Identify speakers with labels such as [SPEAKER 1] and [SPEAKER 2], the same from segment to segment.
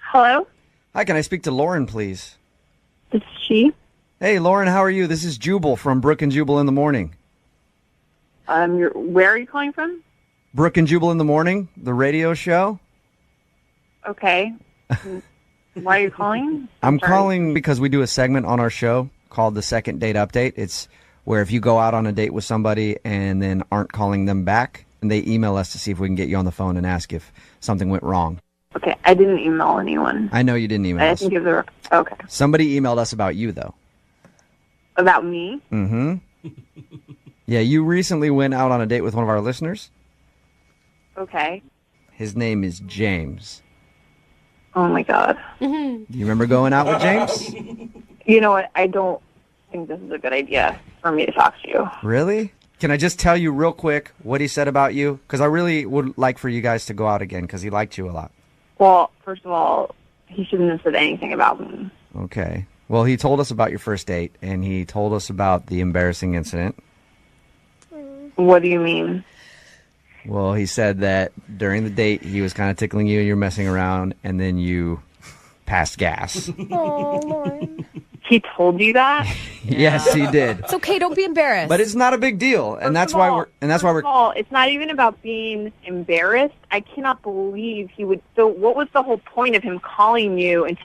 [SPEAKER 1] Hello?
[SPEAKER 2] Hi, can I speak to Lauren, please?
[SPEAKER 1] This is she.
[SPEAKER 2] Hey, Lauren, how are you? This is Jubal from Brooke and Jubal in the Morning.
[SPEAKER 1] Where are you calling from?
[SPEAKER 2] Brooke and Jubal in the Morning, the radio show.
[SPEAKER 1] Okay. Why are you calling?
[SPEAKER 2] I'm
[SPEAKER 1] sorry.
[SPEAKER 2] calling because we do a segment on our show called the Second Date Update. It's where if you go out on a date with somebody and then aren't calling them back, and they email us to see if we can get you on the phone and ask if something went wrong.
[SPEAKER 1] Okay, I didn't email anyone.
[SPEAKER 2] I know you didn't email
[SPEAKER 1] I
[SPEAKER 2] us.
[SPEAKER 1] didn't give the... Okay.
[SPEAKER 2] Somebody emailed us about you, though.
[SPEAKER 1] About me?
[SPEAKER 2] Mm-hmm. Yeah, you recently went out on a date with one of our listeners.
[SPEAKER 1] Okay.
[SPEAKER 2] His name is James.
[SPEAKER 1] Oh, my God.
[SPEAKER 2] Do you remember going out with James?
[SPEAKER 1] You know what? I don't think this is a good idea for me to talk to you.
[SPEAKER 2] Really? Can I just tell you real quick what he said about you? Because I really would like for you guys to go out again because he liked you a lot.
[SPEAKER 1] Well, first of all, he shouldn't have said anything about me.
[SPEAKER 2] Okay. Well, he told us about your first date, and he told us about the embarrassing incident.
[SPEAKER 1] What do you mean?
[SPEAKER 2] Well, he said that during the date, he was kind of tickling you and you're messing around, and then you passed gas.
[SPEAKER 3] Oh, Lauren.
[SPEAKER 1] He told you that?
[SPEAKER 2] Yes, he did.
[SPEAKER 3] It's okay. Don't be embarrassed.
[SPEAKER 2] But it's not a big deal, and that's why we're.
[SPEAKER 1] First of all, it's not even about being embarrassed. I cannot believe he would. So, what was the whole point of him calling you and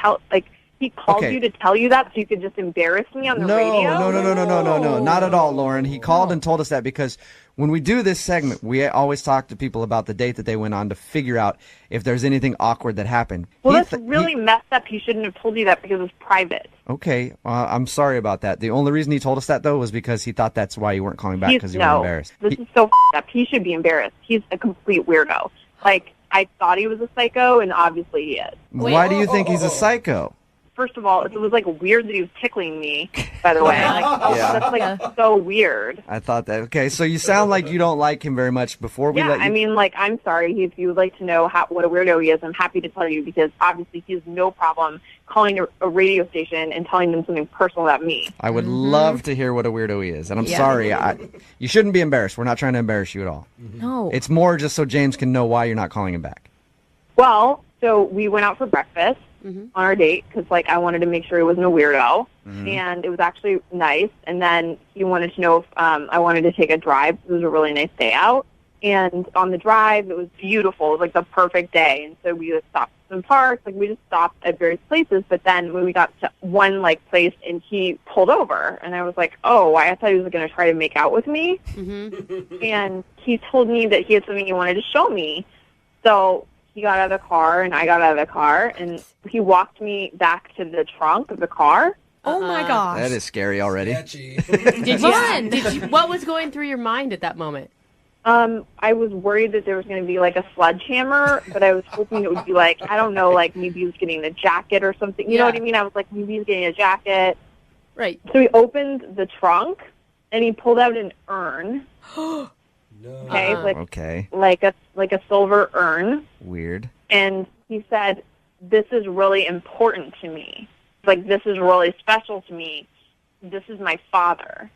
[SPEAKER 1] he called you to tell you that so you could just embarrass me on the radio?
[SPEAKER 2] No, not at all, Lauren. He called and told us that because when we do this segment, we always talk to people about the date that they went on to figure out if there's anything awkward that happened.
[SPEAKER 1] Well, that's really messed up. He shouldn't have told you that because it was private.
[SPEAKER 2] Okay, I'm sorry about that. The only reason he told us that, though, was because he thought that's why you weren't calling back because you were embarrassed.
[SPEAKER 1] This is so up. He should be embarrassed. He's a complete weirdo. Like, I thought he was a psycho, and obviously he is.
[SPEAKER 2] Why do you think he's a psycho?
[SPEAKER 1] First of all, it was like weird that he was tickling me, by the way. That's like so weird.
[SPEAKER 2] I thought that. Okay, so you sound like you don't like him very much before we let you...
[SPEAKER 1] I mean, like, I'm sorry. If you would like to know what a weirdo he is, I'm happy to tell you because obviously he has no problem calling a radio station and telling them something personal about me.
[SPEAKER 2] I would love to hear what a weirdo he is. And I'm sorry. You shouldn't be embarrassed. We're not trying to embarrass you at all.
[SPEAKER 3] No.
[SPEAKER 2] It's more just so James can know why you're not calling him back.
[SPEAKER 1] Well, so we went out for breakfast. On our date because, like, I wanted to make sure he wasn't a weirdo, and it was actually nice. And then he wanted to know if I wanted to take a drive. It was a really nice day out, and on the drive, it was beautiful. It was like the perfect day, and so we just stopped at some parks. Like, we just stopped at various places. But then when we got to one place, and he pulled over, and I was like, "Oh, I thought he was going to try to make out with me." And he told me that he had something he wanted to show me, so. He got out of the car, and I got out of the car, and he walked me back to the trunk of the car.
[SPEAKER 3] Oh, my gosh.
[SPEAKER 2] That is scary already.
[SPEAKER 4] What was going through your mind at that moment?
[SPEAKER 1] I was worried that there was going to be, like, a sledgehammer, but I was hoping it would be, like, I don't know, like, maybe he was getting a jacket or something. You know what I mean? I was like, maybe he's getting a jacket.
[SPEAKER 4] Right.
[SPEAKER 1] So he opened the trunk, and he pulled out an urn. Okay, like a silver urn.
[SPEAKER 2] Weird.
[SPEAKER 1] And he said, "This is really important to me. Like, this is really special to me. This is my father."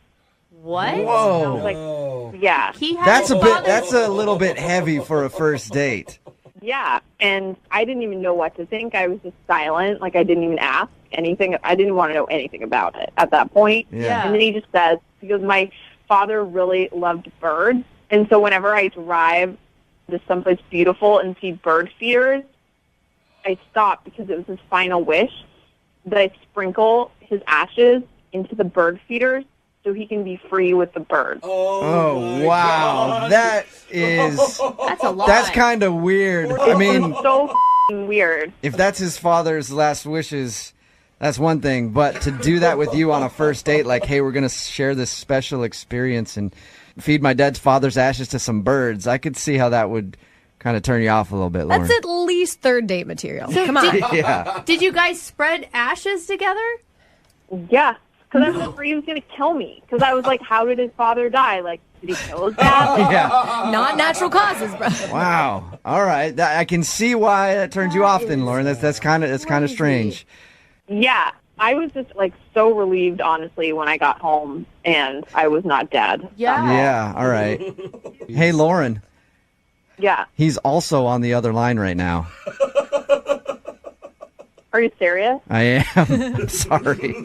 [SPEAKER 4] What?
[SPEAKER 2] Whoa.
[SPEAKER 1] Like, yeah.
[SPEAKER 2] That's a little bit heavy for a first date.
[SPEAKER 1] Yeah, and I didn't even know what to think. I was just silent. Like, I didn't even ask anything. I didn't want to know anything about it at that point.
[SPEAKER 2] Yeah.
[SPEAKER 1] And then he just says, because my father really loved birds. And so whenever I drive to someplace beautiful and see bird feeders, I stop because it was his final wish that I sprinkle his ashes into the bird feeders so he can be free with the birds.
[SPEAKER 2] Oh wow. That is...
[SPEAKER 4] That's a lot.
[SPEAKER 2] That's kind of weird. I mean...
[SPEAKER 1] It's so weird.
[SPEAKER 2] If that's his father's last wishes... That's one thing, but to do that with you on a first date, like, hey, we're going to share this special experience and feed my dad's father's ashes to some birds, I could see how that would kind of turn you off a little bit, Lauren.
[SPEAKER 3] That's at least third date material. Come on.
[SPEAKER 2] Yeah.
[SPEAKER 4] Did you guys spread ashes together?
[SPEAKER 1] Yeah, because I was afraid he was going to kill me. Because I was like, how did his father die? Like, did he kill his dad?
[SPEAKER 2] Yeah.
[SPEAKER 3] Not natural causes, bro.
[SPEAKER 2] Wow. All right. I can see why that turns you off then, Lauren. That's kind of strange.
[SPEAKER 1] Yeah, I was just, like, so relieved, honestly, when I got home and I was not dead.
[SPEAKER 2] Yeah, all right. Hey, Lauren.
[SPEAKER 1] Yeah.
[SPEAKER 2] He's also on the other line right now.
[SPEAKER 1] Are you serious?
[SPEAKER 2] I am. I'm sorry.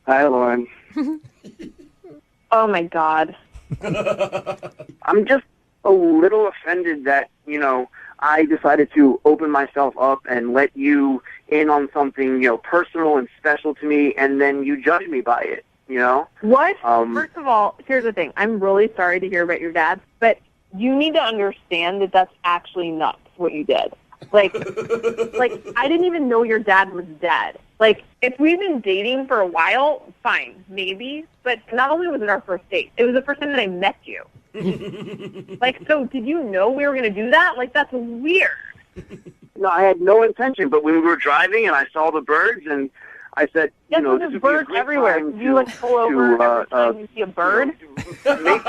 [SPEAKER 5] Hi, Lauren.
[SPEAKER 1] Oh, my God.
[SPEAKER 5] I'm just a little offended that, I decided to open myself up and let you in on something, personal and special to me, and then you judge me by it,
[SPEAKER 1] What? First of all, here's the thing. I'm really sorry to hear about your dad, but you need to understand that that's actually nuts, what you did. Like, I didn't even know your dad was dead. Like, if we've been dating for a while, fine, maybe. But not only was it our first date, it was the first time that I met you. Like, so did you know we were going to do that? Like, that's weird.
[SPEAKER 5] No, I had no intention, but when we were driving and I saw the birds and I said,
[SPEAKER 1] Yes,
[SPEAKER 5] this
[SPEAKER 1] there's
[SPEAKER 5] would
[SPEAKER 1] birds
[SPEAKER 5] be a great
[SPEAKER 1] everywhere.
[SPEAKER 5] time
[SPEAKER 1] You like pull over every time you see a bird?
[SPEAKER 5] Make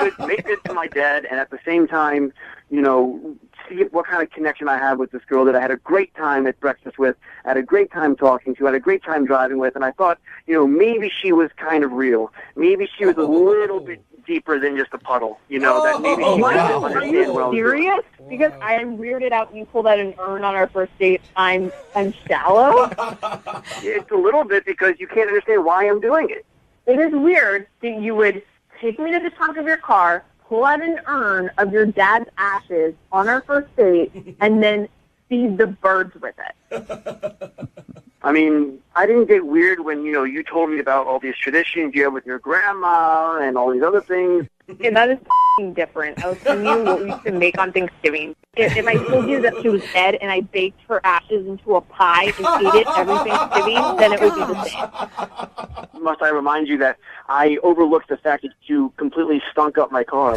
[SPEAKER 5] good to my dad, and at the same time, see what kind of connection I have with this girl that I had a great time at breakfast with, had a great time talking to, had a great time driving with, and I thought, maybe she was kind of real. Maybe she was a little bit deeper than just a puddle, that maybe she
[SPEAKER 1] What?
[SPEAKER 5] didn't
[SPEAKER 1] Are
[SPEAKER 5] understand
[SPEAKER 1] you
[SPEAKER 5] what I was doing.
[SPEAKER 1] serious? Because I'm weirded out when you pulled out an urn on our first date. I'm shallow.
[SPEAKER 5] It's a little bit because you can't understand why I'm doing it.
[SPEAKER 1] It is weird that you would take me to the trunk of your car, pull out an urn of your dad's ashes on our first date, and then feed the birds with it.
[SPEAKER 5] I mean, I didn't get weird when, you told me about all these traditions you have with your grandma and all these other things.
[SPEAKER 1] And that is f***ing different. I was telling you what we used to make on Thanksgiving. If I told you that she was dead and I baked her ashes into a pie and ate it every Thanksgiving, then it would be the same.
[SPEAKER 5] Must I remind you that I overlooked the fact that you completely stunk up my car?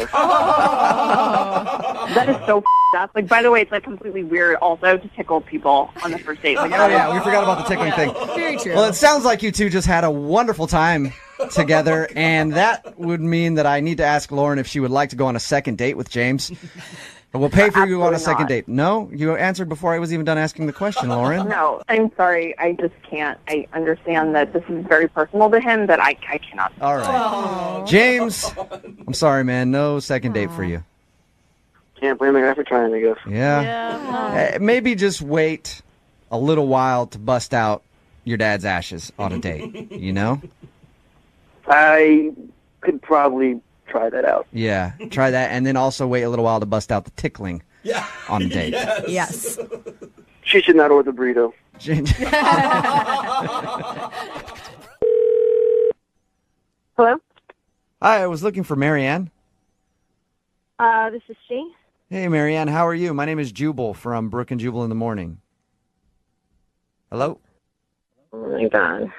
[SPEAKER 1] That is so f***ed up. Like, by the way, it's like completely weird also to tickle people on the first date. Like,
[SPEAKER 2] Oh, yeah, we forgot about the tickling thing.
[SPEAKER 3] Very true.
[SPEAKER 2] Well, it sounds like you two just had a wonderful time together, and that would mean that I need to ask Lauren if she would like to go on a second date with James. We'll pay for you to go on a second date. No? You answered before I was even done asking the question, Lauren.
[SPEAKER 1] no, I'm sorry. I just can't. I understand that this is very personal to him, that I cannot.
[SPEAKER 2] All right. James, I'm sorry, man. No second date for you.
[SPEAKER 5] Can't blame the guy for trying, I guess.
[SPEAKER 2] Yeah. Maybe just wait a little while to bust out your dad's ashes on a date,
[SPEAKER 5] I could probably try that out.
[SPEAKER 2] Yeah, try that, and then also wait a little while to bust out the tickling on a date.
[SPEAKER 3] Yes.
[SPEAKER 5] She should not order the burrito.
[SPEAKER 1] Hello?
[SPEAKER 2] Hi, I was looking for Marianne.
[SPEAKER 1] This is she.
[SPEAKER 2] Hey, Marianne, how are you? My name is Jubal from Brooke and Jubal in the morning. Hello?
[SPEAKER 1] Oh, my God.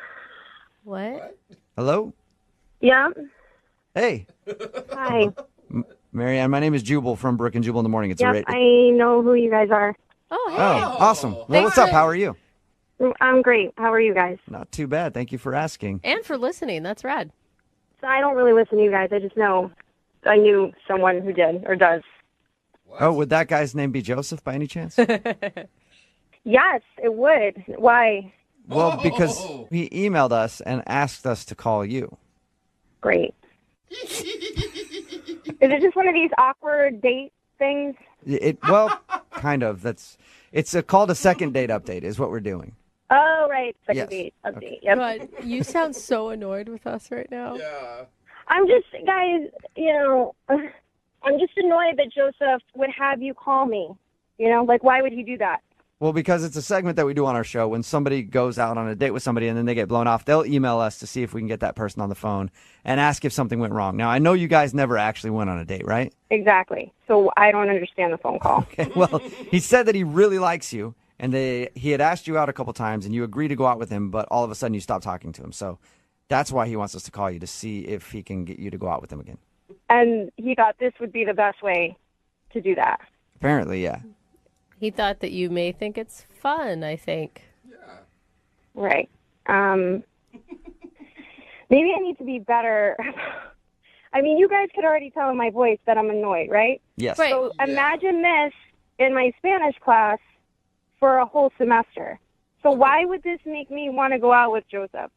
[SPEAKER 3] What?
[SPEAKER 2] Hello?
[SPEAKER 1] Yeah?
[SPEAKER 2] Hey,
[SPEAKER 1] Hi.
[SPEAKER 2] Marianne, my name is Jubal from Brooke and Jubal in the morning. It's a
[SPEAKER 1] Yep, I know who you guys are.
[SPEAKER 3] Oh, hey.
[SPEAKER 2] Oh, awesome. Well, what's up? How are you?
[SPEAKER 1] I'm great. How are you guys?
[SPEAKER 2] Not too bad. Thank you for asking.
[SPEAKER 3] And for listening. That's rad.
[SPEAKER 1] So I don't really listen to you guys. I just know I knew someone who did or does.
[SPEAKER 2] Oh, would that guy's name be Joseph by any chance?
[SPEAKER 1] Yes, it would. Why?
[SPEAKER 2] Well, because he emailed us and asked us to call you.
[SPEAKER 1] Great. Is it just one of these awkward date things?
[SPEAKER 2] Well, kind of. It's called a second date update is what we're doing.
[SPEAKER 1] Oh, right. Second
[SPEAKER 2] Yes.
[SPEAKER 1] date update.
[SPEAKER 2] Okay.
[SPEAKER 1] Yep.
[SPEAKER 3] But you sound so annoyed with us right now.
[SPEAKER 1] I'm just, guys, I'm just annoyed that Joseph would have you call me. Why would he do that?
[SPEAKER 2] Well, because it's a segment that we do on our show. When somebody goes out on a date with somebody and then they get blown off, they'll email us to see if we can get that person on the phone and ask if something went wrong. Now, I know you guys never actually went on a date, right?
[SPEAKER 1] Exactly. So I don't understand the phone call.
[SPEAKER 2] Okay, well, he said that he really likes you, and he had asked you out a couple times, and you agreed to go out with him, but all of a sudden you stopped talking to him. So that's why he wants us to call you, to see if he can get you to go out with him again.
[SPEAKER 1] And he thought this would be the best way to do that.
[SPEAKER 2] Apparently, yeah.
[SPEAKER 3] He thought that you may think it's fun, I think.
[SPEAKER 1] Right. Maybe I need to be better. I mean, you guys could already tell in my voice that I'm annoyed, right?
[SPEAKER 2] Yes.
[SPEAKER 3] Right.
[SPEAKER 1] So imagine this in my Spanish class for a whole semester. So why would this make me want to go out with Joseph?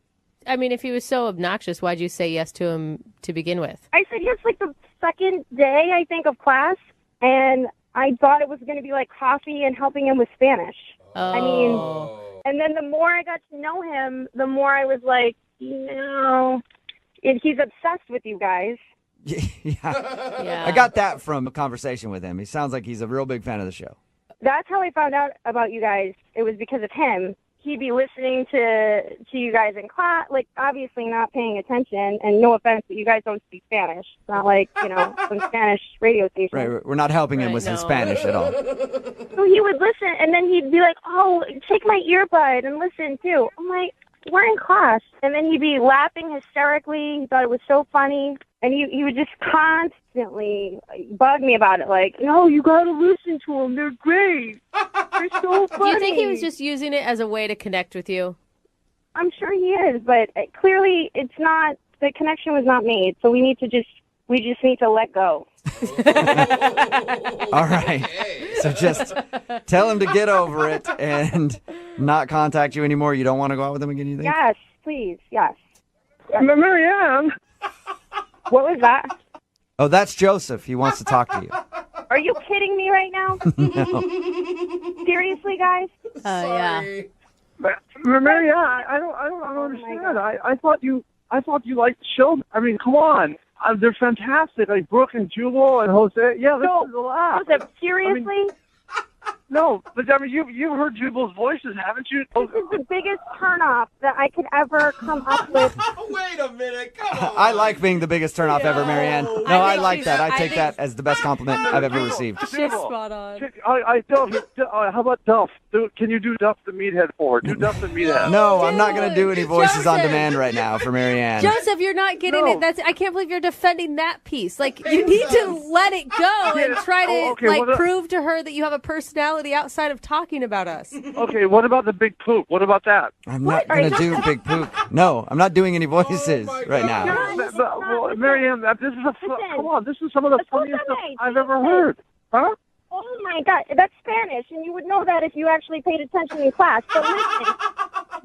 [SPEAKER 3] I mean, if he was so obnoxious, why'd you say yes to him to begin with?
[SPEAKER 1] I said yes like the second day, I think, of class, and I thought it was going to be like coffee and helping him with Spanish.
[SPEAKER 3] Oh.
[SPEAKER 1] I mean, And then the more I got to know him, the more I was like, he's obsessed with you guys.
[SPEAKER 2] Yeah. I got that from a conversation with him. He sounds like he's a real big fan of the show.
[SPEAKER 1] That's how I found out about you guys. It was because of him. He'd be listening to you guys in class, like obviously not paying attention. And no offense, but you guys don't speak Spanish. It's not like, some Spanish radio station.
[SPEAKER 2] Right, we're not helping him with his Spanish at all.
[SPEAKER 1] So he would listen, and then he'd be like, oh, take my earbud and listen too. I'm like, we're in class. And then he'd be laughing hysterically. He thought it was so funny. And he would just constantly bug me about it. Like, no, you got to listen to them. They're great. They're so funny.
[SPEAKER 3] Do you think he was just using it as a way to connect with you?
[SPEAKER 1] I'm sure he is, but clearly it's not, the connection was not made. So we just need to let go.
[SPEAKER 2] All right. So just tell him to get over it and not contact you anymore. You don't want to go out with him again, you think?
[SPEAKER 1] Yes, please. Yes.
[SPEAKER 5] Marianne.
[SPEAKER 1] What was that?
[SPEAKER 2] Oh, that's Joseph. He wants to talk to you.
[SPEAKER 1] Are you kidding me right now?
[SPEAKER 2] No.
[SPEAKER 1] Seriously, guys?
[SPEAKER 3] Yeah.
[SPEAKER 5] Marianne, I don't understand. I thought you liked the show. I mean, come on. They're fantastic. Like Brooke and Jubal and Jose. Yeah, this is a laugh.
[SPEAKER 1] Joseph, seriously?
[SPEAKER 5] No, but I mean, you've heard Jubal's voices, haven't you?
[SPEAKER 1] This is the biggest turnoff that I could ever come up with.
[SPEAKER 6] Wait a minute, come on.
[SPEAKER 2] I like being the biggest turnoff ever, Marianne. No, I like that. I take that as the best compliment I've ever received.
[SPEAKER 3] She's spot on.
[SPEAKER 5] How about Duff? Can you do Duff the Meathead for her? Do Duff the Meathead.
[SPEAKER 2] No, I'm not going to do any voices on
[SPEAKER 3] Joseph.
[SPEAKER 2] demand right now for Marianne.
[SPEAKER 3] Joseph, you're not getting it. I can't believe you're defending that piece. Like, you need to let it go and try to prove to her that you have a personality outside of talking about us.
[SPEAKER 5] Okay, what about the big poop? What about that?
[SPEAKER 2] I'm not going to do big poop. No, I'm not doing any voices right now.
[SPEAKER 5] Well, Marianne, come on. This is some of the funniest stuff I've ever heard. Huh?
[SPEAKER 1] Oh, my God. That's Spanish, and you would know that if you actually paid attention in class. But listen,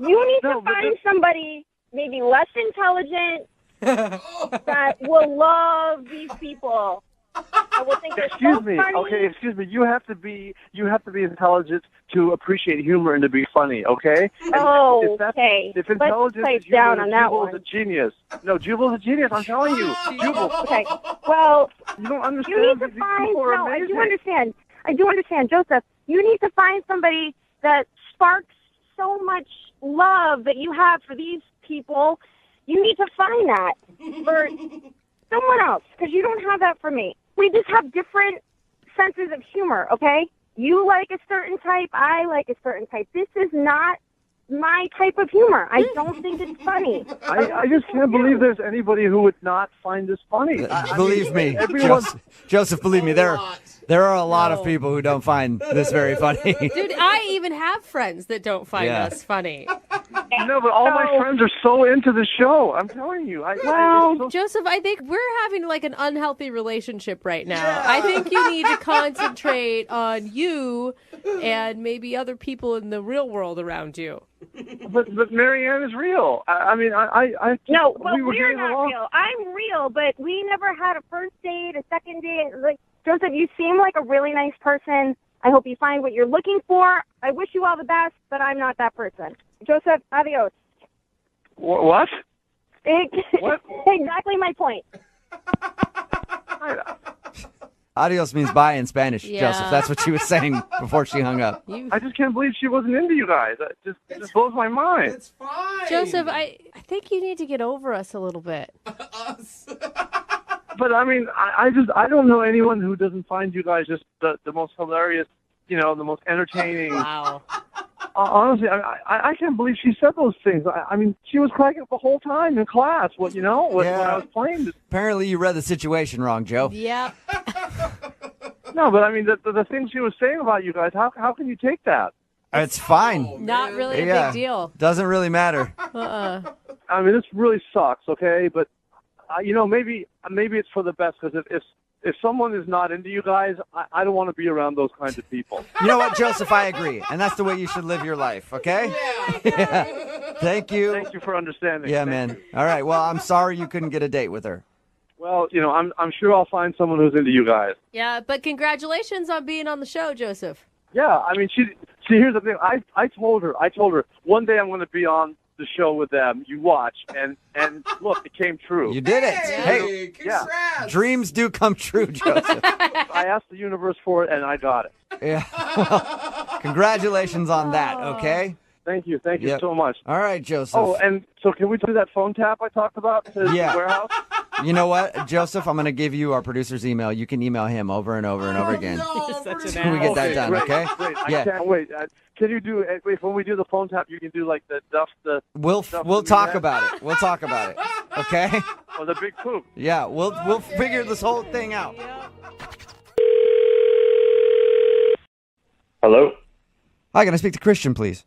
[SPEAKER 1] you need to find somebody maybe less intelligent that will love these people. I will think
[SPEAKER 5] Excuse me. Okay, excuse me. You have to be intelligent to appreciate humor and to be funny. Okay.
[SPEAKER 1] Okay.
[SPEAKER 5] If intelligence
[SPEAKER 1] Let's
[SPEAKER 5] is
[SPEAKER 1] down on that
[SPEAKER 5] Jubal's
[SPEAKER 1] one.
[SPEAKER 5] a genius. No, Jubal's a genius. I'm telling you, Jubal.
[SPEAKER 1] Okay. Well,
[SPEAKER 5] You don't understand.
[SPEAKER 1] you need to
[SPEAKER 5] These
[SPEAKER 1] find.
[SPEAKER 5] people are
[SPEAKER 1] No, I
[SPEAKER 5] amazing.
[SPEAKER 1] do understand. I do understand, Joseph. You need to find somebody that sparks so much love that you have for these people. You need to find that for someone else, because you don't have that for me. We just have different senses of humor, okay? You like a certain type, I like a certain type. This is not my type of humor. I don't think it's funny.
[SPEAKER 5] I just can't believe there's anybody who would not find this funny.
[SPEAKER 2] Believe me, Joseph, believe me, there are a lot of people who don't find this very funny.
[SPEAKER 3] Dude, I even have friends that don't find us funny.
[SPEAKER 5] No, but all my friends are so into the show. I'm telling you.
[SPEAKER 3] Joseph, I think we're having like an unhealthy relationship right now. I think you need to concentrate on you and maybe other people in the real world around you.
[SPEAKER 5] But Marianne is real.
[SPEAKER 1] No, but
[SPEAKER 5] we were
[SPEAKER 1] we're
[SPEAKER 5] getting
[SPEAKER 1] not
[SPEAKER 5] along.
[SPEAKER 1] real. I'm real, but we never had a first date, a second date. Like, Joseph, you seem like a really nice person. I hope you find what you're looking for. I wish you all the best, but I'm not that person. Joseph, adios.
[SPEAKER 5] What? What?
[SPEAKER 1] Exactly my point.
[SPEAKER 2] Adios means bye in Spanish,
[SPEAKER 3] Yeah.
[SPEAKER 2] Joseph. That's what she was saying before she hung up.
[SPEAKER 5] I just can't believe she wasn't into you guys. It just blows my mind.
[SPEAKER 6] It's fine.
[SPEAKER 3] Joseph, I think you need to get over us a little bit.
[SPEAKER 6] Us.
[SPEAKER 5] But I mean, I don't know anyone who doesn't find you guys just the most hilarious, the most entertaining.
[SPEAKER 3] Wow.
[SPEAKER 5] Honestly, I can't believe she said those things. I mean, she was cracking up the whole time in class. When I was playing this.
[SPEAKER 2] Apparently you read the situation wrong, Joe.
[SPEAKER 3] Yep.
[SPEAKER 5] No, but I mean, the things she was saying about you guys, how can you take that?
[SPEAKER 2] It's fine.
[SPEAKER 3] Not really a
[SPEAKER 2] Yeah.
[SPEAKER 3] big deal.
[SPEAKER 2] Doesn't really matter.
[SPEAKER 5] I mean, this really sucks, okay? But, maybe it's for the best, because if someone is not into you guys, I don't want to be around those kinds of people.
[SPEAKER 2] You know what, Joseph? I agree. And that's the way you should live your life, okay? Yeah. Thank you.
[SPEAKER 5] Thank you for understanding.
[SPEAKER 2] Yeah, man. All right. Well, I'm sorry you couldn't get a date with her.
[SPEAKER 5] Well, I'm sure I'll find someone who's into you guys.
[SPEAKER 3] Yeah, but congratulations on being on the show, Joseph.
[SPEAKER 5] Yeah, I mean, she
[SPEAKER 7] See, here's the thing. I told her one day I'm going to be on the show with them. You watch, and look, it came true.
[SPEAKER 2] You did it.
[SPEAKER 6] Hey, congrats.
[SPEAKER 2] Yeah. Dreams do come true, Joseph.
[SPEAKER 7] I asked the universe for it, and I got it.
[SPEAKER 2] Yeah. Well, congratulations on that, okay?
[SPEAKER 7] Thank you
[SPEAKER 2] Yep.
[SPEAKER 7] so much.
[SPEAKER 2] All right, Joseph.
[SPEAKER 7] Oh, and so can we do that phone tap I talked about to the warehouse?
[SPEAKER 2] You know what, Joseph? I'm going to give you our producer's email. You can email him over and over and over again.
[SPEAKER 6] No,
[SPEAKER 3] Such an
[SPEAKER 2] Can we get that done,
[SPEAKER 7] great,
[SPEAKER 2] okay?
[SPEAKER 7] Great.
[SPEAKER 2] Yeah.
[SPEAKER 7] I can't wait. Can you do wait, when we do the phone tap? You can do like the
[SPEAKER 2] We'll
[SPEAKER 7] stuff
[SPEAKER 2] talk
[SPEAKER 7] that-
[SPEAKER 2] about it. We'll talk about it. Okay?
[SPEAKER 7] Oh, the big poop.
[SPEAKER 2] Yeah, we'll figure this whole thing out.
[SPEAKER 8] Hello?
[SPEAKER 2] Hi, can I speak to Christian, please?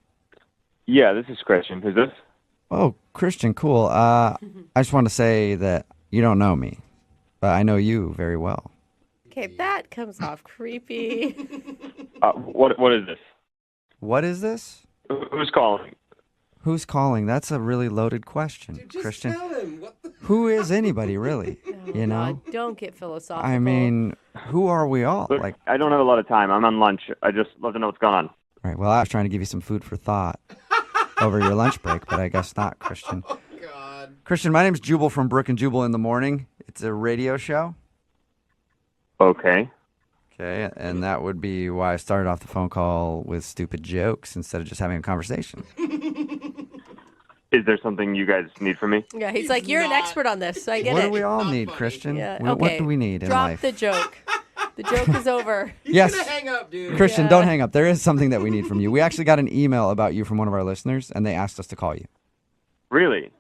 [SPEAKER 8] Yeah, this is Christian. Who's this?
[SPEAKER 2] Oh, Christian, cool. I just want to say that you don't know me, but I know you very well.
[SPEAKER 3] Okay, that comes off creepy.
[SPEAKER 8] What is this?
[SPEAKER 2] What is this?
[SPEAKER 8] Who's calling?
[SPEAKER 2] Who's calling? That's a really loaded question,
[SPEAKER 6] Dude, just
[SPEAKER 2] Christian.
[SPEAKER 6] tell him. What the...
[SPEAKER 2] Who is anybody, really? You know?
[SPEAKER 3] God, don't get philosophical.
[SPEAKER 2] I mean, who are we all?
[SPEAKER 8] Look,
[SPEAKER 2] Like,
[SPEAKER 8] I don't have a lot of time. I'm on lunch. I just love to know what's going on.
[SPEAKER 2] all right, well, I was trying to give you some food for thought over your lunch break, but I guess not, Christian.
[SPEAKER 6] God.
[SPEAKER 2] Christian, my name's Jubal from Brooke and Jubal in the Morning. It's a radio show.
[SPEAKER 8] Okay.
[SPEAKER 2] Okay, and that would be why I started off the phone call with stupid jokes instead of just having a conversation.
[SPEAKER 8] Is there something you guys need from me?
[SPEAKER 3] Yeah, he's like, you're an
[SPEAKER 6] not-
[SPEAKER 3] expert on this, so I get
[SPEAKER 2] What
[SPEAKER 3] it.
[SPEAKER 2] do we all
[SPEAKER 6] Not
[SPEAKER 2] need,
[SPEAKER 6] funny.
[SPEAKER 2] Christian?
[SPEAKER 3] Yeah,
[SPEAKER 2] What
[SPEAKER 3] okay.
[SPEAKER 2] do we need in
[SPEAKER 3] Drop
[SPEAKER 2] life?
[SPEAKER 3] the joke. The joke is over.
[SPEAKER 6] He's
[SPEAKER 2] Yes.
[SPEAKER 6] gonna hang up, dude.
[SPEAKER 2] Christian,
[SPEAKER 3] Yeah.
[SPEAKER 2] don't hang up. There is something that we need from you. We actually got an email about you from one of our listeners, and they asked us to call you.
[SPEAKER 8] Really?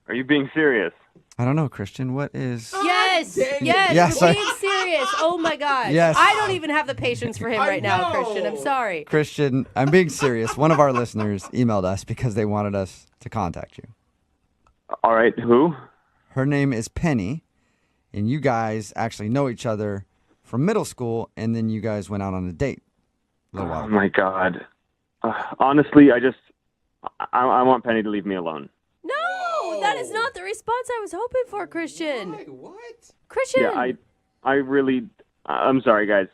[SPEAKER 8] Are you being serious?
[SPEAKER 2] I don't know, Christian. What is...
[SPEAKER 3] Yes,
[SPEAKER 6] dang it.
[SPEAKER 3] yes,
[SPEAKER 2] Yes,
[SPEAKER 3] we're
[SPEAKER 2] I-
[SPEAKER 3] being serious. Oh my gosh.
[SPEAKER 2] Yes.
[SPEAKER 3] I don't even have the patience for him
[SPEAKER 6] I
[SPEAKER 3] right now,
[SPEAKER 6] know.
[SPEAKER 3] Christian. I'm sorry.
[SPEAKER 2] Christian, I'm being serious. One of our listeners emailed us because they wanted us to contact you.
[SPEAKER 8] All right, who?
[SPEAKER 2] Her name is Penny, and you guys actually know each other from middle school, and then you guys went out on a date a little while
[SPEAKER 8] Oh,
[SPEAKER 2] ago.
[SPEAKER 8] my God. Honestly, I want Penny to leave me alone.
[SPEAKER 3] No, that is not the response I was hoping for, Christian.
[SPEAKER 6] Wait, what?
[SPEAKER 3] Christian.
[SPEAKER 8] Yeah, I really... I'm sorry, guys.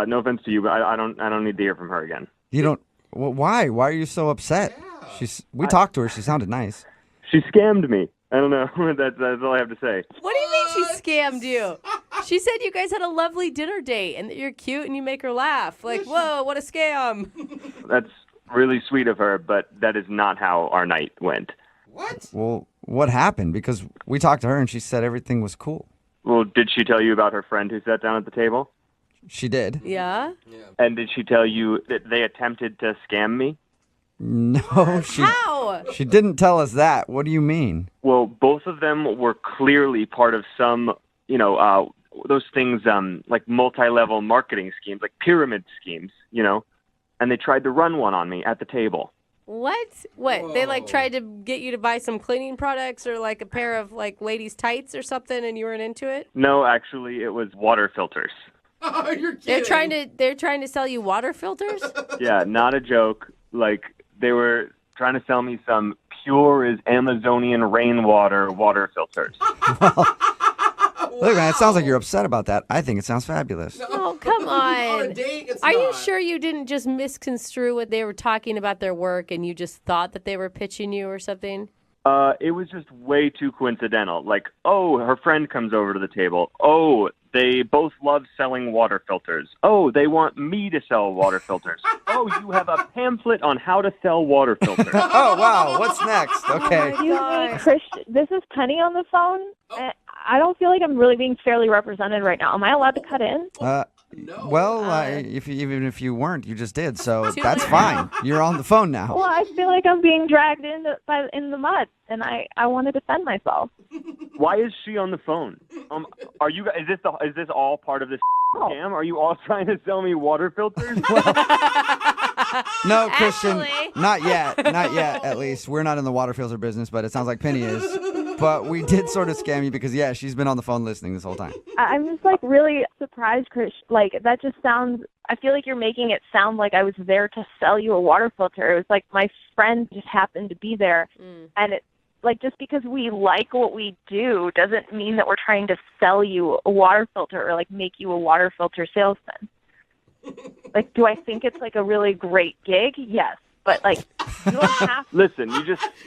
[SPEAKER 8] No offense to you, but I don't need to hear from her again.
[SPEAKER 2] You don't... Well, why? Why are you so upset?
[SPEAKER 6] Yeah.
[SPEAKER 2] We talked to her. She sounded nice.
[SPEAKER 8] She scammed me. I don't know. That's all I have to say.
[SPEAKER 3] What do you mean she scammed you? She said you guys had a lovely dinner date and that you're cute and you make her laugh. Like, whoa, what a scam.
[SPEAKER 8] That's really sweet of her, but that is not how our night went.
[SPEAKER 6] What?
[SPEAKER 2] Well, what happened? Because we talked to her, and she said everything was cool.
[SPEAKER 8] Well, did she tell you about her friend who sat down at the table?
[SPEAKER 2] She did.
[SPEAKER 3] Yeah?
[SPEAKER 8] And did she tell you that they attempted to scam me?
[SPEAKER 2] No,
[SPEAKER 3] How?
[SPEAKER 2] she didn't tell us that. What do you mean?
[SPEAKER 8] Well, both of them were clearly part of some, those things like multi-level marketing schemes, like pyramid schemes, and they tried to run one on me at the table.
[SPEAKER 3] What? What? They like
[SPEAKER 6] Whoa.
[SPEAKER 3] tried to get you to buy some cleaning products or like a pair of like ladies' tights or something and you weren't into it?
[SPEAKER 8] No, actually, it was water filters.
[SPEAKER 6] Oh, you're kidding.
[SPEAKER 3] They're trying to sell you water filters?
[SPEAKER 8] Yeah, not a joke. Like, they were trying to sell me some pure as Amazonian rainwater water filters.
[SPEAKER 2] Look, man, it sounds like you're upset about that. I think it sounds fabulous.
[SPEAKER 3] Oh, come
[SPEAKER 6] On a
[SPEAKER 3] on.
[SPEAKER 6] date, it's
[SPEAKER 3] Are you
[SPEAKER 6] not.
[SPEAKER 3] sure you didn't just misconstrue what they were talking about their work and you just thought that they were pitching you or something?
[SPEAKER 8] It was just way too coincidental. Like, oh, her friend comes over to the table. Oh, they both love selling water filters. Oh, they want me to sell water filters. Oh, you have a pamphlet on how to sell water filters.
[SPEAKER 2] Oh, wow. What's next? Okay.
[SPEAKER 1] Excuse me, Christian. This is Penny on the phone. I don't feel like I'm really being fairly represented right now. Am I allowed to cut in?
[SPEAKER 6] No.
[SPEAKER 2] Well, even if you weren't, you just did, so that's fine. You're on the phone now.
[SPEAKER 1] Well, I feel like I'm being dragged in the mud, and I want to defend myself.
[SPEAKER 8] Why is she on the phone? Are you? Is this all part of this scam? Are you all trying to sell me water filters?
[SPEAKER 2] No, Christian,
[SPEAKER 3] Actually.
[SPEAKER 2] not yet. Not yet, at least. We're not in the water filter business, but it sounds like Penny is. But we did sort of scam you because, yeah, she's been on the phone listening this whole time.
[SPEAKER 1] I'm just like really surprised, Chris. Like that just sounds. I feel like you're making it sound like I was there to sell you a water filter. It was like my friend just happened to be there, and it like just because we like what we do doesn't mean that we're trying to sell you a water filter or like make you a water filter salesman. Like, do I think it's like a really great gig? Yes. But like, you don't have to.
[SPEAKER 8] Listen,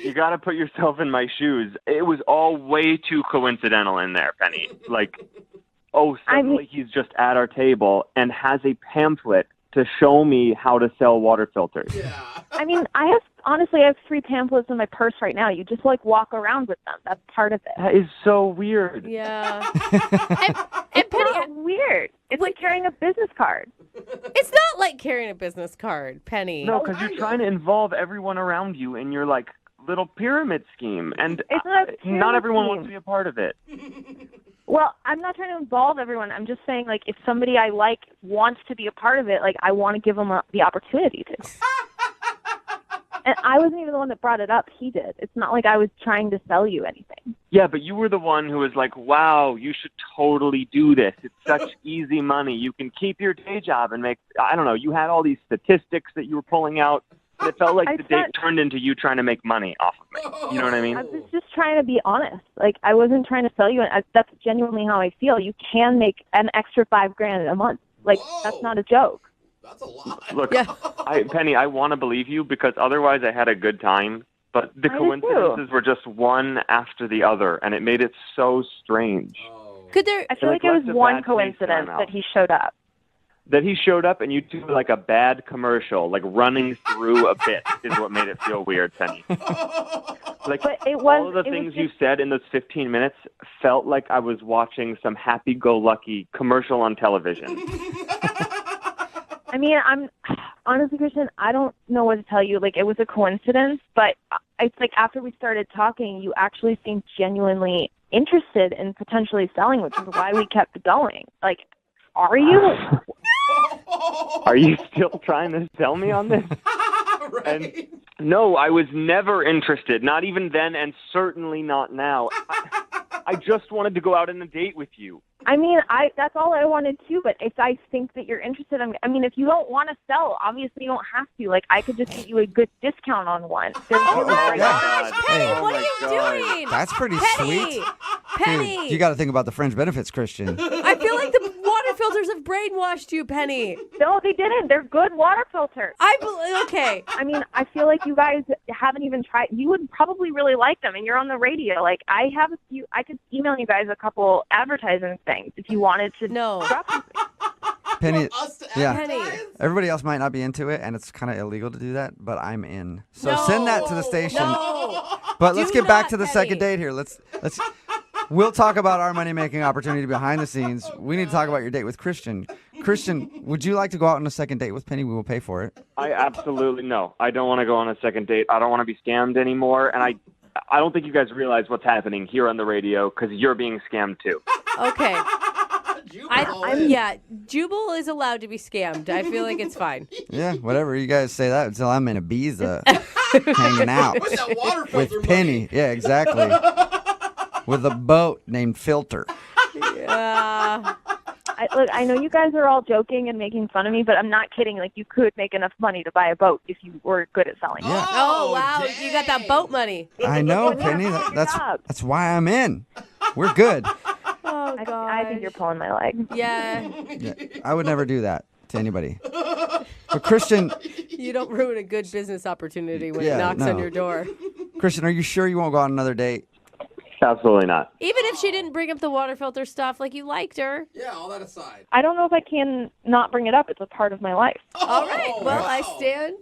[SPEAKER 8] you got to put yourself in my shoes. It was all way too coincidental in there, Penny. Like, suddenly he's just at our table and has a pamphlet to show me how to sell water filters.
[SPEAKER 6] Yeah.
[SPEAKER 1] I mean, I have 3 pamphlets in my purse right now. You just like walk around with them. That's part of it.
[SPEAKER 8] That is so weird.
[SPEAKER 3] Yeah.
[SPEAKER 1] It's not weird. It's like carrying a business card.
[SPEAKER 3] It's not like carrying a business card, Penny.
[SPEAKER 8] No, because you're trying to involve everyone around you in your like little pyramid scheme, and
[SPEAKER 1] It's not a
[SPEAKER 8] not everyone
[SPEAKER 1] pyramid
[SPEAKER 8] wants to be a part of it.
[SPEAKER 1] Well, I'm not trying to involve everyone. I'm just saying, like, if somebody I like wants to be a part of it, like, I want to give them the opportunity to. And I wasn't even the one that brought it up. He did. It's not like I was trying to sell you anything.
[SPEAKER 8] Yeah, but you were the one who was like, wow, you should totally do this. It's such easy money. You can keep your day job and make, I don't know, you had all these statistics that you were pulling out. And it felt like the date turned into you trying to make money off of me. You know what I mean?
[SPEAKER 1] I was just trying to be honest. Like, I wasn't trying to sell you. And that's genuinely how I feel. You can make an extra $5,000 a month. Like, that's not a joke.
[SPEAKER 6] That's a lot.
[SPEAKER 8] Look, Penny, I want to believe you because otherwise I had a good time. But the coincidences were just one after the other, and it made it so strange.
[SPEAKER 1] I feel like it was one coincidence that he showed up.
[SPEAKER 8] That he showed up and you do like a bad commercial, like running through a bit is what made it feel weird, Penny. Like, all of the things you said in those 15 minutes felt like I was watching some happy-go-lucky commercial on television.
[SPEAKER 1] I mean, honestly, Christian, I don't know what to tell you. Like, it was a coincidence, but it's like after we started talking, you actually seemed genuinely interested in potentially selling, which is why we kept going. Like, are you?
[SPEAKER 8] Are you still trying to sell me on this?
[SPEAKER 6] Right.
[SPEAKER 8] And no, I was never interested. Not even then, and certainly not now. I just wanted to go out on a date with you.
[SPEAKER 1] I mean, that's all I wanted to, but if I think that you're interested, I mean, if you don't want to sell, obviously you don't have to. Like, I could just get you a good discount on one.
[SPEAKER 3] Oh my
[SPEAKER 8] God.
[SPEAKER 3] gosh, Penny,
[SPEAKER 8] Oh
[SPEAKER 3] what
[SPEAKER 8] my
[SPEAKER 3] are you
[SPEAKER 8] God.
[SPEAKER 3] doing?
[SPEAKER 2] That's pretty
[SPEAKER 3] Penny,
[SPEAKER 2] sweet.
[SPEAKER 3] Penny.
[SPEAKER 2] Dude, you got to think about the fringe benefits, Christian.
[SPEAKER 3] I feel like the water filters have brainwashed you, Penny.
[SPEAKER 1] No, they didn't. They're good water filters.
[SPEAKER 3] Okay.
[SPEAKER 1] I mean, I feel like you guys haven't even tried. You would probably really like them, and you're on the radio. Like, I have a few. I could email you guys a couple advertising things if you wanted to.
[SPEAKER 3] No.
[SPEAKER 2] Penny, yeah.
[SPEAKER 3] Penny.
[SPEAKER 2] Everybody else might not be into it, and it's kind of illegal to do that, but I'm in. So
[SPEAKER 3] No.
[SPEAKER 2] send that to the station.
[SPEAKER 3] No.
[SPEAKER 2] But let's
[SPEAKER 3] Do
[SPEAKER 2] get back
[SPEAKER 3] not,
[SPEAKER 2] to the
[SPEAKER 3] Penny.
[SPEAKER 2] second date here. We'll talk about our money-making opportunity behind the scenes. We need to talk about your date with Christian. Christian, would you like to go out on a second date with Penny? We will pay for it.
[SPEAKER 8] I absolutely no. I don't want to go on a second date. I don't want to be scammed anymore, and I don't think you guys realize what's happening here on the radio because you're being scammed too.
[SPEAKER 3] Okay.
[SPEAKER 6] Jubal.
[SPEAKER 3] Yeah, Jubal is allowed to be scammed. I feel like it's fine.
[SPEAKER 2] Yeah, whatever. You guys say that until I'm in Ibiza hanging out
[SPEAKER 6] With that water
[SPEAKER 2] with
[SPEAKER 6] filter
[SPEAKER 2] Penny.
[SPEAKER 6] money.
[SPEAKER 2] Yeah, exactly. With a boat named Filter.
[SPEAKER 3] Yeah.
[SPEAKER 1] Look, I know you guys are all joking and making fun of me, but I'm not kidding. Like, you could make enough money to buy a boat if you were good at selling.
[SPEAKER 2] Yeah.
[SPEAKER 3] Oh, wow.
[SPEAKER 6] dang.
[SPEAKER 3] You got that boat money.
[SPEAKER 2] I know,
[SPEAKER 1] Yeah,
[SPEAKER 2] Penny.
[SPEAKER 1] good
[SPEAKER 2] That's
[SPEAKER 1] job.
[SPEAKER 2] why I'm in. We're good.
[SPEAKER 3] Oh,
[SPEAKER 1] I
[SPEAKER 3] God.
[SPEAKER 1] think you're pulling my leg.
[SPEAKER 3] Yeah.
[SPEAKER 2] Yeah, I would never do that to anybody. But Christian,
[SPEAKER 3] You don't ruin a good business opportunity when
[SPEAKER 2] Yeah,
[SPEAKER 3] it knocks
[SPEAKER 2] no.
[SPEAKER 3] on your door.
[SPEAKER 2] Christian, are you sure you won't go on another date?
[SPEAKER 8] Absolutely not.
[SPEAKER 3] Even if she didn't bring up the water filter stuff, like you liked her.
[SPEAKER 6] Yeah, all that aside.
[SPEAKER 1] I don't know if I can not bring it up. It's a part of my life.
[SPEAKER 3] All right. Well, I
[SPEAKER 6] wow.
[SPEAKER 3] stand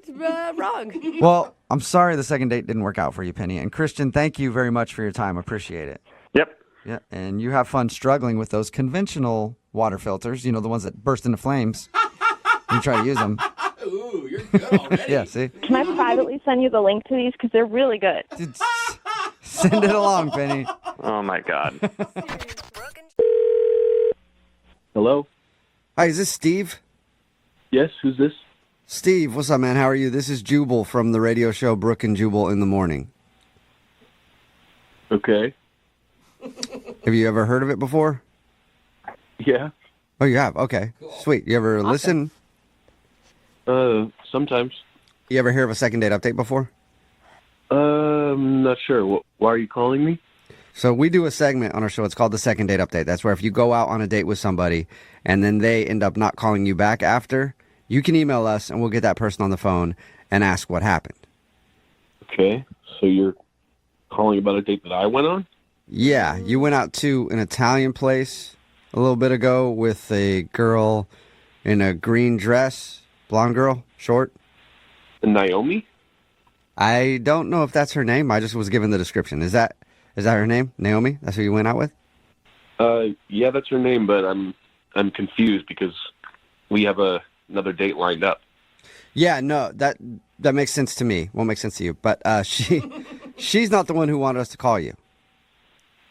[SPEAKER 3] wrong.
[SPEAKER 2] Well, I'm sorry the second date didn't work out for you, Penny. And Christian, thank you very much for your time. Appreciate it.
[SPEAKER 8] Yep.
[SPEAKER 2] Yeah, and you have fun struggling with those conventional water filters, the ones that burst into flames. You try to use them.
[SPEAKER 6] Ooh, you're good already.
[SPEAKER 2] Yeah, see?
[SPEAKER 1] Can I privately send you the link to these? Because they're really good.
[SPEAKER 2] Dude, send it along, Penny.
[SPEAKER 8] Oh my God.
[SPEAKER 7] Hello?
[SPEAKER 2] Hi, is this Steve?
[SPEAKER 7] Yes, who's this?
[SPEAKER 2] Steve, what's up, man? How are you? This is Jubal from the radio show Brooke and Jubal in the Morning.
[SPEAKER 7] Okay.
[SPEAKER 2] Have you ever heard of it before?
[SPEAKER 7] Yeah.
[SPEAKER 2] Oh, you have? Okay. Sweet. You ever listen?
[SPEAKER 7] Sometimes.
[SPEAKER 2] You ever hear of a second date update before?
[SPEAKER 7] Not sure. Why are you calling me?
[SPEAKER 2] So we do a segment on our show. It's called the second date update. That's where if you go out on a date with somebody and then they end up not calling you back after, you can email us and we'll get that person on the phone and ask what happened.
[SPEAKER 9] Okay, so you're calling about a date that I went on?
[SPEAKER 2] Yeah, you went out to an Italian place a little bit ago with a girl in a green dress, blonde girl, short.
[SPEAKER 9] Naomi?
[SPEAKER 2] I don't know if that's her name. I just was given the description. Is that her name? Naomi? That's who you went out with?
[SPEAKER 9] Yeah, that's her name, but I'm confused because we have another date lined up.
[SPEAKER 2] Yeah, no, that makes sense to me. Won't make sense to you. But she's not the one who wanted us to call you.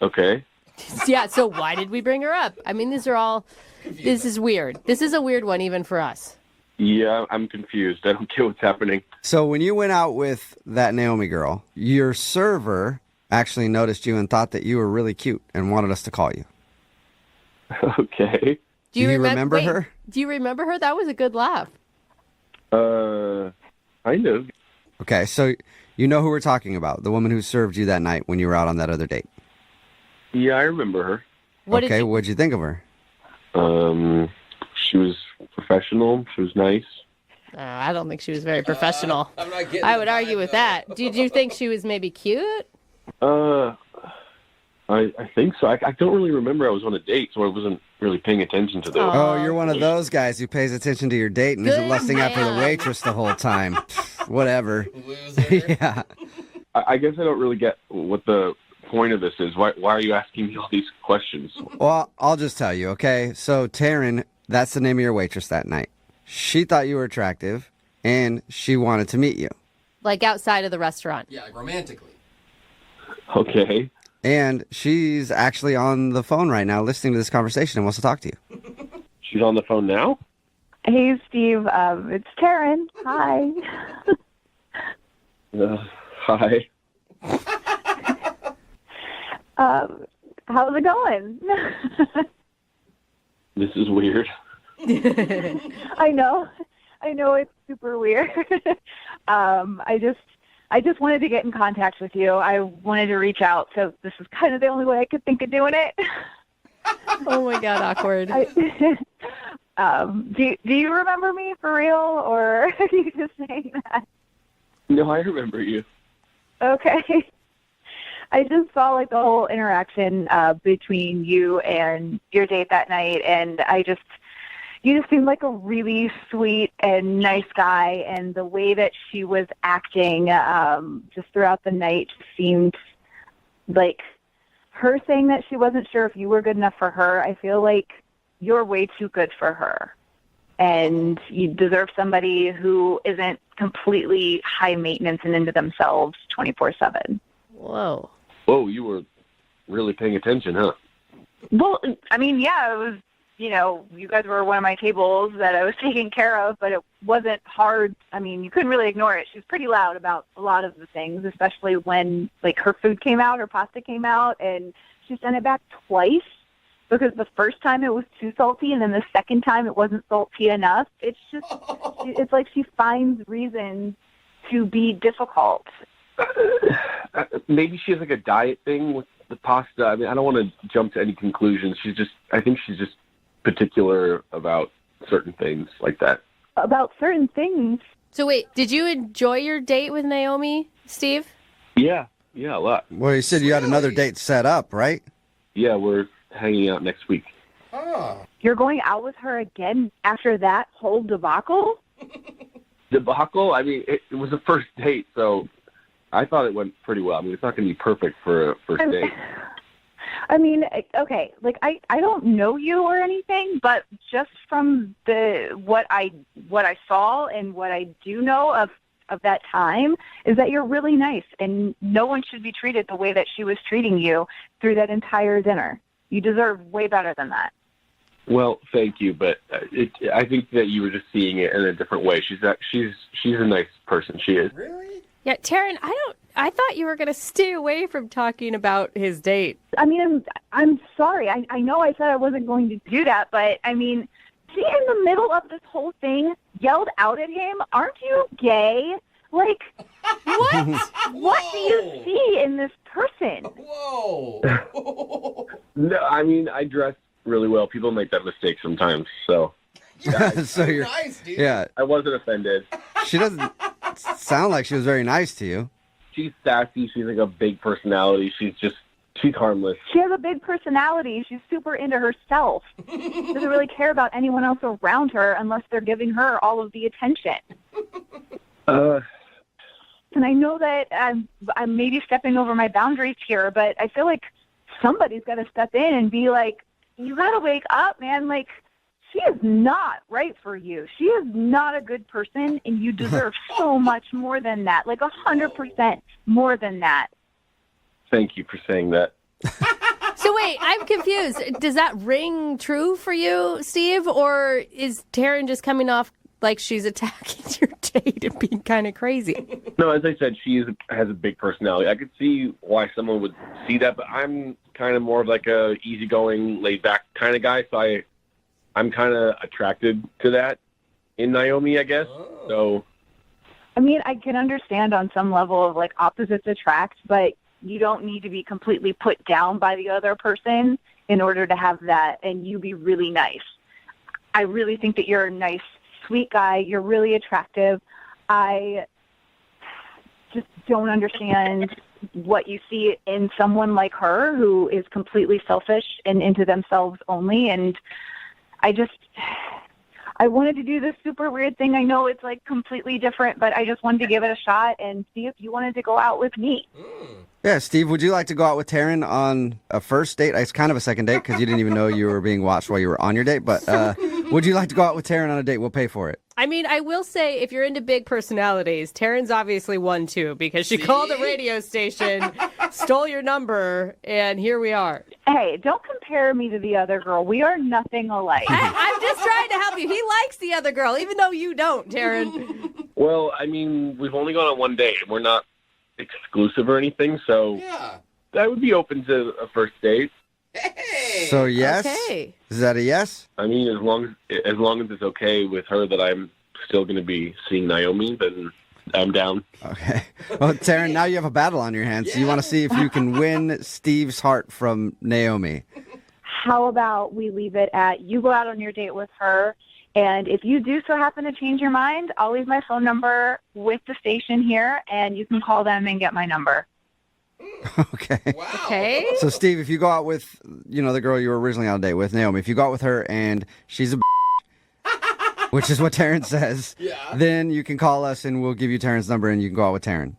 [SPEAKER 9] Okay.
[SPEAKER 3] Yeah, so why did we bring her up? I mean, this is weird. This is a weird one even for us.
[SPEAKER 9] Yeah, I'm confused. I don't get what's happening.
[SPEAKER 2] So when you went out with that Naomi girl, your server actually noticed you and thought that you were really cute and wanted us to call you.
[SPEAKER 9] Okay.
[SPEAKER 2] Do you remember her?
[SPEAKER 3] Do you remember her? That was a good laugh.
[SPEAKER 9] Kind of.
[SPEAKER 2] Okay, so you know who we're talking about, the woman who served you that night when you were out on that other date.
[SPEAKER 9] Yeah, I remember her.
[SPEAKER 2] What'd you think of her?
[SPEAKER 9] She was professional. She was nice.
[SPEAKER 3] I don't think she was very professional.
[SPEAKER 6] I'm not getting
[SPEAKER 3] I would argue with that. Did you think she was maybe cute?
[SPEAKER 9] I think so. I don't really remember. I was on a date, so I wasn't really paying attention to those.
[SPEAKER 2] Oh, you're one of those guys who pays attention to your date and isn't lusting after the waitress the whole time. Whatever. Yeah.
[SPEAKER 9] I guess I don't really get what the point of this is. Why are you asking me all these questions?
[SPEAKER 2] Well, I'll just tell you, okay? So Taryn, that's the name of your waitress that night. She thought you were attractive, and she wanted to meet you.
[SPEAKER 3] Like outside of the restaurant.
[SPEAKER 6] Yeah, like romantically.
[SPEAKER 9] Okay.
[SPEAKER 2] And she's actually on the phone right now listening to this conversation and wants to talk to you.
[SPEAKER 9] She's on the phone now?
[SPEAKER 1] Hey, Steve. It's Taryn. Hi.
[SPEAKER 9] Hi.
[SPEAKER 1] How's it going?
[SPEAKER 9] This is weird.
[SPEAKER 1] I know it's super weird. I just wanted to get in contact with you. I wanted to reach out, so this is kind of the only way I could think of doing it.
[SPEAKER 3] Oh my God, awkward.
[SPEAKER 1] Do you remember me for real, or are you just saying that?
[SPEAKER 9] No, I remember you.
[SPEAKER 1] Okay. I just saw like the whole interaction between you and your date that night, and you just seemed like a really sweet and nice guy, and the way that she was acting just throughout the night seemed like her saying that she wasn't sure if you were good enough for her. I feel like you're way too good for her, and you deserve somebody who isn't completely high maintenance and into themselves 24/7.
[SPEAKER 3] Whoa.
[SPEAKER 9] Whoa, you were really paying attention, huh?
[SPEAKER 1] Well, I mean, yeah, it was, you guys were one of my tables that I was taking care of, but it wasn't hard. I mean, you couldn't really ignore it. She was pretty loud about a lot of the things, especially when, like, her food came out, her pasta came out, and she sent it back twice because the first time it was too salty, and then the second time it wasn't salty enough. It's just, it's like she finds reasons to be difficult.
[SPEAKER 9] Maybe she has like a diet thing with the pasta. I mean, I don't want to jump to any conclusions. I think she's just particular about certain things like that.
[SPEAKER 1] About certain things?
[SPEAKER 3] So wait, did you enjoy your date with Naomi, Steve?
[SPEAKER 9] Yeah, a lot.
[SPEAKER 2] Well, you said you had another date set up, right?
[SPEAKER 9] Yeah, we're hanging out next week.
[SPEAKER 6] Oh.
[SPEAKER 1] You're going out with her again after that whole debacle?
[SPEAKER 9] Debacle? I mean, it was a first date, so I thought it went pretty well. I mean, it's not going to be perfect for a first date.
[SPEAKER 1] I mean, okay, like I don't know you or anything, but just from what I saw and what I do know of that time is that you're really nice, and no one should be treated the way that she was treating you through that entire dinner. You deserve way better than that.
[SPEAKER 9] Well, thank you, but I think that you were just seeing it in a different way. She's a nice person. She is.
[SPEAKER 6] Really?
[SPEAKER 3] Yeah, Taryn, I thought you were going to stay away from talking about his date.
[SPEAKER 1] I mean, I'm sorry. I know I said I wasn't going to do that, but I mean, she in the middle of this whole thing yelled out at him, "Aren't you gay?" Like, what? What do you see in this person?
[SPEAKER 6] Whoa.
[SPEAKER 9] No, I mean, I dress really well. People make that mistake sometimes, so.
[SPEAKER 2] So you're
[SPEAKER 6] nice, dude.
[SPEAKER 2] yeah.
[SPEAKER 9] I wasn't offended.
[SPEAKER 2] She doesn't sound like she was very nice to you.
[SPEAKER 9] She's sassy. She's like a big personality. She's harmless.
[SPEAKER 1] She has a big personality. She's super into herself. Doesn't really care about anyone else around her unless they're giving her all of the attention. And I know that I'm maybe stepping over my boundaries here, but I feel like somebody's got to step in and be like, you got to wake up, man. Like, she is not right for you. She is not a good person, and you deserve so much more than that, like 100% more than that.
[SPEAKER 9] Thank you for saying that.
[SPEAKER 3] So wait, I'm confused. Does that ring true for you, Steve? Or is Taryn just coming off like she's attacking your date and being kind of crazy?
[SPEAKER 9] No, as I said, she has a big personality. I could see why someone would see that, but I'm kind of more of like a easygoing, laid-back kind of guy, so I'm kind of attracted to that in Naomi, I guess. So,
[SPEAKER 1] I mean, I can understand on some level of like opposites attract, but you don't need to be completely put down by the other person in order to have that and you be really nice. I really think that you're a nice, sweet guy. You're really attractive. I just don't understand what you see in someone like her who is completely selfish and into themselves only. And I wanted to do this super weird thing. I know it's like completely different, but I just wanted to give it a shot and see if you wanted to go out with me.
[SPEAKER 2] Yeah, Steve, would you like to go out with Taryn on a first date? It's kind of a second date because you didn't even know you were being watched while you were on your date. But would you like to go out with Taryn on a date? We'll pay for it.
[SPEAKER 3] I mean, I will say, if you're into big personalities, Taryn's obviously one, too, because she called the radio station, stole your number, and here we are.
[SPEAKER 1] Hey, don't compare me to the other girl. We are nothing alike.
[SPEAKER 3] I'm just trying to help you. He likes the other girl, even though you don't, Taryn.
[SPEAKER 9] well, I mean, we've only gone on one date, and we're not exclusive or anything, so I would be open to a first date.
[SPEAKER 6] Hey.
[SPEAKER 2] So yes,
[SPEAKER 3] Okay.
[SPEAKER 2] Is that a yes?
[SPEAKER 9] I mean, as long as it's okay with her that I'm still going to be seeing Naomi, then I'm down.
[SPEAKER 2] Okay. Well, Taryn, now you have a battle on your hands. So you want to see if you can win Steve's heart from Naomi.
[SPEAKER 1] How about we leave it at you go out on your date with her, and if you do so happen to change your mind, I'll leave my phone number with the station here, and you can call them and get my number.
[SPEAKER 2] Okay.
[SPEAKER 6] Wow.
[SPEAKER 3] Okay.
[SPEAKER 2] So, Steve, if you go out with, the girl you were originally on a date with, Naomi, if you go out with her and she's a which is what Taryn says, then you can call us and we'll give you Taryn's number and you can go out with Taryn.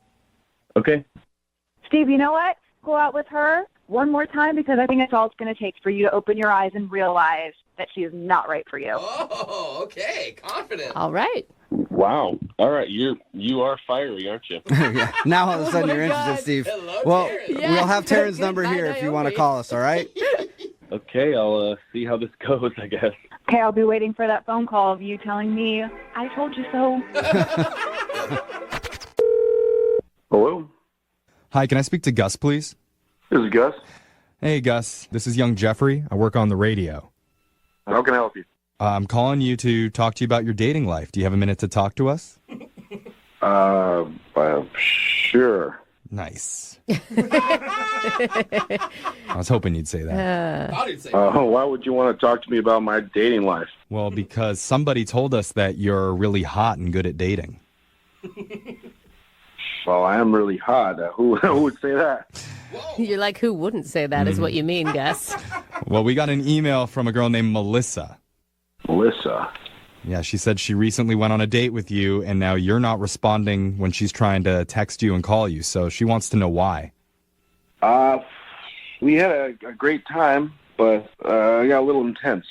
[SPEAKER 9] Okay.
[SPEAKER 1] Steve, you know what? Go out with her one more time because I think that's all it's going to take for you to open your eyes and realize that she is not right for you.
[SPEAKER 6] Oh, okay. Confident.
[SPEAKER 3] All right.
[SPEAKER 9] Wow. All right. You are fiery, aren't you?
[SPEAKER 2] Yeah. Now all of a sudden you're
[SPEAKER 3] God.
[SPEAKER 2] interested, Steve.
[SPEAKER 6] Hello,
[SPEAKER 2] Well,
[SPEAKER 6] Taryn.
[SPEAKER 2] we'll have Taryn's number
[SPEAKER 3] Goodbye,
[SPEAKER 2] here if you want to
[SPEAKER 3] Naomi.
[SPEAKER 2] call us, all right?
[SPEAKER 9] Okay. I'll see how this goes, I guess.
[SPEAKER 1] Okay, I'll be waiting for that phone call of you telling me, I told you so.
[SPEAKER 10] Hello?
[SPEAKER 11] Hi, can I speak to Gus, please?
[SPEAKER 10] This is Gus.
[SPEAKER 11] Hey, Gus. This is young Jeffrey. I work on the radio.
[SPEAKER 10] How can I help you?
[SPEAKER 11] I'm calling you to talk to you about your dating life. Do you have a minute to talk to us?
[SPEAKER 10] Sure.
[SPEAKER 11] Nice. I was hoping you'd say that.
[SPEAKER 6] Thought he'd say
[SPEAKER 10] Why would you want to talk to me about my dating life?
[SPEAKER 11] Well, because somebody told us that you're really hot and good at dating.
[SPEAKER 10] Well, I am really hot. Who would say that?
[SPEAKER 3] You're like, who wouldn't say that is what you mean, Gus.
[SPEAKER 11] Well, we got an email from a girl named Melissa.
[SPEAKER 10] Melissa.
[SPEAKER 11] Yeah, she said she recently went on a date with you, and now you're not responding when she's trying to text you and call you, so she wants to know why.
[SPEAKER 10] We had a great time, but it got a little intense.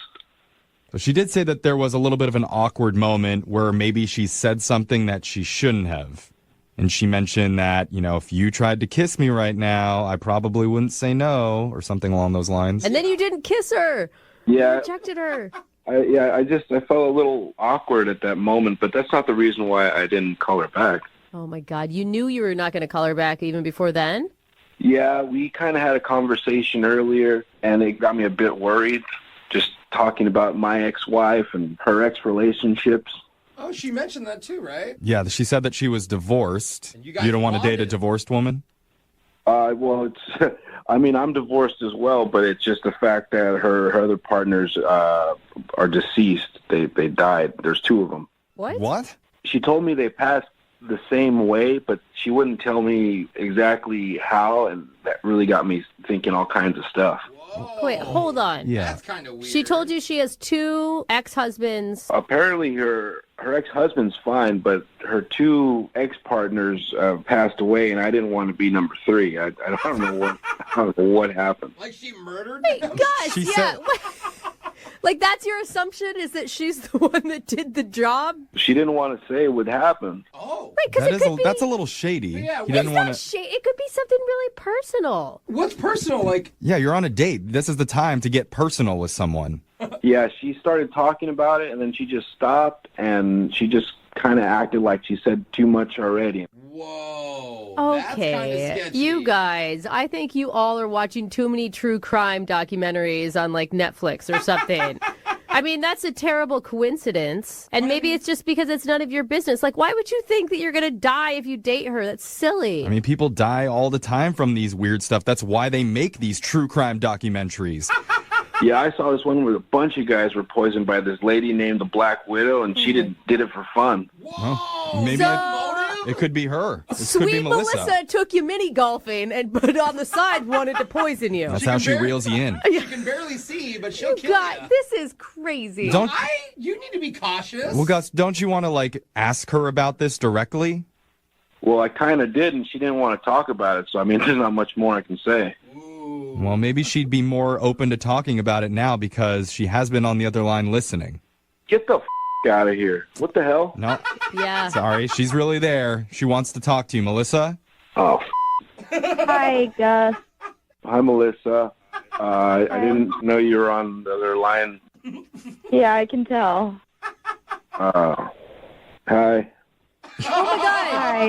[SPEAKER 11] So she did say that there was a little bit of an awkward moment where maybe she said something that she shouldn't have. And she mentioned that, if you tried to kiss me right now, I probably wouldn't say no, or something along those lines.
[SPEAKER 3] And then you didn't kiss her.
[SPEAKER 10] Yeah.
[SPEAKER 3] You rejected her.
[SPEAKER 10] I felt a little awkward at that moment, but that's not the reason why I didn't call her back.
[SPEAKER 3] Oh, my God. You knew you were not going to call her back even before then?
[SPEAKER 10] Yeah, we kind of had a conversation earlier, and it got me a bit worried, just talking about my ex-wife and her ex-relationships.
[SPEAKER 6] Oh, she mentioned that too, right?
[SPEAKER 11] Yeah, she said that she was divorced.
[SPEAKER 6] And you guys
[SPEAKER 11] You don't want to date a
[SPEAKER 6] bonded.
[SPEAKER 11] divorced woman?
[SPEAKER 10] Well, it's. I mean, I'm divorced as well, but it's just the fact that her other partners are deceased. They died. There's 2 of them.
[SPEAKER 11] What?
[SPEAKER 10] She told me they passed the same way, but she wouldn't tell me exactly how, and that really got me thinking all kinds of stuff.
[SPEAKER 3] Wait, hold on.
[SPEAKER 11] Yeah.
[SPEAKER 6] That's kind of weird.
[SPEAKER 3] She told you she has 2 ex-husbands.
[SPEAKER 10] Apparently, her ex-husband's fine, but her 2 ex-partners passed away, and I didn't want to be number 3. I don't know what happened.
[SPEAKER 6] Like she murdered
[SPEAKER 3] Wait,
[SPEAKER 6] them?
[SPEAKER 3] Gus,
[SPEAKER 11] She
[SPEAKER 3] yeah.
[SPEAKER 11] said-
[SPEAKER 3] Like, that's your assumption, is that she's the one that did the job?
[SPEAKER 10] She didn't want to say what happened.
[SPEAKER 6] Oh.
[SPEAKER 3] Right, because it could be...
[SPEAKER 11] That's a little shady.
[SPEAKER 6] Yeah,
[SPEAKER 11] He didn't
[SPEAKER 3] It's
[SPEAKER 11] want
[SPEAKER 3] not
[SPEAKER 11] to.
[SPEAKER 3] shade. It could be something really personal.
[SPEAKER 6] What's personal? Like,
[SPEAKER 11] Yeah, you're on a date. This is the time to get personal with someone.
[SPEAKER 10] Yeah, she started talking about it, and then she just stopped, and she just kind of acted like she said too much already.
[SPEAKER 6] whoa.
[SPEAKER 3] Okay,
[SPEAKER 6] That's kind of sketchy.
[SPEAKER 3] you guys, I think you all are watching too many true crime documentaries on, like, Netflix or something. I mean, that's a terrible coincidence. And maybe it's just because it's none of your business. Like, why would you think that you're going to die if you date her? That's silly.
[SPEAKER 11] I mean, people die all the time from these weird stuff. That's why they make these true crime documentaries.
[SPEAKER 10] Yeah, I saw this one where a bunch of guys were poisoned by this lady named the Black Widow, and she did it for fun.
[SPEAKER 6] Whoa.
[SPEAKER 11] Maybe it could be her. It could be
[SPEAKER 3] Sweet Melissa took you mini golfing, but on the side wanted to poison you.
[SPEAKER 11] That's how she reels you in.
[SPEAKER 6] She can barely see, but she'll kill
[SPEAKER 3] God,
[SPEAKER 6] you.
[SPEAKER 3] this is crazy.
[SPEAKER 6] You need to be cautious.
[SPEAKER 11] Well, Gus, don't you want to, like, ask her about this directly?
[SPEAKER 10] Well, I kind of did, and she didn't want to talk about it, so, I mean, there's not much more I can say.
[SPEAKER 11] Well, maybe she'd be more open to talking about it now because she has been on the other line listening.
[SPEAKER 10] Get the out of here. What the hell?
[SPEAKER 11] No.
[SPEAKER 3] Yeah.
[SPEAKER 11] Sorry, she's really there. She wants to talk to you, Melissa.
[SPEAKER 10] Oh,
[SPEAKER 1] Hi, Gus.
[SPEAKER 10] hi, Melissa. I didn't know you were on the other line.
[SPEAKER 1] Yeah, I can tell.
[SPEAKER 10] Hi.
[SPEAKER 3] Oh my God.
[SPEAKER 1] Hi.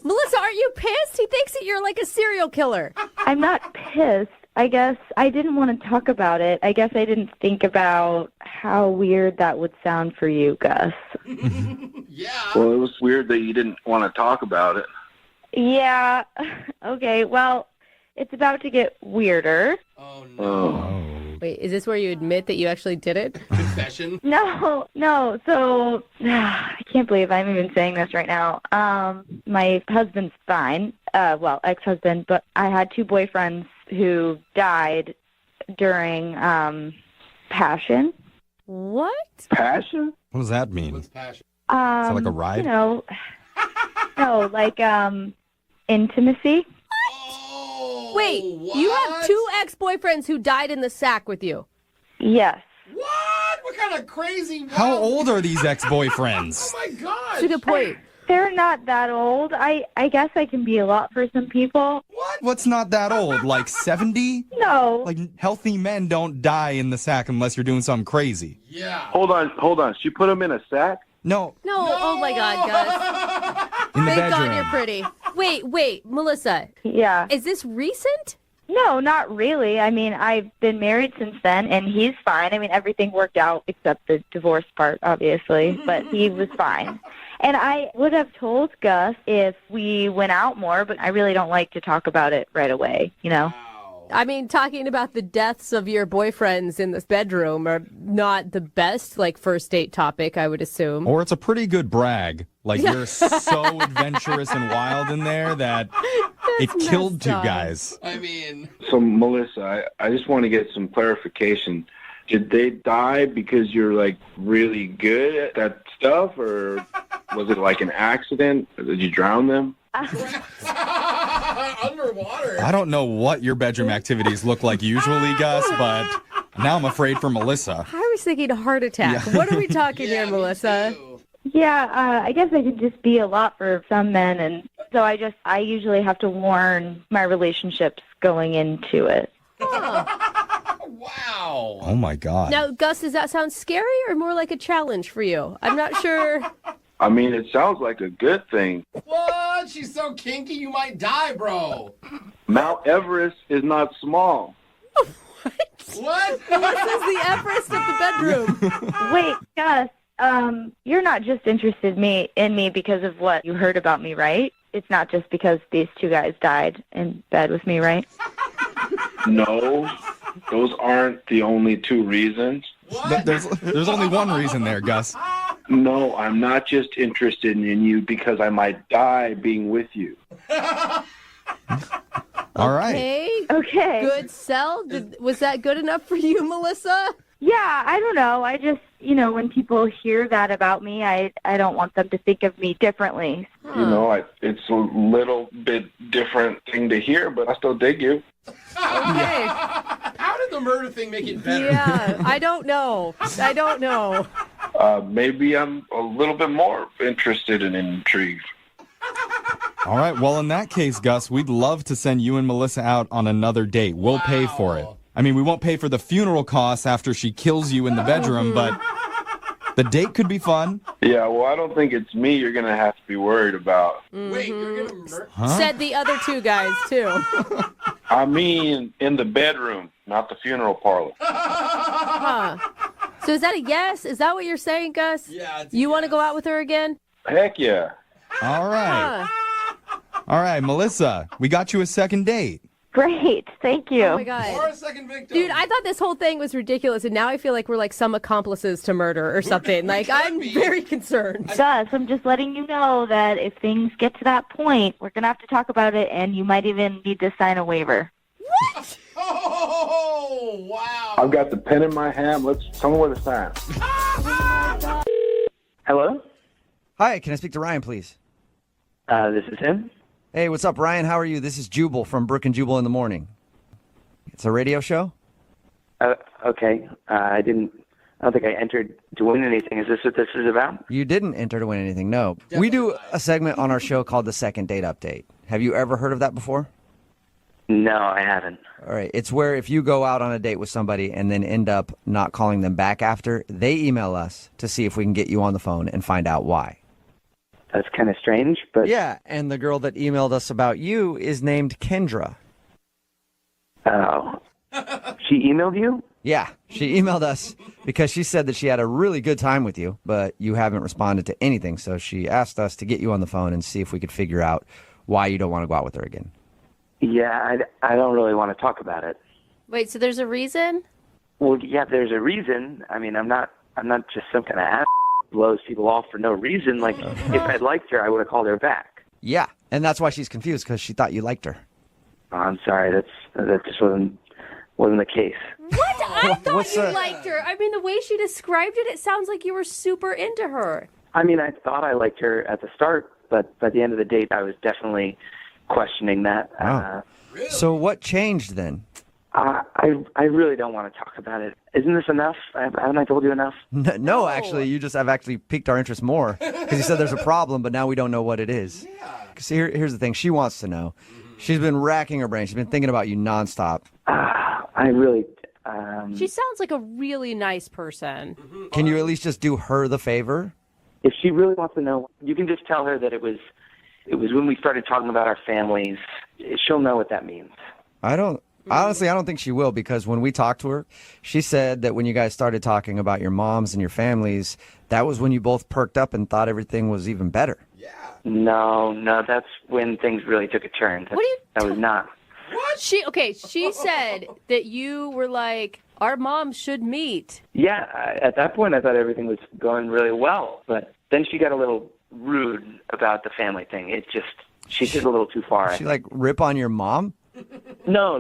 [SPEAKER 3] Melissa, aren't you pissed? He thinks that you're like a serial killer.
[SPEAKER 1] I'm not pissed. I guess I didn't want to talk about it. I guess I didn't think about how weird that would sound for you, Gus.
[SPEAKER 6] Yeah.
[SPEAKER 10] Well, it was weird that you didn't want to talk about it.
[SPEAKER 1] Yeah. Okay, well, it's about to get weirder.
[SPEAKER 6] Oh, no.
[SPEAKER 10] Oh.
[SPEAKER 3] Wait, is this where you admit that you actually did it?
[SPEAKER 6] Confession?
[SPEAKER 1] No. So, I can't believe I'm even saying this right now. My husband's fine. Well, ex-husband, but I had 2 boyfriends who died during passion.
[SPEAKER 3] What?
[SPEAKER 10] Passion?
[SPEAKER 11] What does that mean?
[SPEAKER 6] What's passion?
[SPEAKER 11] Is that like a ride?
[SPEAKER 1] No, like intimacy.
[SPEAKER 6] Oh,
[SPEAKER 3] Wait, you have 2 ex-boyfriends who died in the sack with you.
[SPEAKER 1] Yes.
[SPEAKER 6] What? What kind of crazy...
[SPEAKER 11] How old are these ex-boyfriends?
[SPEAKER 6] Oh, my gosh.
[SPEAKER 3] That's a good point.
[SPEAKER 1] They're not that old. I guess I can be a lot for some people.
[SPEAKER 6] What?
[SPEAKER 11] What's not that old? Like 70?
[SPEAKER 1] No.
[SPEAKER 11] Like, healthy men don't die in the sack unless you're doing something crazy.
[SPEAKER 6] Yeah.
[SPEAKER 10] Hold on. She put him in a sack?
[SPEAKER 11] No,
[SPEAKER 3] No, oh my God, Gus.
[SPEAKER 11] in the
[SPEAKER 3] Thank God
[SPEAKER 11] bedroom.
[SPEAKER 3] you're pretty. Wait, Melissa,
[SPEAKER 1] Yeah.
[SPEAKER 3] is this recent?
[SPEAKER 1] No, not really. I mean, I've been married since then, and he's fine. I mean, everything worked out except the divorce part, obviously, but he was fine. And I would have told Gus if we went out more, but I really don't like to talk about it right away, you know?
[SPEAKER 3] I mean, talking about the deaths of your boyfriends in this bedroom are not the best, like, first date topic, I would assume.
[SPEAKER 11] Or it's a pretty good brag. Like, you're so adventurous and wild in there that it killed 2 guys.
[SPEAKER 6] I mean...
[SPEAKER 10] So, Melissa, I just want to get some clarification. Did they die because you're, like, really good at that stuff, or was it, like, an accident? Or did you drown them?
[SPEAKER 6] Underwater.
[SPEAKER 11] I don't know what your bedroom activities look like usually, Gus, but now I'm afraid for Melissa.
[SPEAKER 3] I was thinking heart attack.
[SPEAKER 11] Yeah.
[SPEAKER 3] What are we talking here, Melissa?
[SPEAKER 1] Yeah, I guess I could just be a lot for some men, and so I usually have to warn my relationships going into it.
[SPEAKER 6] Wow.
[SPEAKER 11] Oh, my God.
[SPEAKER 3] Now, Gus, does that sound scary or more like a challenge for you? I'm not sure.
[SPEAKER 10] I mean, it sounds like a good thing.
[SPEAKER 6] What? She's so kinky you might die, bro.
[SPEAKER 10] Mount Everest is not small.
[SPEAKER 6] What?
[SPEAKER 3] Melissa's the Everest of the bedroom.
[SPEAKER 1] Wait, Gus, you're not just interested in me because of what you heard about me, right?
[SPEAKER 12] it's not just because these two guys died in bed with me, right?
[SPEAKER 10] No, those aren't the only two reasons.
[SPEAKER 11] There's only one reason there, Gus.
[SPEAKER 10] No, I'm not just interested in you because I might die being with you.
[SPEAKER 11] All right.
[SPEAKER 12] Okay.
[SPEAKER 3] Good sell. Was that good enough for you, Melissa?
[SPEAKER 12] Yeah, I don't know. I just, when people hear that about me, I don't want them to think of me differently.
[SPEAKER 10] You know, it's a little bit different thing to hear, but I still dig you.
[SPEAKER 3] Okay.
[SPEAKER 6] How did the murder thing make it better?
[SPEAKER 3] Yeah, I don't know.
[SPEAKER 10] Maybe I'm a little bit more interested and intrigued.
[SPEAKER 11] All right. Well, in that case, Gus, we'd love to send you and Melissa out on another date. We'll pay for it. I mean, we won't pay for the funeral costs after she kills you in the bedroom, but the date could be fun.
[SPEAKER 10] Yeah, well, I don't think it's me you're going to have to be worried about.
[SPEAKER 6] Wait, you're going to murder?
[SPEAKER 3] Said the other two guys, too.
[SPEAKER 10] I mean, in the bedroom, not the funeral parlor.
[SPEAKER 3] Huh. So is that a yes? Is that what you're saying, Gus?
[SPEAKER 6] Yeah.
[SPEAKER 3] You want to go out with her again?
[SPEAKER 10] Heck yeah.
[SPEAKER 11] All right. All right, Melissa, we got you a second date.
[SPEAKER 12] Great. Thank you.
[SPEAKER 3] Oh, my God.
[SPEAKER 6] Or a second victim.
[SPEAKER 3] Dude, I thought this whole thing was ridiculous, and now I feel like we're like some accomplices to murder or something. Like, I'm very concerned.
[SPEAKER 12] Gus, I'm just letting you know that if things get to that point, we're going to have to talk about it, and you might even need to sign a waiver.
[SPEAKER 3] What?
[SPEAKER 6] Oh, wow.
[SPEAKER 10] I've got the pen in my hand. Tell me where to sign.
[SPEAKER 13] Hello?
[SPEAKER 2] Hi, can I speak to Ryan, please?
[SPEAKER 13] This is him.
[SPEAKER 2] Hey, what's up, Ryan? How are you? This is Jubal from Brooke and Jubal in the Morning. It's a radio show?
[SPEAKER 13] Okay. I don't think I entered to win anything. Is this what this is about?
[SPEAKER 2] You didn't enter to win anything, no. We do a segment on our show called the Second Date Update. Have you ever heard of that before?
[SPEAKER 13] No, I haven't.
[SPEAKER 2] All right. It's where if you go out on a date with somebody and then end up not calling them back after, they email us to see if we can get you on the phone and find out why.
[SPEAKER 13] That's kind of strange, but...
[SPEAKER 2] Yeah, and the girl that emailed us about you is named Kendra.
[SPEAKER 13] Oh. She emailed you?
[SPEAKER 2] Yeah, she emailed us because she said that she had a really good time with you, but you haven't responded to anything, so she asked us to get you on the phone and see if we could figure out why you don't want to go out with her again.
[SPEAKER 13] Yeah, I don't really want to talk about it.
[SPEAKER 3] Wait, so there's a reason?
[SPEAKER 13] Well, yeah, there's a reason. I mean, I'm not just some kind of ass blows people off for no reason. Like, if I'd liked her, I would have called her back.
[SPEAKER 2] Yeah, and that's why she's confused, because she thought you liked her.
[SPEAKER 13] Oh, I'm sorry, that just wasn't the case.
[SPEAKER 3] What? I thought you liked her. I mean, the way she described it, it sounds like you were super into her.
[SPEAKER 13] I mean, I thought I liked her at the start, but by the end of the date, I was definitely questioning that.
[SPEAKER 2] Oh. Really? So what changed then?
[SPEAKER 13] I really don't want to talk about it. Isn't this enough? Haven't I told you enough?
[SPEAKER 2] No, actually, you just have actually piqued our interest more because you said there's a problem, but now we don't know what it is. See, here's the thing. She wants to know. She's been racking her brain. She's been thinking about you nonstop.
[SPEAKER 13] I really...
[SPEAKER 3] She sounds like a really nice person.
[SPEAKER 2] Can you at least just do her the favor?
[SPEAKER 13] If she really wants to know, you can just tell her that it was when we started talking about our families. She'll know what that means.
[SPEAKER 2] Honestly, I don't think she will, because when we talked to her, she said that when you guys started talking about your moms and your families, that was when you both perked up and thought everything was even better.
[SPEAKER 13] No, that's when things really took a turn. That was not.
[SPEAKER 3] What? She said that you were like, our moms should meet.
[SPEAKER 13] Yeah, at that point I thought everything was going really well, but then she got a little rude about the family thing. She did a little too far.
[SPEAKER 2] She like rip on your mom?
[SPEAKER 13] No.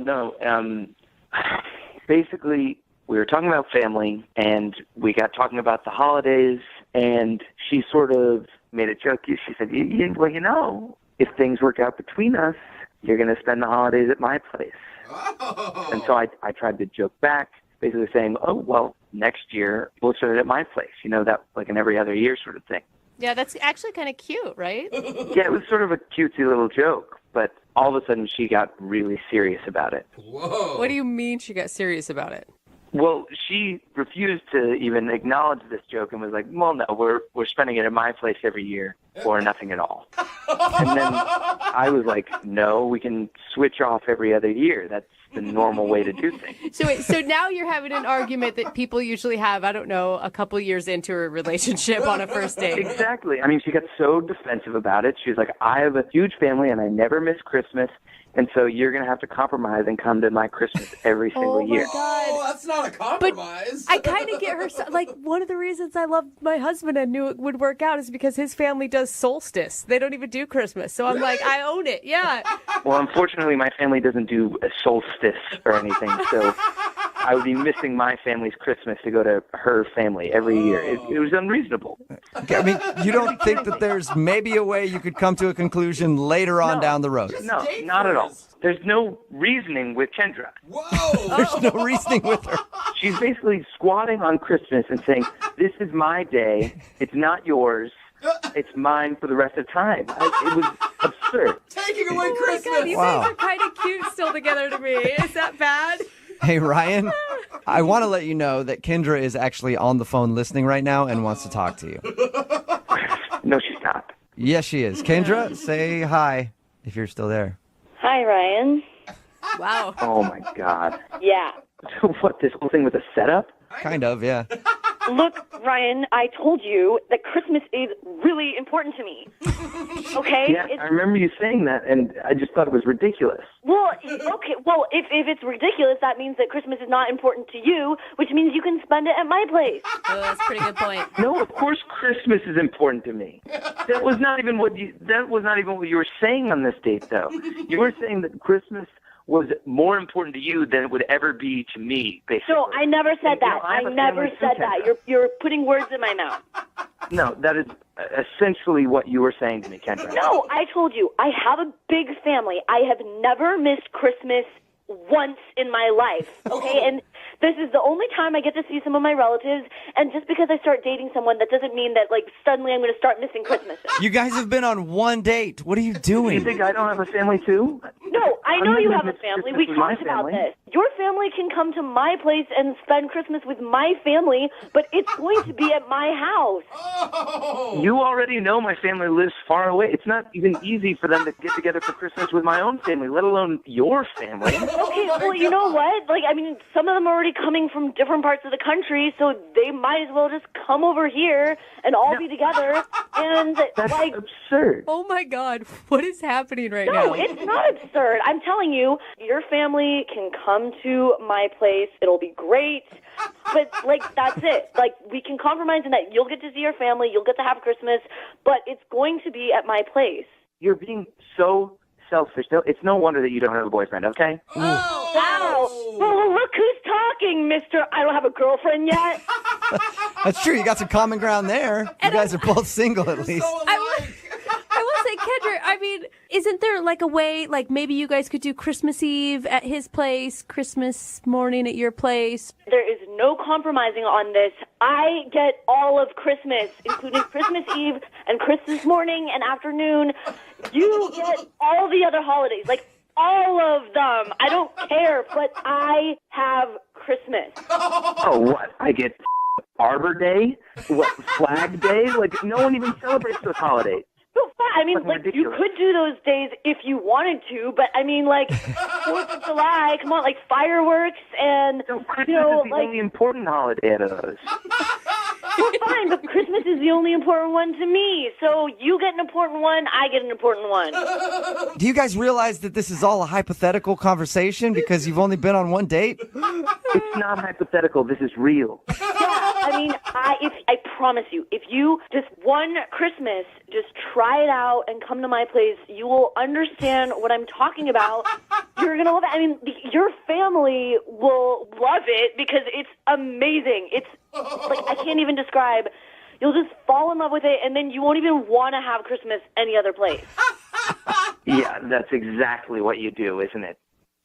[SPEAKER 13] Basically, we were talking about family, and we got talking about the holidays, and she sort of made a joke. She said, well, if things work out between us, you're going to spend the holidays at my place. Oh. And so I tried to joke back, basically saying, oh, well, next year we'll spend it at my place. That like an every other year sort of thing.
[SPEAKER 3] Yeah, that's actually kind of cute, right?
[SPEAKER 13] Yeah, it was sort of a cutesy little joke, but all of a sudden she got really serious about it.
[SPEAKER 6] Whoa.
[SPEAKER 3] What do you mean she got serious about it?
[SPEAKER 13] Well, she refused to even acknowledge this joke and was like, well, no, we're spending it at my place every year. or nothing at all. And then I was like, no, we can switch off every other year. That's the normal way to do things.
[SPEAKER 3] So now you're having an argument that people usually have, I don't know, a couple years into a relationship on a first date.
[SPEAKER 13] Exactly. I mean, she got so defensive about it. She was like, I have a huge family and I never miss Christmas. And so you're going to have to compromise and come to my Christmas every single year.
[SPEAKER 6] Oh, that's not a compromise.
[SPEAKER 3] But I kind of get her. Like, one of the reasons I love my husband and knew it would work out is because his family does solstice. They don't even do Christmas. So I'm like, I own it. Yeah.
[SPEAKER 13] Well, unfortunately, my family doesn't do a solstice or anything. So I would be missing my family's Christmas to go to her family every year. It was unreasonable.
[SPEAKER 2] I mean, you don't think that there's maybe a way you could come to a conclusion later on down the road?
[SPEAKER 13] No, not at all. There's no reasoning with Kendra.
[SPEAKER 6] Whoa!
[SPEAKER 2] There's no reasoning with her.
[SPEAKER 13] She's basically squatting on Christmas and saying, this is my day. It's not yours. It's mine for the rest of time. It was absurd.
[SPEAKER 6] Taking away Christmas.
[SPEAKER 3] Oh my God, you
[SPEAKER 2] Wow.
[SPEAKER 3] guys are kind of cute still together to me. Is that bad?
[SPEAKER 2] Hey, Ryan, I want to let you know that Kendra is actually on the phone listening right now and wants to talk to you.
[SPEAKER 13] No, she's not.
[SPEAKER 2] Yes, she is. Kendra, say hi if you're still there.
[SPEAKER 14] Hi, Ryan.
[SPEAKER 3] Wow.
[SPEAKER 13] Oh, my God.
[SPEAKER 14] Yeah.
[SPEAKER 13] So what, this whole thing was a setup?
[SPEAKER 2] Kind of, yeah.
[SPEAKER 14] Look, Ryan, I told you that Christmas is really important to me. Okay?
[SPEAKER 13] Yeah, I remember you saying that, and I just thought it was ridiculous.
[SPEAKER 14] Well, okay. Well, if it's ridiculous, that means that Christmas is not important to you, which means you can spend it at my place.
[SPEAKER 3] Oh, that's a pretty good point.
[SPEAKER 13] No, of course Christmas is important to me. That was not even what you were saying on this date, though. You were saying that Christmas was more important to you than it would ever be to me, basically.
[SPEAKER 14] No, I never said that.
[SPEAKER 13] I have a
[SPEAKER 14] never
[SPEAKER 13] family
[SPEAKER 14] said
[SPEAKER 13] too,
[SPEAKER 14] that.
[SPEAKER 13] Kendra.
[SPEAKER 14] You're putting words in my mouth.
[SPEAKER 13] No, that is essentially what you were saying to me, Kendra.
[SPEAKER 14] No, I told you, I have a big family. I have never missed Christmas once in my life, okay? And this is the only time I get to see some of my relatives, and just because I start dating someone, that doesn't mean that, like, suddenly I'm going to start missing Christmas.
[SPEAKER 2] You guys have been on one date. What are you doing?
[SPEAKER 13] You think I don't have a family, too?
[SPEAKER 14] No, I know you have a family. We
[SPEAKER 13] Christmas with my
[SPEAKER 14] talked about
[SPEAKER 13] family.
[SPEAKER 14] this. Your family can come to my place and spend Christmas with my family, but it's going to be at my house.
[SPEAKER 13] You already know my family lives far away. It's not even easy for them to get together for Christmas with my own family, let alone your family.
[SPEAKER 14] Okay, well, you know what? Like, I mean, some of them are already coming from different parts of the country, so they might as well just come over here and all be together. And,
[SPEAKER 13] That's
[SPEAKER 14] like,
[SPEAKER 13] absurd.
[SPEAKER 3] Oh my God, what is happening right
[SPEAKER 14] no,
[SPEAKER 3] now?
[SPEAKER 14] it's not absurd. I'm telling you, your family can come to my place. It'll be great. But, like, that's it. Like, we can compromise in that you'll get to see your family, you'll get to have Christmas, but it's going to be at my place.
[SPEAKER 13] You're being so selfish. It's no wonder that you don't have a boyfriend, okay?
[SPEAKER 14] Wow. Well, look who's talking, mister. I don't have a girlfriend yet.
[SPEAKER 2] That's true. You got some common ground there. You guys are both single, at least.
[SPEAKER 3] I will say, Kendra, I mean, isn't there like a way, like maybe you guys could do Christmas Eve at his place, Christmas morning at your place?
[SPEAKER 14] There is no compromising on this. I get all of Christmas, including Christmas Eve and Christmas morning and afternoon. You get all the other holidays, like all of them. I don't care, but I have Christmas.
[SPEAKER 13] Oh, what? I get Arbor Day? What, Flag Day? Like, no one even celebrates those holidays.
[SPEAKER 14] No, I mean,
[SPEAKER 13] Fucking
[SPEAKER 14] like,
[SPEAKER 13] ridiculous.
[SPEAKER 14] you could do those days if you wanted to, but I mean, like, 4th of July, come on, like, fireworks and,
[SPEAKER 13] Christmas
[SPEAKER 14] you know,
[SPEAKER 13] is the
[SPEAKER 14] like,
[SPEAKER 13] only important holiday out of those.
[SPEAKER 14] well, fine, but Christmas is the only important one to me. So you get an important one, I get an important one.
[SPEAKER 2] Do you guys realize that this is all a hypothetical conversation because you've only been on one date?
[SPEAKER 13] It's not hypothetical. This is real.
[SPEAKER 14] Yeah, I mean, I promise you, if you just one Christmas just try it out and come to my place, you will understand what I'm talking about. You're gonna love it. I mean, your family will love it because it's amazing. It's like I can't even describe. You'll just fall in love with it, and then you won't even want to have Christmas any other place.
[SPEAKER 13] Yeah, that's exactly what you do, isn't it?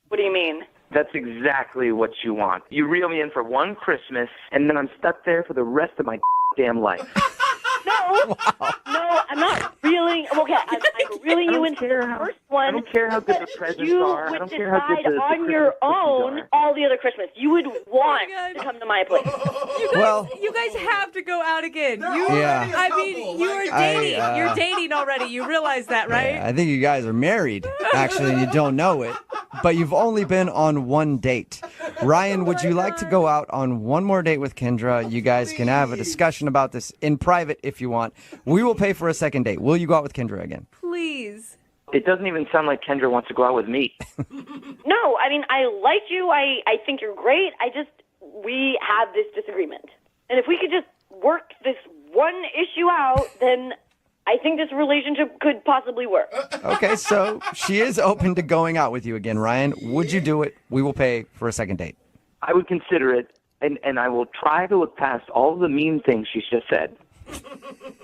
[SPEAKER 14] What do you mean?
[SPEAKER 13] That's exactly what you want. You reel me in for one Christmas, and then I'm stuck there for the rest of my damn life.
[SPEAKER 14] No, no, I'm not reeling. Okay, I'm reeling you in
[SPEAKER 13] care how.
[SPEAKER 14] First one,
[SPEAKER 13] I don't care how good the presents
[SPEAKER 14] you
[SPEAKER 13] are. I
[SPEAKER 14] would
[SPEAKER 13] don't care how good
[SPEAKER 14] decide
[SPEAKER 13] the
[SPEAKER 14] on your
[SPEAKER 13] Christmas cookies
[SPEAKER 14] own
[SPEAKER 13] are.
[SPEAKER 14] all the other Christmas. You would want to come to my place.
[SPEAKER 15] You guys have to go out again.
[SPEAKER 2] Yeah.
[SPEAKER 15] I mean, you are dating. You're dating already. You realize that, right?
[SPEAKER 2] Yeah, I think you guys are married, actually, and you don't know it. But you've only been on one date. Ryan, would you like to go out on one more date with Kendra? You guys can have a discussion about this in private if you want. We will pay for a second date. Will you go out with Kendra again?
[SPEAKER 15] Please.
[SPEAKER 13] It doesn't even sound like Kendra wants to go out with me.
[SPEAKER 14] No, I mean, I like you. I think you're great. We have this disagreement. And if we could just work this one issue out, then I think this relationship could possibly work.
[SPEAKER 2] Okay, so she is open to going out with you again, Ryan. Would you do it? We will pay for a second date.
[SPEAKER 13] I would consider it, and I will try to look past all of the mean things she's just said.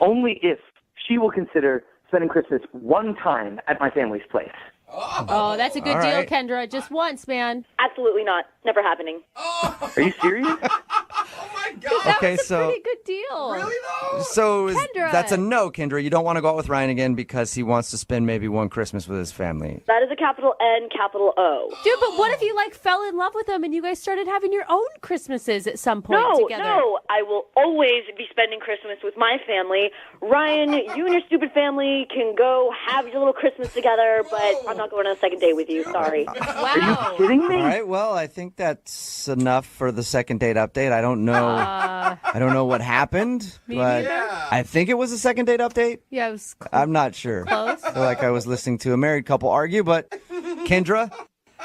[SPEAKER 13] Only if she will consider spending Christmas one time at my family's place.
[SPEAKER 3] Oh, that's a good
[SPEAKER 2] All
[SPEAKER 3] deal,
[SPEAKER 2] right.
[SPEAKER 3] Kendra. Just once, man.
[SPEAKER 14] Absolutely not. Never happening.
[SPEAKER 13] Are you serious?
[SPEAKER 2] Okay,
[SPEAKER 3] That's a
[SPEAKER 2] so
[SPEAKER 3] pretty good deal. Really, though?
[SPEAKER 2] so is-
[SPEAKER 3] Kendra.
[SPEAKER 2] that's a no, Kendra. You don't want to go out with Ryan again because he wants to spend maybe one Christmas with his family.
[SPEAKER 14] That is a capital N, capital O.
[SPEAKER 3] Dude, but what if you fell in love with him and you guys started having your own Christmases at some point together?
[SPEAKER 14] No, I will always be spending Christmas with my family. Ryan, you and your stupid family can go have your little Christmas together, but I'm not going on a second date with you. Sorry.
[SPEAKER 13] Are you kidding me?
[SPEAKER 2] All right, well, I think that's enough for the second date update. I don't know. I don't know what happened,
[SPEAKER 3] Me
[SPEAKER 2] but
[SPEAKER 3] neither.
[SPEAKER 2] I think it was a second date update.
[SPEAKER 3] Yeah, it was
[SPEAKER 2] I'm not sure.
[SPEAKER 3] Close.
[SPEAKER 2] I feel like I was listening to a married couple argue, but Kendra,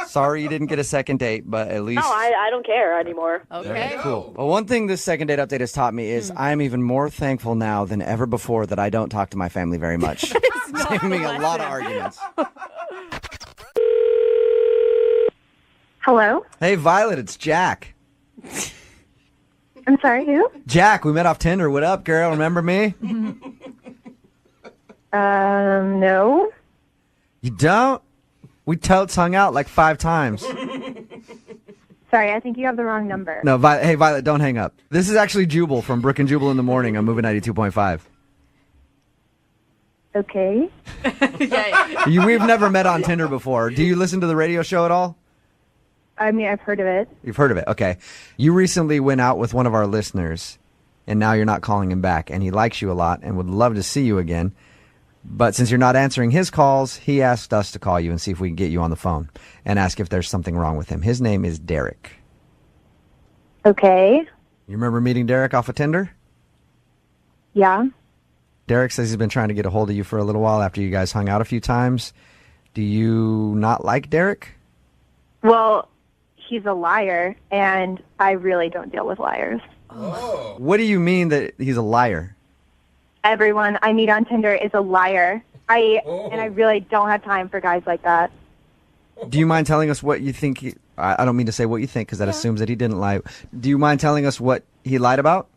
[SPEAKER 2] sorry you didn't get a second date, but at least.
[SPEAKER 14] No, I don't care anymore.
[SPEAKER 3] Okay.
[SPEAKER 2] Cool. Well, one thing this second date update has taught me is I'm even more thankful now than ever before that I don't talk to my family very much. Saving me a lot of arguments.
[SPEAKER 1] Hello?
[SPEAKER 2] Hey, Violet, it's Jack.
[SPEAKER 1] I'm sorry, who?
[SPEAKER 2] Jack, we met off Tinder. What up, girl? Remember me?
[SPEAKER 1] No.
[SPEAKER 2] You don't? We totes hung out like 5 times.
[SPEAKER 1] Sorry, I think you have the wrong number.
[SPEAKER 2] No, hey, Violet, don't hang up. This is actually Jubal from Brooke and Jubal in the morning on Moving 92.5.
[SPEAKER 1] Okay.
[SPEAKER 2] We've never met on Tinder before. Do you listen to the radio show at all?
[SPEAKER 1] I mean, I've heard of it.
[SPEAKER 2] You've heard of it. Okay. You recently went out with one of our listeners, and now you're not calling him back, and he likes you a lot and would love to see you again. But since you're not answering his calls, he asked us to call you and see if we can get you on the phone and ask if there's something wrong with him. His name is Derek.
[SPEAKER 1] Okay.
[SPEAKER 2] You remember meeting Derek off of Tinder?
[SPEAKER 1] Yeah.
[SPEAKER 2] Derek says he's been trying to get a hold of you for a little while after you guys hung out a few times. Do you not like Derek?
[SPEAKER 1] Well, he's a liar, and I really don't deal with liars.
[SPEAKER 2] What do you mean that he's a liar?
[SPEAKER 1] Everyone I meet on Tinder is a liar. And I really don't have time for guys like that.
[SPEAKER 2] Do you mind telling us what you think? I don't mean to say what you think because that assumes that he didn't lie. Do you mind telling us what he lied about?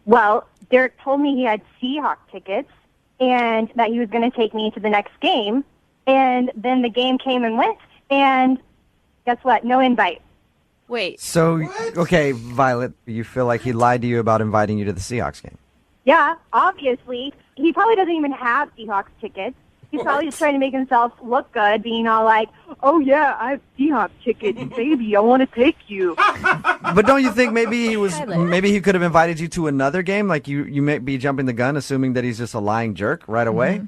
[SPEAKER 1] Well, Derek told me he had Seahawks tickets and that he was going to take me to the next game. And then the game came and went, and guess what? No invite.
[SPEAKER 3] Wait.
[SPEAKER 2] So, okay, Violet, you feel like he lied to you about inviting you to the Seahawks game?
[SPEAKER 1] Yeah, obviously. He probably doesn't even have Seahawks tickets. He's probably just trying to make himself look good, being all like, oh, yeah, I have Seahawks tickets, baby, I want to take you.
[SPEAKER 2] But don't you think maybe he could have invited you to another game? Like you may be jumping the gun, assuming that he's just a lying jerk right away?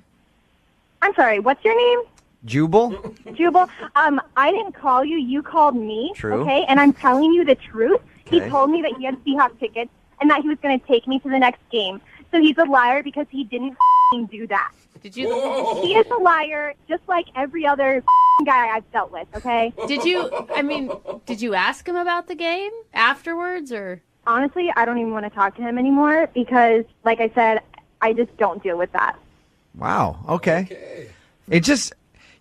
[SPEAKER 1] I'm sorry, what's your name?
[SPEAKER 2] Jubal?
[SPEAKER 1] Jubal, I didn't call you. You called me.
[SPEAKER 2] True.
[SPEAKER 1] Okay, and I'm telling you the truth.
[SPEAKER 2] Okay.
[SPEAKER 1] He told me that he had Seahawks tickets and that he was going to take me to the next game. So he's a liar because he didn't do that.
[SPEAKER 3] Did you?
[SPEAKER 1] He is a liar, just like every other guy I've dealt with. Okay.
[SPEAKER 3] Did you ask him about the game afterwards, or?
[SPEAKER 1] Honestly, I don't even want to talk to him anymore because, like I said, I just don't deal with that.
[SPEAKER 2] Wow, okay. It just,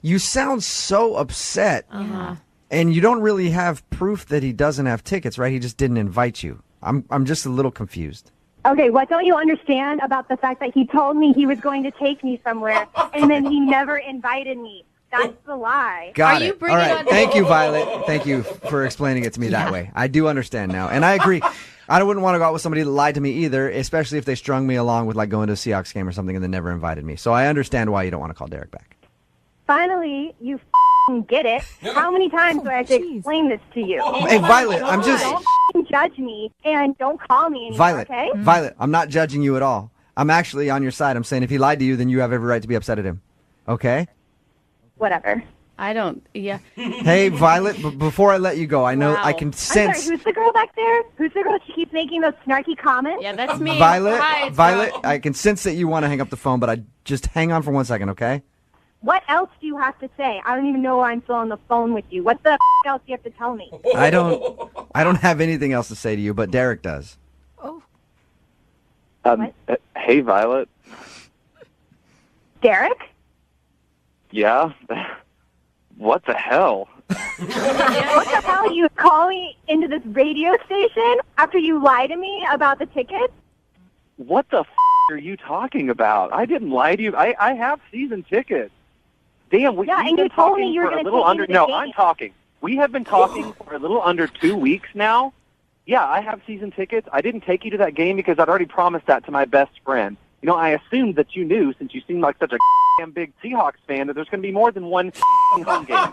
[SPEAKER 2] you sound so upset.
[SPEAKER 3] Uh-huh.
[SPEAKER 2] And you don't really have proof that he doesn't have tickets, right? He just didn't invite you. I'm just a little confused.
[SPEAKER 1] Okay, what don't you understand about the fact that he told me he was going to take me somewhere and then he never invited me? That's the lie.
[SPEAKER 2] Got it. All right. Thank you, Violet. Thank you for explaining it to me that way. I do understand now. And I agree. I wouldn't want to go out with somebody that lied to me either, especially if they strung me along with like going to a Seahawks game or something and then never invited me. So I understand why you don't want to call Derek back.
[SPEAKER 16] finally, you get it. How many times do I have to explain this to you?
[SPEAKER 2] Hey, Violet, I'm just...
[SPEAKER 16] Don't judge me and don't call me anymore,
[SPEAKER 2] Violet,
[SPEAKER 16] okay?
[SPEAKER 2] Violet, I'm not judging you at all. I'm actually on your side. I'm saying if he lied to you, then you have every right to be upset at him. Okay?
[SPEAKER 16] Whatever.
[SPEAKER 3] I don't, yeah.
[SPEAKER 2] Hey, Violet, before I let you go, I know I can
[SPEAKER 16] I'm
[SPEAKER 2] sense...
[SPEAKER 16] sorry, who's the girl back there? Who's the girl that she keeps making those snarky comments?
[SPEAKER 3] Yeah, that's me.
[SPEAKER 2] Violet,
[SPEAKER 3] Hi, it's
[SPEAKER 2] Violet,
[SPEAKER 3] Val.
[SPEAKER 2] I can sense that you want to hang up the phone, but I just hang on for 1 second, okay?
[SPEAKER 16] What else do you have to say? I don't even know why I'm still on the phone with you. What the else do you have to tell me?
[SPEAKER 2] I don't have anything else to say to you, but Derek does.
[SPEAKER 8] Hey, Violet.
[SPEAKER 16] Derek?
[SPEAKER 8] Yeah? What the hell?
[SPEAKER 16] What the hell? You call me into this radio station after you lie to me about the tickets?
[SPEAKER 8] What the are you talking about? I didn't lie to you. I have season tickets. Damn, we've
[SPEAKER 16] and
[SPEAKER 8] been
[SPEAKER 16] you told me
[SPEAKER 8] talking
[SPEAKER 16] you were
[SPEAKER 8] for a
[SPEAKER 16] going to
[SPEAKER 8] little
[SPEAKER 16] take
[SPEAKER 8] under.
[SPEAKER 16] me to the
[SPEAKER 8] No,
[SPEAKER 16] game.
[SPEAKER 8] I'm talking. We have been talking for a little under 2 weeks now. Yeah, I have season tickets. I didn't take you to that game because I'd already promised that to my best friend. You know, I assumed that you knew, since you seem like such a damn big Seahawks fan, that there's going to be more than one home game.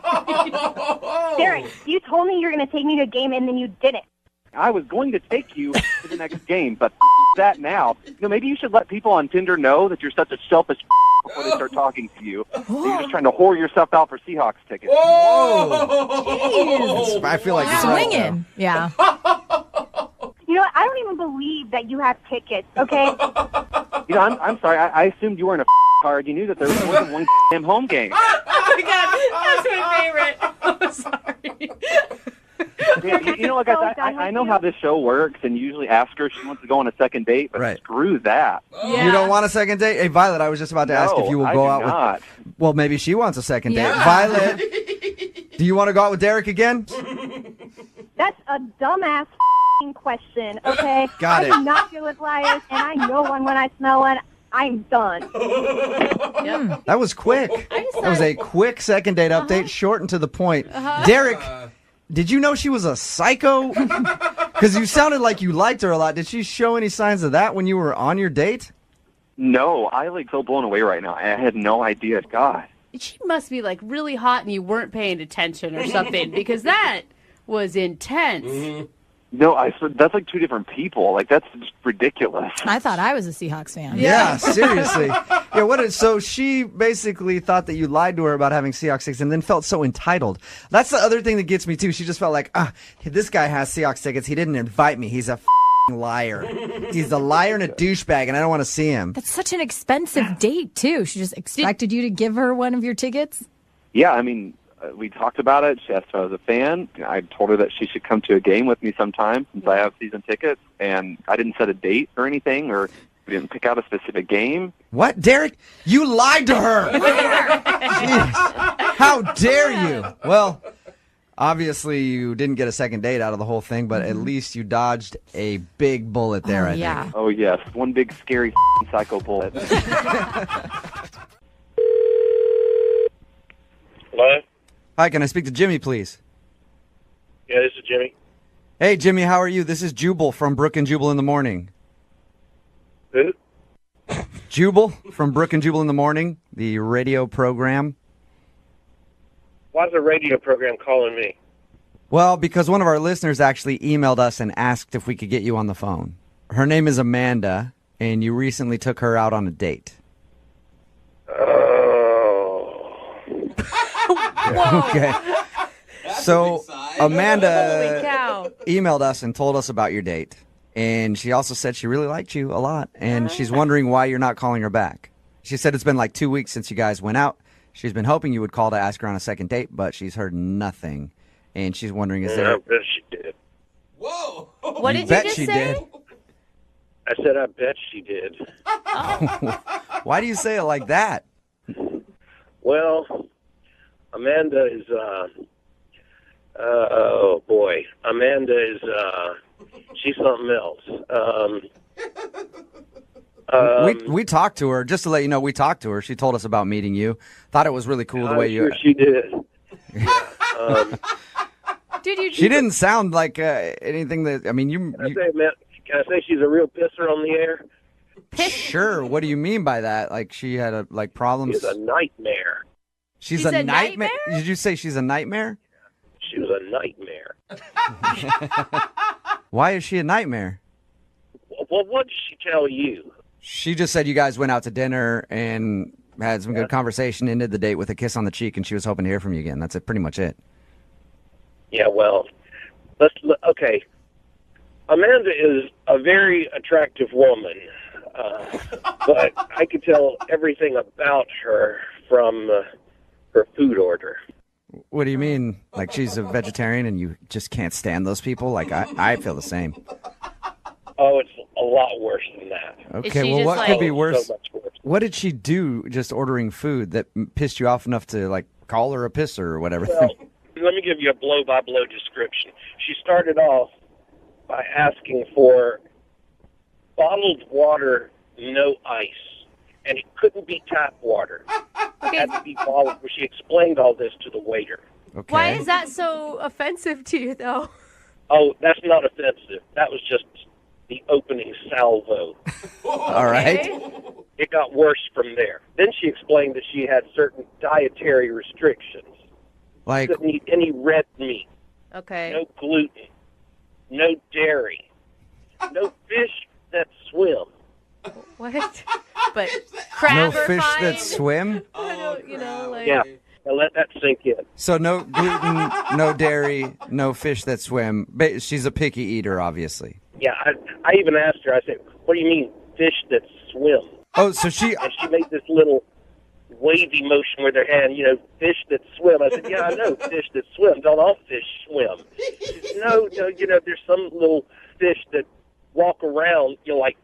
[SPEAKER 16] Derek, you told me you were going to take me to a game and then you didn't.
[SPEAKER 8] I was going to take you to the next game, but that now. You know, maybe you should let people on Tinder know that you're such a selfish before they start talking to you. That you're just trying to whore yourself out for Seahawks tickets.
[SPEAKER 2] Whoa! I feel like you're right,
[SPEAKER 17] Swinging. Yeah.
[SPEAKER 16] You know what? I don't even believe that you have tickets, okay?
[SPEAKER 8] You know, I'm sorry. I assumed you weren't a card. You knew that there was more than one damn home game.
[SPEAKER 3] Oh my God, that's my favorite. I'm sorry.
[SPEAKER 8] Yeah, you know, like I know how this show works, and you usually ask her if she wants to go on a second date, but screw that.
[SPEAKER 2] You don't want a second date? Hey, Violet, I was just about to ask if you will
[SPEAKER 8] I
[SPEAKER 2] go
[SPEAKER 8] do
[SPEAKER 2] out
[SPEAKER 8] not.
[SPEAKER 2] with... Well, maybe she wants a second date. Violet, do you want to go out with Derek again?
[SPEAKER 16] That's a dumbass question, okay?
[SPEAKER 2] Got it.
[SPEAKER 16] I do not deal with liars, and I know one when I smell one. I'm done.
[SPEAKER 2] That was quick. That was a quick second date update, short and to the point. Derek, did you know she was a psycho? Because you sounded like you liked her a lot. Did she show any signs of that when you were on your date?
[SPEAKER 8] No, I so blown away right now. I had no idea. God.
[SPEAKER 3] She must be like really hot and you weren't paying attention or something, because that was intense.
[SPEAKER 8] No, that's like two different people. Like, that's just ridiculous.
[SPEAKER 17] I thought I was a Seahawks fan.
[SPEAKER 2] Yeah, seriously. Yeah, so she basically thought that you lied to her about having Seahawks tickets and then felt so entitled. That's the other thing that gets me, too. She just felt like, this guy has Seahawks tickets. He didn't invite me. He's a liar. He's a liar and a douchebag, and I don't want to see him.
[SPEAKER 17] That's such an expensive date, too. She just expected you to give her one of your tickets?
[SPEAKER 8] Yeah, I mean, we talked about it. She asked if I was a fan. I told her that she should come to a game with me sometime since I have season tickets. And I didn't set a date or anything, or we didn't pick out a specific game.
[SPEAKER 2] What, Derek? You lied to her! Jeez. How dare you? Well, obviously you didn't get a second date out of the whole thing, but at least you dodged a big bullet there, I think.
[SPEAKER 8] Oh, yes. One big, scary psycho bullet.
[SPEAKER 18] Hello?
[SPEAKER 2] Hi, can I speak to Jimmy, please?
[SPEAKER 18] Yeah, this is Jimmy.
[SPEAKER 2] Hey, Jimmy, how are you? This is Jubal from Brooke and Jubal in the Morning.
[SPEAKER 18] Who?
[SPEAKER 2] Jubal from Brooke and Jubal in the Morning, the radio program.
[SPEAKER 18] Why's a radio program calling me?
[SPEAKER 2] Well, because one of our listeners actually emailed us and asked if we could get you on the phone. Her name is Amanda, and you recently took her out on a date. Okay. So Amanda emailed us and told us about your date. And she also said she really liked you a lot. And she's wondering why you're not calling her back. She said it's been like 2 weeks since you guys went out. She's been hoping you would call to ask her on a second date, but she's heard nothing. And she's wondering, is there...
[SPEAKER 18] I bet she did.
[SPEAKER 6] Whoa!
[SPEAKER 3] What did you
[SPEAKER 2] bet
[SPEAKER 3] just
[SPEAKER 2] she
[SPEAKER 3] say?
[SPEAKER 2] did.
[SPEAKER 18] I said I bet she did.
[SPEAKER 2] Why do you say it like that?
[SPEAKER 18] Well, Amanda is, oh boy. Amanda is, she's something else.
[SPEAKER 2] We talked to her, just to let you know, we talked to her. She told us about meeting you. Thought it was really cool the way you...
[SPEAKER 18] Sure she did.
[SPEAKER 2] She didn't sound like anything that... I mean,
[SPEAKER 18] Can I say she's a real pisser on the air?
[SPEAKER 2] Sure. What do you mean by that? Like she had problems?
[SPEAKER 18] She's a nightmare.
[SPEAKER 2] She's a nightmare? Did you say she's a nightmare?
[SPEAKER 18] She was a nightmare.
[SPEAKER 2] Why is she a nightmare?
[SPEAKER 18] Well, what did she tell you?
[SPEAKER 2] She just said you guys went out to dinner and had some good conversation, ended the date with a kiss on the cheek, and she was hoping to hear from you again. That's pretty much it.
[SPEAKER 18] Yeah, well, okay. Amanda is a very attractive woman, but I could tell everything about her from her food order.
[SPEAKER 2] What do you mean? Like she's a vegetarian and you just can't stand those people? Like I feel the same.
[SPEAKER 18] Oh, it's a lot worse than that.
[SPEAKER 2] Okay, well, what could be worse?
[SPEAKER 18] So much worse.
[SPEAKER 2] What did she do just ordering food that pissed you off enough to, like, call her a pisser or whatever?
[SPEAKER 18] Well, let me give you a blow-by-blow description. She started off by asking for bottled water, no ice, and it couldn't be tap water. It had to be bottled. She explained all this to the waiter.
[SPEAKER 2] Okay.
[SPEAKER 3] Why is that so offensive to you, though?
[SPEAKER 18] Oh, that's not offensive. That was just the opening salvo.
[SPEAKER 2] All right.
[SPEAKER 18] It got worse from there. Then she explained that she had certain dietary restrictions.
[SPEAKER 2] Like?
[SPEAKER 18] She couldn't eat any red meat.
[SPEAKER 3] Okay.
[SPEAKER 18] No gluten. No dairy. No fish that swim.
[SPEAKER 3] What? But crab
[SPEAKER 2] No
[SPEAKER 3] are
[SPEAKER 2] fish
[SPEAKER 3] fine.
[SPEAKER 2] that swim?
[SPEAKER 18] Yeah. Now let that sink in.
[SPEAKER 2] So no gluten, no dairy, no fish that swim. She's a picky eater, obviously.
[SPEAKER 18] Yeah, I even asked her, I said, what do you mean fish that swim?
[SPEAKER 2] Oh, so she...
[SPEAKER 18] And she made this little wavy motion with her hand, fish that swim. I said, yeah, I know fish that swim. Don't all fish swim? No, there's some little fish that walk around, like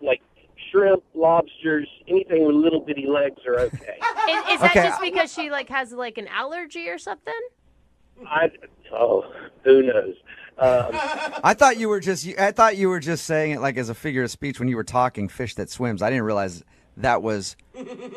[SPEAKER 18] shrimp, lobsters, anything with little bitty legs are okay.
[SPEAKER 3] Is that just because she has an allergy or something?
[SPEAKER 18] Who knows?
[SPEAKER 2] I thought you were just saying it like as a figure of speech when you were talking fish that swims. I didn't realize that was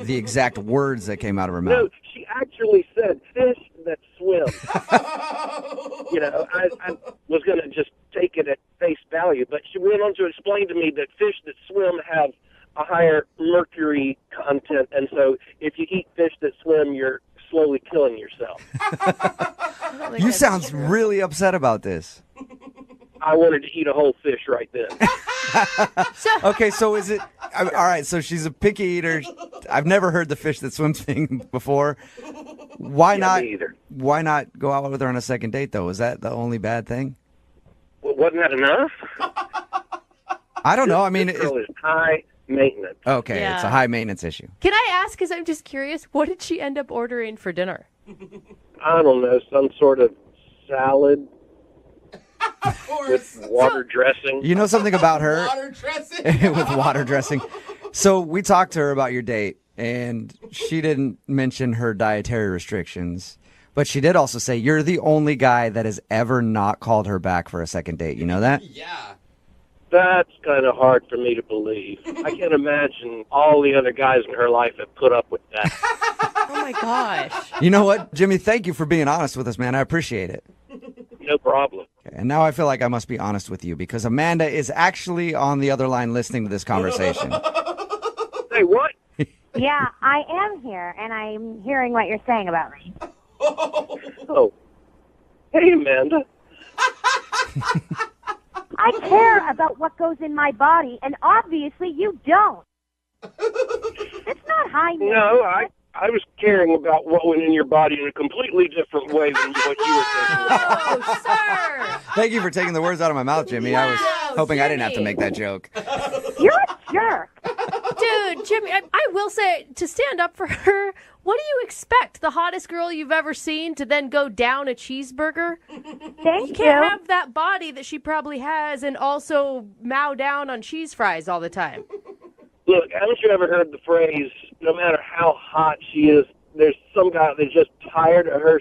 [SPEAKER 2] the exact words that came out of her mouth.
[SPEAKER 18] No, she actually said fish that swim. I was going to just take it at face value, but she went on to explain to me that fish that swim have a higher mercury content, and so if you eat fish that swim, you're slowly killing yourself.
[SPEAKER 2] You sound really upset about this.
[SPEAKER 18] I wanted to eat a whole fish right then.
[SPEAKER 2] Okay, so is it... all right, so she's a picky eater. I've never heard the fish that swims thing before. Why not?
[SPEAKER 18] Me either.
[SPEAKER 2] Why not go out with her on a second date, though? Is that the only bad thing?
[SPEAKER 18] Wasn't that enough?
[SPEAKER 2] I don't know. I mean...
[SPEAKER 18] This girl is high maintenance.
[SPEAKER 2] Okay, It's a high maintenance issue.
[SPEAKER 3] Can I ask, because I'm just curious, what did she end up ordering for dinner?
[SPEAKER 18] I don't know, some sort of salad with water dressing.
[SPEAKER 2] You know something about her?
[SPEAKER 6] Water dressing?
[SPEAKER 2] With water dressing. So we talked to her about your date, and she didn't mention her dietary restrictions, but she did also say you're the only guy that has ever not called her back for a second date. You know that?
[SPEAKER 6] Yeah.
[SPEAKER 18] That's kind of hard for me to believe. I can't imagine all the other guys in her life have put up with that.
[SPEAKER 3] Oh, my gosh.
[SPEAKER 2] You know what, Jimmy? Thank you for being honest with us, man. I appreciate it.
[SPEAKER 18] No problem.
[SPEAKER 2] Okay, and now I feel like I must be honest with you because Amanda is actually on the other line listening to this conversation.
[SPEAKER 18] Hey, what?
[SPEAKER 16] Yeah, I am here, and I'm hearing what you're saying about me.
[SPEAKER 18] Oh. Hey, Amanda.
[SPEAKER 16] I care about what goes in my body, and obviously you don't. It's not high maintenance.
[SPEAKER 18] No, I was caring about what went in your body in a completely different way than what you were thinking about.
[SPEAKER 3] Oh, sir.
[SPEAKER 2] Thank you for taking the words out of my mouth, Jimmy. I was hoping I didn't have to make that joke.
[SPEAKER 16] You're a jerk.
[SPEAKER 3] Dude, Jimmy, I will say, to stand up for her, what do you expect? The hottest girl you've ever seen to then go down a cheeseburger?
[SPEAKER 16] Thank
[SPEAKER 3] you can't have that body that she probably has and also mow down on cheese fries all the time.
[SPEAKER 18] Look, haven't you ever heard the phrase, no matter how hot she is, there's some guy that's just tired of her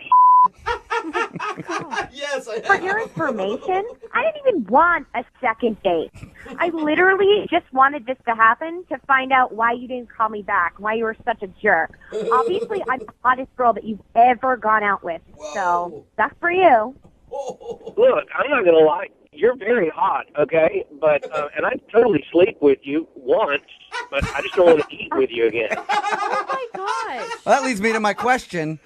[SPEAKER 6] Yes, I
[SPEAKER 16] For your information, I didn't even want a second date. I literally just wanted this to happen to find out why you didn't call me back, why you were such a jerk. Obviously, I'm the hottest girl that you've ever gone out with, so that's for you.
[SPEAKER 18] Look, I'm not going to lie. You're very hot, okay? But and I'd totally sleep with you once, but I just don't want to eat with you again.
[SPEAKER 3] Oh, my gosh.
[SPEAKER 2] Well, that leads me to my question.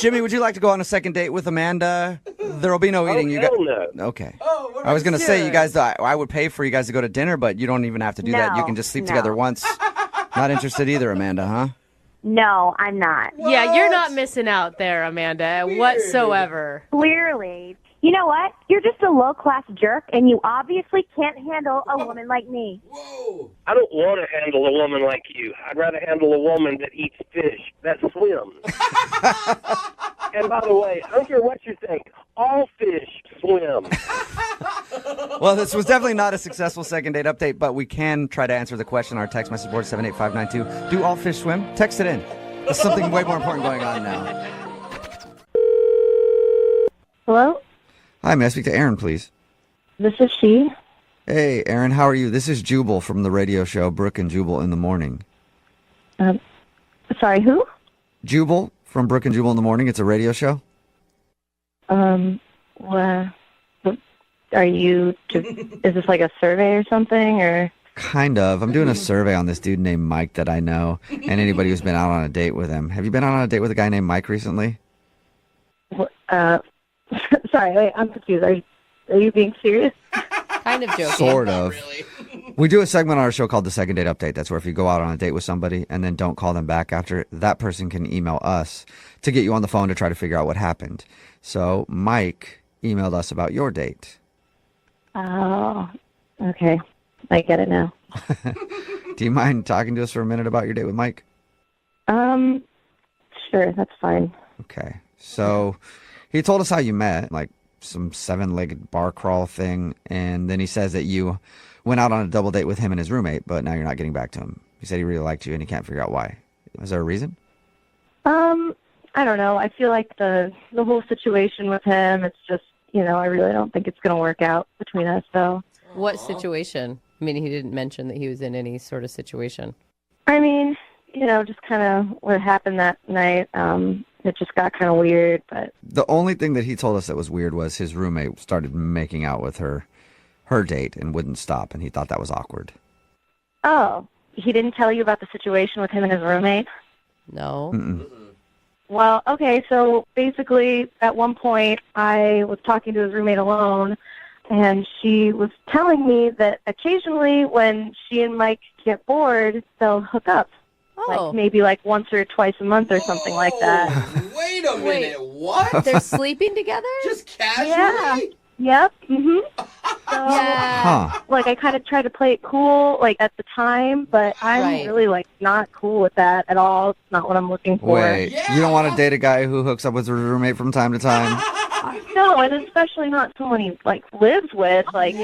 [SPEAKER 2] Jimmy, would you like to go on a second date with Amanda? There will be no eating. You
[SPEAKER 18] hell no.
[SPEAKER 2] Okay. I was going to say, you guys, I would pay for you guys to go to dinner, but you don't even have to do that. You can just sleep together once. Not interested either, Amanda, huh?
[SPEAKER 16] No, I'm not.
[SPEAKER 3] Yeah, you're not missing out there, Amanda, whatsoever.
[SPEAKER 16] Clearly. You know what? You're just a low-class jerk, and you obviously can't handle a woman like me.
[SPEAKER 18] I don't want to handle a woman like you. I'd rather handle a woman that eats fish, that swims. And by the way, I don't care what you think. All fish swim.
[SPEAKER 2] Well, this was definitely not a successful second date update, but we can try to answer the question on our text message board, 78592. Do all fish swim? Text it in. There's something way more important going on now.
[SPEAKER 16] Hello?
[SPEAKER 2] Hi, may I speak to Aaron, please?
[SPEAKER 16] This is she.
[SPEAKER 2] Hey, Aaron, how are you? This is Jubal from the radio show Brooke and Jubal in the Morning.
[SPEAKER 16] Sorry, who?
[SPEAKER 2] Jubal from Brooke and Jubal in the Morning. It's a radio show.
[SPEAKER 16] Well, are you, is this like a survey or something, or?
[SPEAKER 2] Kind of. I'm doing a survey on this dude named Mike that I know, and anybody who's been out on a date with him. Have you been out on a date with a guy named Mike recently?
[SPEAKER 16] Sorry, wait, I'm confused. Are you being serious?
[SPEAKER 3] Kind of joking.
[SPEAKER 2] Sort of. We do a segment on our show called the Second Date Update. That's where if you go out on a date with somebody and then don't call them back after, that person can email us to get you on the phone to try to figure out what happened. So Mike emailed us about your date.
[SPEAKER 16] Oh, okay. I get it now.
[SPEAKER 2] Do you mind talking to us for a minute about your date with Mike?
[SPEAKER 16] Sure, that's fine.
[SPEAKER 2] Okay. So he told us how you met, like some 7-legged bar crawl thing, and then he says that you went out on a double date with him and his roommate, but now you're not getting back to him. He said he really liked you and he can't figure out why. Is there a reason?
[SPEAKER 16] I don't know. I feel like the whole situation with him, it's just, I really don't think it's going to work out between us, so.
[SPEAKER 3] What situation? I mean, he didn't mention that he was in any sort of situation.
[SPEAKER 16] I mean, just kind of what happened that night. It just got kind of weird, but.
[SPEAKER 2] The only thing that he told us that was weird was his roommate started making out with her date and wouldn't stop, and he thought that was awkward.
[SPEAKER 16] Oh, he didn't tell you about the situation with him and his roommate?
[SPEAKER 3] No.
[SPEAKER 2] Mm-mm.
[SPEAKER 16] Well, okay, so basically at one point I was talking to his roommate alone, and she was telling me that occasionally when she and Mike get bored, they'll hook up. Like maybe like once or twice a month or something like that.
[SPEAKER 6] Wait a minute, what?
[SPEAKER 3] They're sleeping together?
[SPEAKER 6] Just casually?
[SPEAKER 16] Yeah. Yep. Mm-hmm. So, like, I kind of tried to play it cool, like, at the time, but I'm really, like, not cool with that at all. It's not what I'm looking for.
[SPEAKER 2] Wait, you don't want to date a guy who hooks up with his roommate from time to time?
[SPEAKER 16] No, and especially not someone he, like, lives with. Like,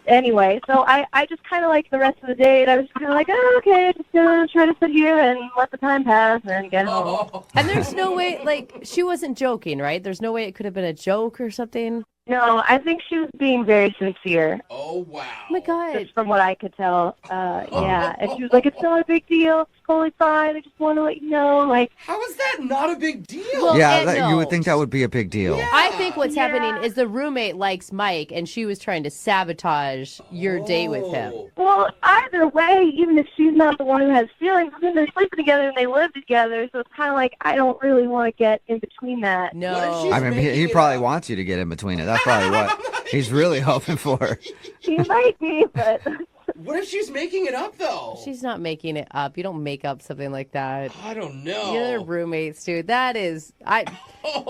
[SPEAKER 16] anyway, so I just kind of, like, the rest of the date, I was kind of like, oh, okay, just gonna try to sit here and let the time pass and get home.
[SPEAKER 3] And there's no way, like, she wasn't joking, right? There's no way it could have been a joke or something?
[SPEAKER 16] No, I think she was being very sincere.
[SPEAKER 6] Oh, wow.
[SPEAKER 3] Oh, my God.
[SPEAKER 16] Just from what I could tell, yeah. And she was like, it's not a big deal. It's totally fine. I just want to let you know, like...
[SPEAKER 6] How is that not a big deal?
[SPEAKER 3] Well,
[SPEAKER 2] you would think that would be a big deal.
[SPEAKER 6] Yeah.
[SPEAKER 3] I think what's happening is the roommate likes Mike, and she was trying to sabotage your date with him.
[SPEAKER 16] Well, either way, even if she's not the one who has feelings, I mean, they're sleeping together and they live together, so it's kind of like I don't really want to get in between that.
[SPEAKER 3] No.
[SPEAKER 2] I mean, he probably wants you to get in between it. That's probably what he's really hoping for.
[SPEAKER 16] He might be, but...
[SPEAKER 6] What if she's making it up, though?
[SPEAKER 3] She's not making it up. You don't make up something like that.
[SPEAKER 6] I don't know.
[SPEAKER 3] You're roommates, dude. That is...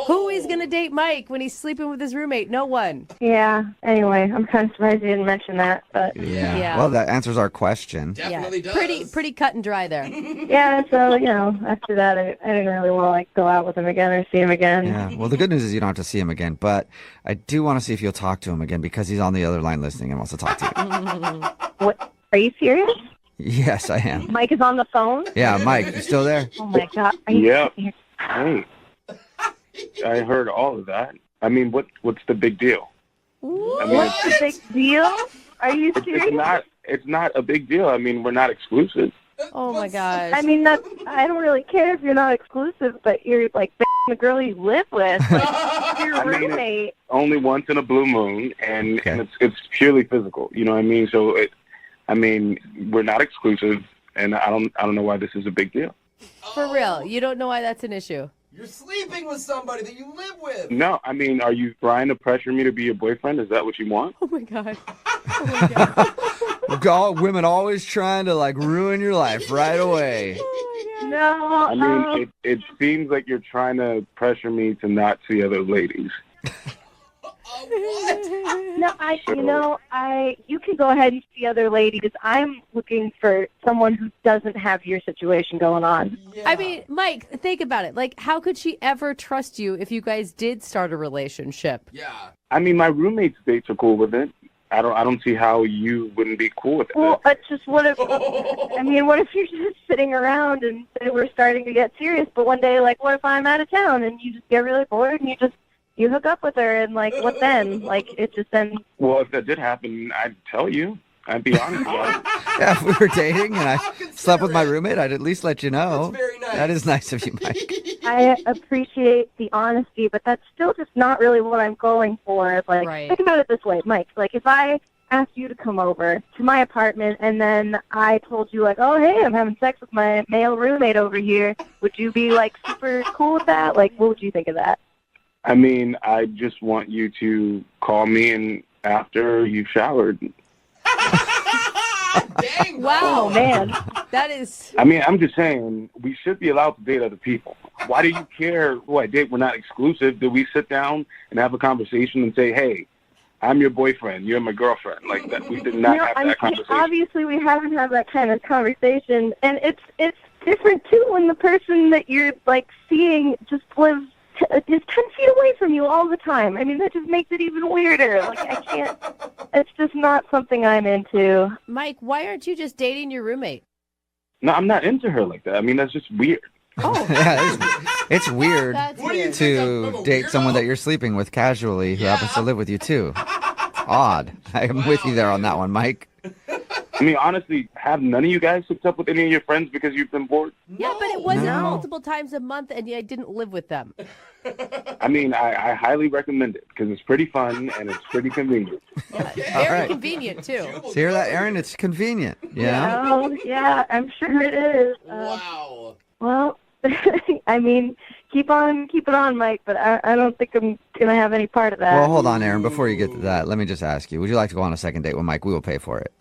[SPEAKER 3] Who is going to date Mike when he's sleeping with his roommate? No one.
[SPEAKER 16] Yeah. Anyway, I'm kind of surprised you didn't mention that, but...
[SPEAKER 2] Yeah. Well, that answers our question.
[SPEAKER 6] Definitely does.
[SPEAKER 3] Pretty cut and dry there.
[SPEAKER 16] Yeah, so, after that, I didn't really want to, like, go out with him again or see him again.
[SPEAKER 2] Yeah. Well, the good news is you don't have to see him again, but I do want to see if you'll talk to him again because he's on the other line listening and wants to talk to you.
[SPEAKER 16] What? Are you serious?
[SPEAKER 2] Yes, I am.
[SPEAKER 16] Mike is on the phone?
[SPEAKER 2] Yeah, Mike, you still there?
[SPEAKER 16] Oh, my God. Are you serious?
[SPEAKER 10] Hey, I heard all of that. I mean, what's the big deal?
[SPEAKER 16] What's the big deal? Are you serious?
[SPEAKER 10] It's not a big deal. I mean, we're not exclusive.
[SPEAKER 3] Oh, my gosh.
[SPEAKER 16] I mean, I don't really care if you're not exclusive, but you're, like, the girl you live with. Like, your roommate.
[SPEAKER 10] Only once in a blue moon, and it's purely physical. You know what I mean? So, we're not exclusive, and I don't know why this is a big deal.
[SPEAKER 3] For real. You don't know why that's an issue?
[SPEAKER 6] You're sleeping with somebody that you live with.
[SPEAKER 10] No, I mean, are you trying to pressure me to be your boyfriend? Is that what you want?
[SPEAKER 3] Oh my God.
[SPEAKER 2] Women always trying to like ruin your life right away.
[SPEAKER 16] No.
[SPEAKER 10] I mean, it seems like you're trying to pressure me to not see other ladies.
[SPEAKER 16] No, you can go ahead and see other ladies. I'm looking for someone who doesn't have your situation going on.
[SPEAKER 3] Yeah. I mean, Mike, think about it. Like, how could she ever trust you if you guys did start a relationship?
[SPEAKER 6] Yeah.
[SPEAKER 10] I mean, my roommate's dates are cool with it. I don't see how you wouldn't be cool with it.
[SPEAKER 16] Well, it's just what if you're just sitting around and say we're starting to get serious, but one day, like, what if I'm out of town and you just get really bored and you hook up with her and, like, what then? Like, it just then...
[SPEAKER 10] Well, if that did happen, I'd tell you. I'd be honest about it.
[SPEAKER 2] Yeah, if we were dating and I slept with my roommate, I'd at least let you know.
[SPEAKER 6] That's very nice.
[SPEAKER 2] That is nice of you, Mike.
[SPEAKER 16] I appreciate the honesty, but that's still just not really what I'm going for. Like, Think about it this way, Mike. Like, if I asked you to come over to my apartment and then I told you, like, oh, hey, I'm having sex with my male roommate over here, would you be, like, super cool with that? Like, what would you think of that?
[SPEAKER 10] I mean, I just want you to call me and after you've showered.
[SPEAKER 6] Dang.
[SPEAKER 3] Wow, man. That is...
[SPEAKER 10] I mean, I'm just saying, we should be allowed to date other people. Why do you care who I date? We're not exclusive. Do we sit down and have a conversation and say, hey, I'm your boyfriend, you're my girlfriend? Like, that, we did not have that conversation.
[SPEAKER 16] Obviously, we haven't had that kind of conversation, and it's different, too, when the person that you're, like, seeing just lives is 10 feet away from you all the time. I mean, that just makes it even weirder. Like, I can't, it's just not something I'm into.
[SPEAKER 3] Mike, why aren't you just dating your roommate?
[SPEAKER 10] No, I'm not into her like that. I mean, that's just weird.
[SPEAKER 3] Oh.
[SPEAKER 2] Yeah, it's weird
[SPEAKER 3] weird.
[SPEAKER 2] to date someone that you're sleeping with casually who happens to live with you, too. Odd. I'm with you there on that one, Mike.
[SPEAKER 10] I mean, honestly, have none of you guys hooked up with any of your friends because you've been bored?
[SPEAKER 3] Yeah, but it wasn't multiple times a month, and I didn't live with them.
[SPEAKER 10] I mean, I highly recommend it because it's pretty fun and it's pretty convenient.
[SPEAKER 3] Very convenient, too.
[SPEAKER 2] So hear that, Aaron? It's convenient. Yeah.
[SPEAKER 16] Oh, yeah, I'm sure it is.
[SPEAKER 6] Wow.
[SPEAKER 16] Well, I mean, keep it on, Mike, but I don't think I'm going to have any part of that.
[SPEAKER 2] Well, hold on, Aaron. Before you get to that, let me just ask you, would you like to go on a second date with Mike? We will pay for it.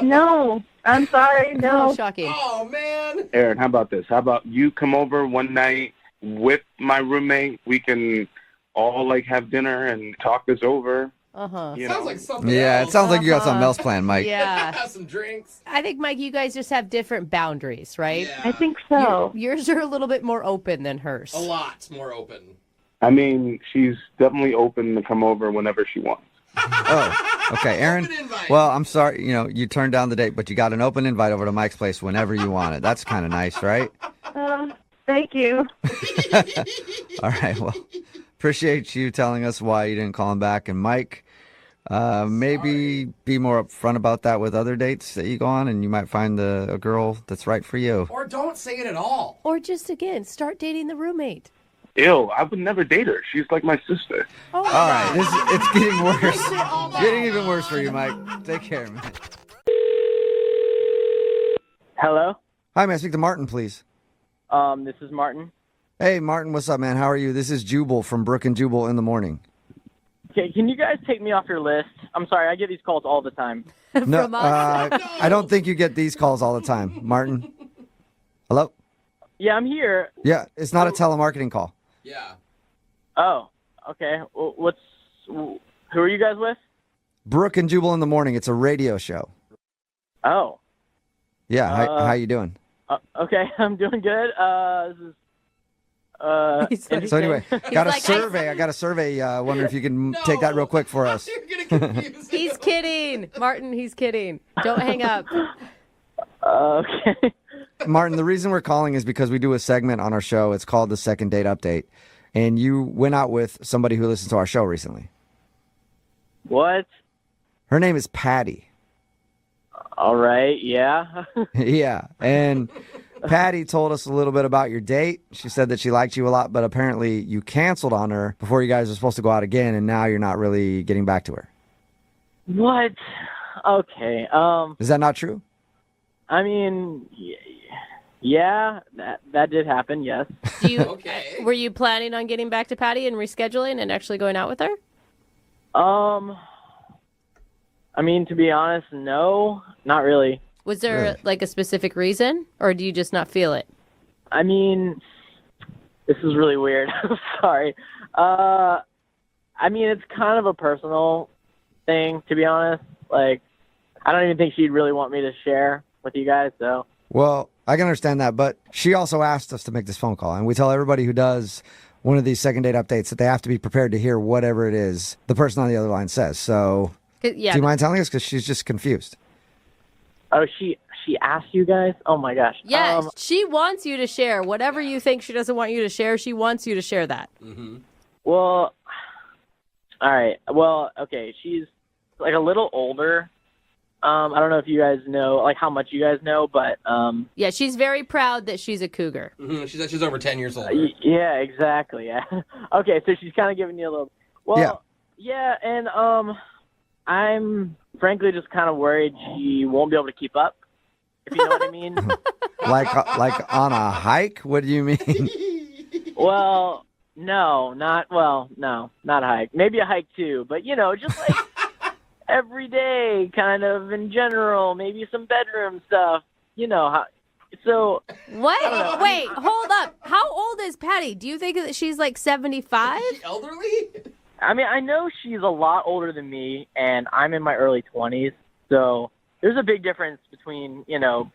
[SPEAKER 16] No, I'm sorry, no.
[SPEAKER 3] Oh, shocking.
[SPEAKER 6] Oh, man.
[SPEAKER 10] Aaron, how about this? How about you come over one night with my roommate? We can all, like, have dinner and talk this over.
[SPEAKER 3] Uh-huh.
[SPEAKER 6] Sounds like something
[SPEAKER 2] Yeah,
[SPEAKER 6] else.
[SPEAKER 2] it sounds like you got something else planned, Mike.
[SPEAKER 3] Yeah.
[SPEAKER 6] Have some drinks.
[SPEAKER 3] I think, Mike, you guys just have different boundaries, right?
[SPEAKER 6] Yeah.
[SPEAKER 16] I think so.
[SPEAKER 3] Yours are a little bit more open than hers.
[SPEAKER 6] A lot more open.
[SPEAKER 10] I mean, she's definitely open to come over whenever she wants.
[SPEAKER 2] Oh, okay, Aaron. Well, I'm sorry, you turned down the date, but you got an open invite over to Mike's place whenever you want it. That's kind of nice, right?
[SPEAKER 16] Thank you.
[SPEAKER 2] All right, well, appreciate you telling us why you didn't call him back. And Mike, maybe be more upfront about that with other dates that you go on, and you might find a girl that's right for you.
[SPEAKER 6] Or don't say it at all.
[SPEAKER 3] Or just, again, start dating the roommate.
[SPEAKER 10] Ew, I would never date her. She's like my sister.
[SPEAKER 3] Oh,
[SPEAKER 2] all right, it's getting worse. Getting even worse for you, Mike. Take care, man.
[SPEAKER 19] Hello?
[SPEAKER 2] Hi, may I speak to Martin, please?
[SPEAKER 19] This is Martin.
[SPEAKER 2] Hey, Martin, what's up, man? How are you? This is Jubal from Brooke and Jubal in the morning.
[SPEAKER 19] Okay, can you guys take me off your list? I'm sorry, I get these calls all the time.
[SPEAKER 2] No, I don't think you get these calls all the time. Martin? Hello?
[SPEAKER 19] Yeah, I'm here.
[SPEAKER 2] Yeah, it's not a telemarketing call.
[SPEAKER 6] Yeah.
[SPEAKER 19] Oh, okay. Who are you guys with?
[SPEAKER 2] Brooke and Jubal in the morning. It's a radio show.
[SPEAKER 19] Oh.
[SPEAKER 2] Yeah, how you doing?
[SPEAKER 19] Okay, I'm doing good. This is
[SPEAKER 2] So anyway, got a survey. I got a survey. Wondering if you can take that real quick for us.
[SPEAKER 3] He's kidding. Martin, he's kidding. Don't hang up.
[SPEAKER 19] Okay.
[SPEAKER 2] Martin, the reason we're calling is because we do a segment on our show. It's called the Second Date Update. And you went out with somebody who listens to our show recently.
[SPEAKER 19] What?
[SPEAKER 2] Her name is Patty.
[SPEAKER 19] All right, yeah.
[SPEAKER 2] Yeah, and Patty told us a little bit about your date. She said that she liked you a lot, but apparently you canceled on her before you guys were supposed to go out again, and now you're not really getting back to her.
[SPEAKER 19] What? Okay.
[SPEAKER 2] Is that not true?
[SPEAKER 19] I mean, Yeah, that did happen, yes.
[SPEAKER 3] Do you? Were you planning on getting back to Patty and rescheduling and actually going out with her?
[SPEAKER 19] I mean, to be honest, no, not really.
[SPEAKER 3] Was there like a specific reason, or do you just not feel it?
[SPEAKER 19] I mean, this is really weird. I'm sorry. I mean, it's kind of a personal thing, to be honest. Like, I don't even think she'd really want me to share with you guys, so.
[SPEAKER 2] Well, I can understand that, but she also asked us to make this phone call, and we tell everybody who does one of these second date updates that they have to be prepared to hear whatever it is the person on the other line says. So,
[SPEAKER 3] yeah,
[SPEAKER 2] do you mind telling us? Because she's just confused.
[SPEAKER 19] Oh, she asked you guys? Oh, my gosh.
[SPEAKER 3] Yes, she wants you to share. Whatever you think she doesn't want you to share, she wants you to share that.
[SPEAKER 19] Mm-hmm. Well, all right. Well, okay, she's like a little older. I don't know if you guys know, like how much you guys know, but
[SPEAKER 3] yeah, she's very proud that she's a cougar.
[SPEAKER 6] Mm-hmm. She's over 10 years old.
[SPEAKER 19] Yeah, exactly. Yeah. Okay, so she's kind of giving you a little. Well, yeah, and I'm frankly just kind of worried she won't be able to keep up. If you know what I mean.
[SPEAKER 2] Like on a hike? What do you mean?
[SPEAKER 19] Well, no, not a hike. Maybe a hike too, but just like. Every day, kind of in general, maybe some bedroom stuff, how. So
[SPEAKER 3] what? Wait, hold up. How old is Patty? Do you think that she's like 75?
[SPEAKER 6] Elderly?
[SPEAKER 19] I mean, I know she's a lot older than me, and I'm in my early 20s. So there's a big difference between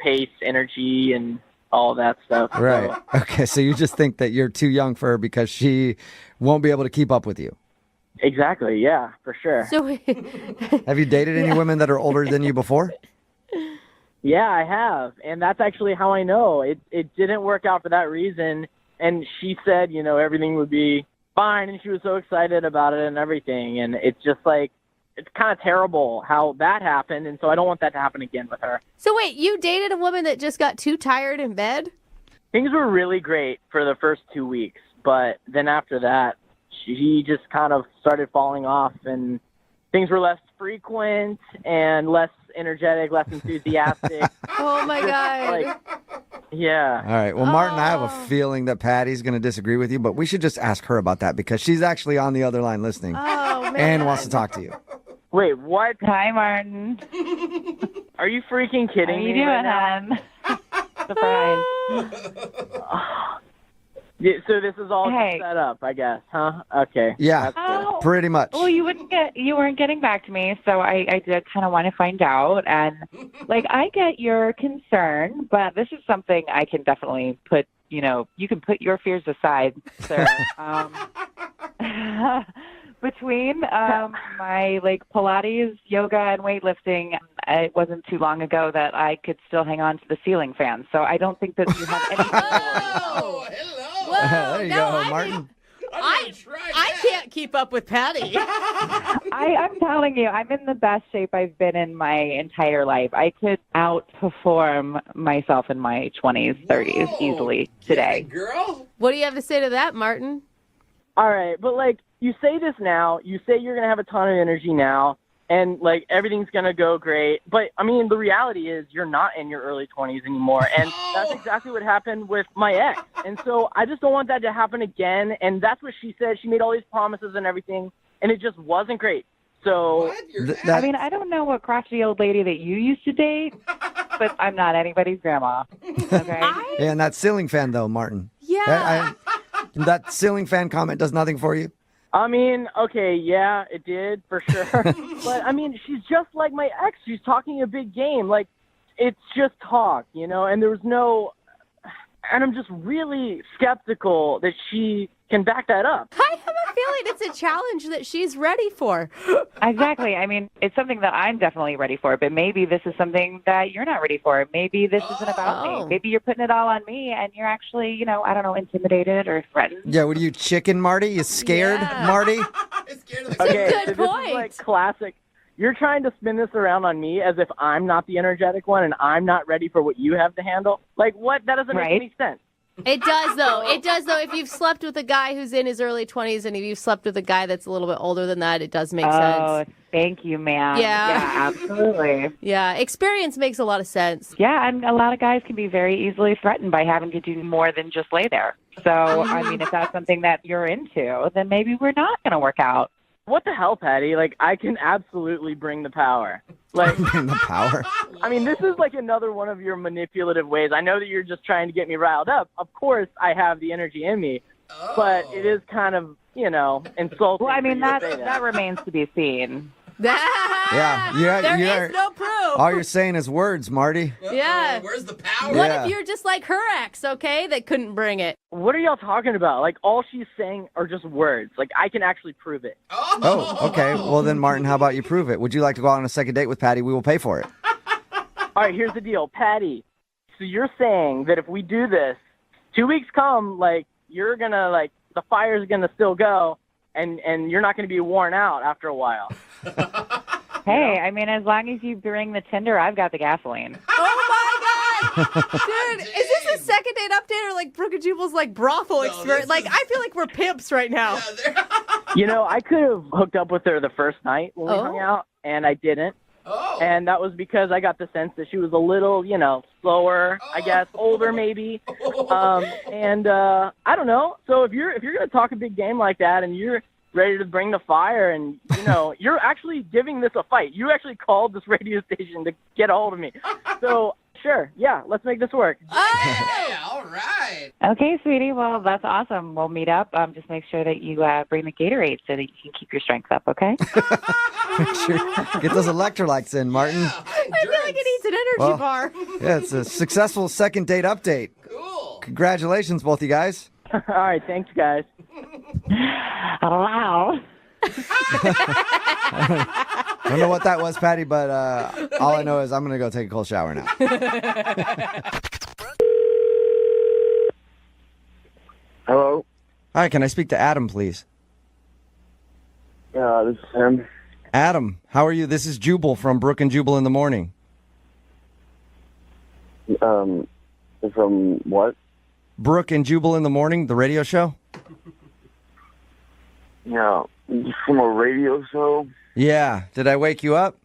[SPEAKER 19] pace, energy, and all that stuff.
[SPEAKER 2] Right.
[SPEAKER 19] So.
[SPEAKER 2] Okay. So you just think that you're too young for her because she won't be able to keep up with you.
[SPEAKER 19] Exactly, yeah, for sure.
[SPEAKER 3] So,
[SPEAKER 2] have you dated any women that are older than you before?
[SPEAKER 19] Yeah, I have, and that's actually how I know. It didn't work out for that reason, and she said, everything would be fine, and she was so excited about it and everything, and it's just like, it's kind of terrible how that happened, and so I don't want that to happen again with her.
[SPEAKER 3] So wait, you dated a woman that just got too tired in bed?
[SPEAKER 19] Things were really great for the first 2 weeks, but then after that, she just kind of started falling off, and things were less frequent and less energetic, less enthusiastic.
[SPEAKER 3] Oh, my God.
[SPEAKER 19] Yeah.
[SPEAKER 2] All right. Well, Martin, I have a feeling that Patty's going to disagree with you, but we should just ask her about that because she's actually on the other line listening and wants to talk to you.
[SPEAKER 19] Wait, what?
[SPEAKER 20] Hi, Martin.
[SPEAKER 19] Are you freaking kidding
[SPEAKER 20] How you
[SPEAKER 19] me
[SPEAKER 20] doing,
[SPEAKER 19] right now?
[SPEAKER 20] Surprise.
[SPEAKER 19] Yeah, so this is all set up, I guess, huh? Okay.
[SPEAKER 2] Yeah, pretty much.
[SPEAKER 20] Well, you weren't getting back to me, so I did kind of want to find out. And I get your concern, but this is something I can definitely put. You can put your fears aside, sir. Between my Pilates, yoga, and weightlifting, it wasn't too long ago that I could still hang on to the ceiling fan. So I don't think that you have anything to worry.
[SPEAKER 3] Whoa,
[SPEAKER 2] there you go, Martin.
[SPEAKER 3] I can't keep up with Patty.
[SPEAKER 20] I'm telling you, I'm in the best shape I've been in my entire life. I could outperform myself in my 20s, 30s easily today.
[SPEAKER 6] Girl.
[SPEAKER 3] What do you have to say to that, Martin?
[SPEAKER 19] All right, but you say this now, you say you're going to have a ton of energy now, and everything's going to go great. But I mean, the reality is you're not in your early 20s anymore. And that's exactly what happened with my ex. And so I just don't want that to happen again. And that's what she said. She made all these promises and everything, and it just wasn't great. So
[SPEAKER 20] I mean, I don't know what crotchety old lady that you used to date, but I'm not anybody's grandma. Okay.
[SPEAKER 2] Yeah, and that ceiling fan though, Martin.
[SPEAKER 3] Yeah.
[SPEAKER 2] That ceiling fan comment does nothing for you?
[SPEAKER 19] I mean, okay, yeah, it did, for sure. But, I mean, she's just like my ex. She's talking a big game. It's just talk, and there was no... And I'm just really skeptical that she can back that up.
[SPEAKER 3] I have a feeling it's a challenge that she's ready for.
[SPEAKER 20] Exactly. I mean, it's something that I'm definitely ready for, but maybe this is something that you're not ready for. Maybe this isn't about me. Maybe you're putting it all on me, and you're actually, I don't know, intimidated or threatened.
[SPEAKER 2] Yeah, what are you, chicken, Marty? You scared, Marty?
[SPEAKER 19] Okay,
[SPEAKER 3] good
[SPEAKER 19] so
[SPEAKER 3] point.
[SPEAKER 19] This is classic. You're trying to spin this around on me as if I'm not the energetic one and I'm not ready for what you have to handle. What? That doesn't make any sense.
[SPEAKER 3] It does, though. It does, though. If you've slept with a guy who's in his early 20s and if you've slept with a guy that's a little bit older than that, it does make sense.
[SPEAKER 20] Thank you, ma'am.
[SPEAKER 3] Yeah.
[SPEAKER 20] Yeah, absolutely.
[SPEAKER 3] Yeah, experience makes a lot of sense.
[SPEAKER 20] Yeah, and a lot of guys can be very easily threatened by having to do more than just lay there. So, I mean, if that's something that you're into, then maybe we're not going to work out.
[SPEAKER 19] What the hell, Patty? Like, I can absolutely bring the power. Like,
[SPEAKER 2] Bring the power.
[SPEAKER 19] I mean, this is like another one of your manipulative ways. I know that you're just trying to get me riled up. Of course, I have the energy in me, but it is kind of, insulting.
[SPEAKER 20] Well, I mean,
[SPEAKER 19] for you to
[SPEAKER 20] that
[SPEAKER 19] say
[SPEAKER 20] that remains to be seen.
[SPEAKER 2] Yeah,
[SPEAKER 3] There is no proof.
[SPEAKER 2] All you're saying is words, Marty.
[SPEAKER 3] Yeah.
[SPEAKER 6] Where's the power?
[SPEAKER 3] What
[SPEAKER 2] Yeah.
[SPEAKER 3] if you're just like her ex, okay, that couldn't bring it?
[SPEAKER 19] What are y'all talking about? Like, all she's saying are just words. Like, I can actually prove it.
[SPEAKER 2] Oh, okay. Well, then, Martin, how about you prove it? Would you like to go out on a second date with Patty? We will pay for it.
[SPEAKER 19] All right, here's the deal. Patty, so you're saying that if we do this, 2 weeks come, like, you're going to, like, the fire's going to still go, and you're not going to be worn out after a while.
[SPEAKER 20] Hey, I mean, as long as you bring the tinder, I've got the gasoline.
[SPEAKER 3] Oh, my God. Dude, is this a second date update or like Brooke and Jubal's like brothel experience? Like, I feel like we're pimps right now.
[SPEAKER 19] I could have hooked up with her the first night when we hung out, and I didn't. Oh. And that was because I got the sense that she was a little, slower, I guess, older maybe. And I don't know. So if you're going to talk a big game like that and you're ready to bring the fire and, you're actually giving this a fight. You actually called this radio station to get a hold of me. So, sure, yeah, let's make this work.
[SPEAKER 6] Yeah, all right.
[SPEAKER 20] Okay, sweetie. Well, that's awesome. We'll meet up. Just make sure that you bring the Gatorade so that you can keep your strength up, okay?
[SPEAKER 2] Make sure get those electrolytes in, Martin.
[SPEAKER 3] I feel like it needs an energy bar.
[SPEAKER 2] Yeah, it's a successful second date update.
[SPEAKER 6] Cool.
[SPEAKER 2] Congratulations, both you guys.
[SPEAKER 19] All right, thanks, guys.
[SPEAKER 20] Wow.
[SPEAKER 2] I don't know what that was, Patty, but all I know is I'm going to go take a cold shower now.
[SPEAKER 10] Hello?
[SPEAKER 2] Hi, can I speak to Adam, please?
[SPEAKER 10] Yeah, this is him.
[SPEAKER 2] Adam, how are you? This is Jubal from Brooke and Jubal in the morning.
[SPEAKER 10] From what?
[SPEAKER 2] Brooke and Jubal in the morning, the radio show?
[SPEAKER 10] Yeah, from a radio show?
[SPEAKER 2] Yeah. Did I wake you up?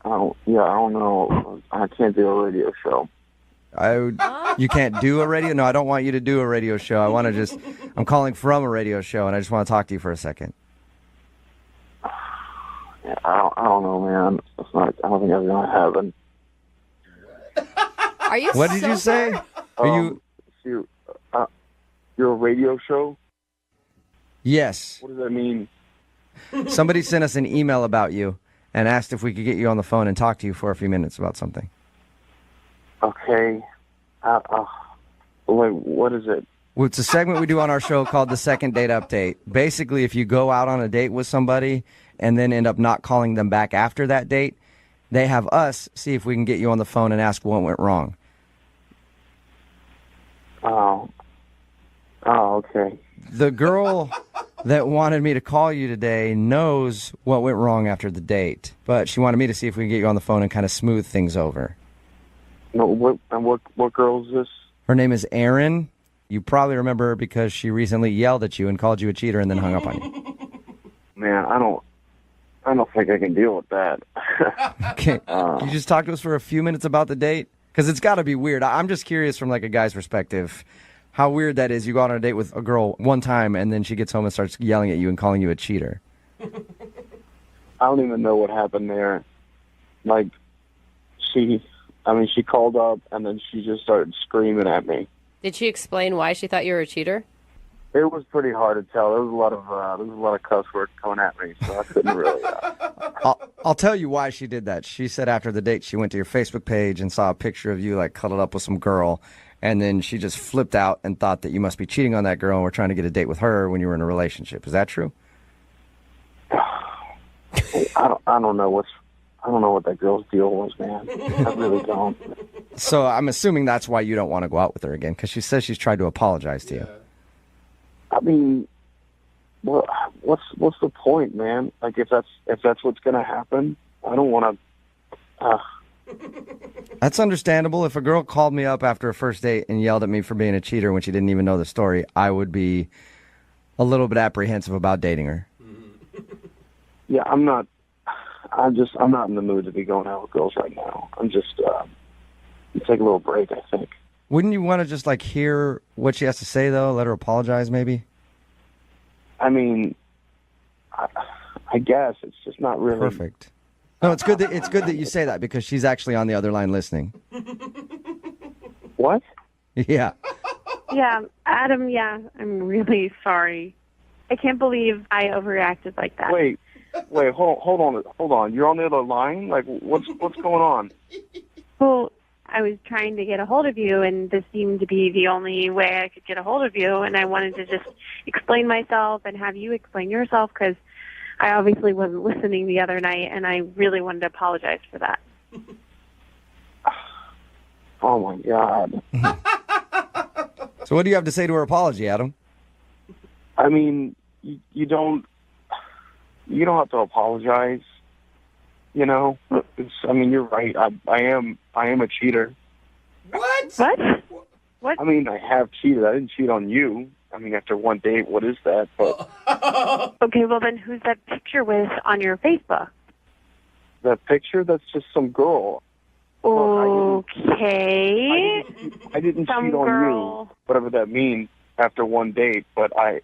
[SPEAKER 10] I don't know. I can't do a radio show.
[SPEAKER 2] You can't do a radio? No, I don't want you to do a radio show. I'm calling from a radio show, and I just want to talk to you for a second.
[SPEAKER 10] Yeah, I don't know, man. I don't think that's going to happen.
[SPEAKER 3] Are you
[SPEAKER 2] What did you say?
[SPEAKER 10] You're a radio show?
[SPEAKER 2] Yes.
[SPEAKER 10] What does that mean?
[SPEAKER 2] Somebody sent us an email about you and asked if we could get you on the phone and talk to you for a few minutes about something.
[SPEAKER 10] Okay. What is it?
[SPEAKER 2] Well, it's a segment we do on our show called the Second Date Update. Basically, if you go out on a date with somebody and then end up not calling them back after that date, they have us see if we can get you on the phone and ask what went wrong.
[SPEAKER 10] Oh, okay.
[SPEAKER 2] The girl that wanted me to call you today knows what went wrong after the date, but she wanted me to see if we can get you on the phone and kind of smooth things over.
[SPEAKER 10] No, what girl is this?
[SPEAKER 2] Her name is Erin. You probably remember her because she recently yelled at you and called you a cheater and then hung up on you.
[SPEAKER 10] Man, I don't think I can deal with that.
[SPEAKER 2] Okay. Can you just talk to us for a few minutes about the date? Because it's got to be weird. I'm just curious from like a guy's perspective how weird that is. You go out on a date with a girl one time and then she gets home and starts yelling at you and calling you a cheater.
[SPEAKER 10] I don't even know what happened there. Like, she called up and then she just started screaming at me.
[SPEAKER 3] Did she explain why she thought you were a cheater?
[SPEAKER 10] It was pretty hard to tell. There was a lot of cuss words coming at me, so I couldn't really.
[SPEAKER 2] I'll tell you why she did that. She said after the date she went to your Facebook page and saw a picture of you like cuddled up with some girl, and then she just flipped out and thought that you must be cheating on that girl and were trying to get a date with her when you were in a relationship. Is that true?
[SPEAKER 10] I don't know what that girl's deal was, man. I really don't.
[SPEAKER 2] So I'm assuming that's why you don't want to go out with her again, because she says she's tried to apologize to you.
[SPEAKER 10] I mean, what's the point, man? Like, if that's what's gonna happen, I don't want to.
[SPEAKER 2] That's understandable. If a girl called me up after a first date and yelled at me for being a cheater when she didn't even know the story, I would be a little bit apprehensive about dating her.
[SPEAKER 10] Yeah, I'm not in the mood to be going out with girls right now. I'm just take a little break, I think.
[SPEAKER 2] Wouldn't you want to just like hear what she has to say though? Let her apologize maybe?
[SPEAKER 10] I mean, I guess it's just not really
[SPEAKER 2] perfect. No, it's good that you say that because she's actually on the other line listening.
[SPEAKER 10] What?
[SPEAKER 2] Yeah.
[SPEAKER 1] Yeah, Adam, yeah, I'm really sorry. I can't believe I overreacted like that.
[SPEAKER 10] Wait, hold on. You're on the other line? Like, what's going on?
[SPEAKER 1] Well, I was trying to get a hold of you, and this seemed to be the only way I could get a hold of you, and I wanted to just explain myself and have you explain yourself, because I obviously wasn't listening the other night, and I really wanted to apologize for that.
[SPEAKER 10] Oh, my God.
[SPEAKER 2] So what do you have to say to her apology, Adam?
[SPEAKER 10] I mean, you don't have to apologize. You know, I mean, you're right. I am a cheater.
[SPEAKER 1] What?
[SPEAKER 10] I mean, I have cheated. I didn't cheat on you. I mean, after one date, what is that? But
[SPEAKER 1] Okay, well then who's that picture with on your Facebook?
[SPEAKER 10] that picture, that's just some girl.
[SPEAKER 1] Okay.
[SPEAKER 10] I didn't
[SPEAKER 1] Some
[SPEAKER 10] cheat on
[SPEAKER 1] girl.
[SPEAKER 10] you, whatever that means, after one date. But I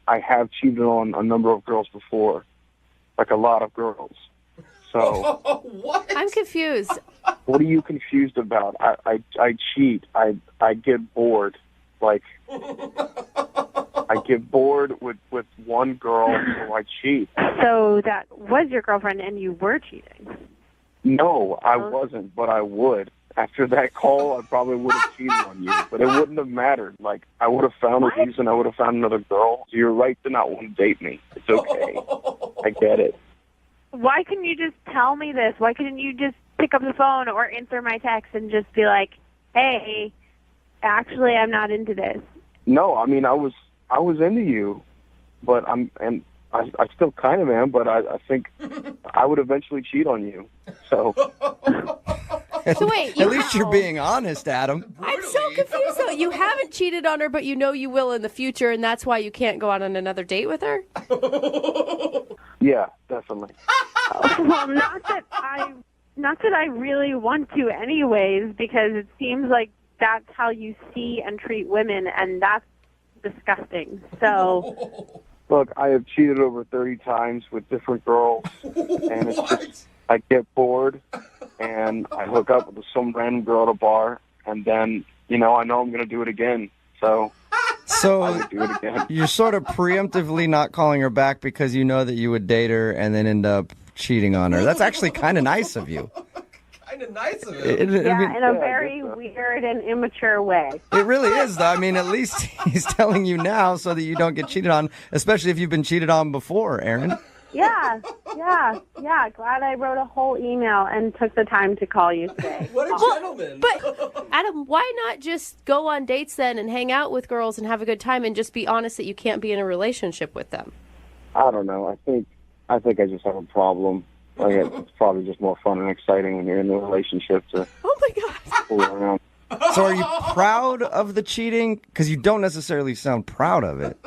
[SPEAKER 10] have cheated on a number of girls before, like a lot of girls. So
[SPEAKER 3] What? I'm confused.
[SPEAKER 10] what are you confused about? I cheat. I get bored. Like I get bored with one girl, so I cheat.
[SPEAKER 1] So that was your girlfriend and you were cheating.
[SPEAKER 10] No, I wasn't, but I would. After that call, I probably would have cheated on you, but it wouldn't have mattered. Like, I would have found a reason. I would have found another girl. So you're right to not want to date me. It's okay. I get it.
[SPEAKER 1] Why couldn't you just tell me this? Why couldn't you just pick up the phone or answer my text and just be like, hey, actually, I'm not into this?
[SPEAKER 10] No, I mean, I was into you, but I still kind of am, but I think I would eventually cheat on you. So
[SPEAKER 3] So wait,
[SPEAKER 2] At least you're being honest, Adam.
[SPEAKER 3] I'm so confused though. You haven't cheated on her, but you know you will in the future, and that's why you can't go out on another date with her?
[SPEAKER 10] yeah, definitely.
[SPEAKER 1] Well, not that I really want to anyways, because it seems like that's how you see and treat women, and that's disgusting. So
[SPEAKER 10] Look, I have cheated over 30 times with different girls, and it's just, I get bored, and I hook up with some random girl at a bar, and then, I know I'm going to do it again. So I would do it again.
[SPEAKER 2] You're sort of preemptively not calling her back because you know that you would date her and then end up cheating on her. That's actually kind of nice of you.
[SPEAKER 6] Kind of nice of
[SPEAKER 2] It-
[SPEAKER 6] him.
[SPEAKER 2] it- I mean-
[SPEAKER 1] in a very weird and immature way.
[SPEAKER 2] It really is, though. I mean, at least he's telling you now so that you don't get cheated on, especially if you've been cheated on before, Aaron.
[SPEAKER 1] Yeah. Glad I wrote a whole email and took the time to call you today.
[SPEAKER 6] What a gentleman.
[SPEAKER 3] But, Adam, why not just go on dates then and hang out with girls and have a good time and just be honest that you can't be in a relationship with them?
[SPEAKER 10] I don't know. I think I just have a problem. Like, it's probably just more fun and exciting when you're in a relationship to fool around.
[SPEAKER 2] So are you proud of the cheating? Because you don't necessarily sound proud of it.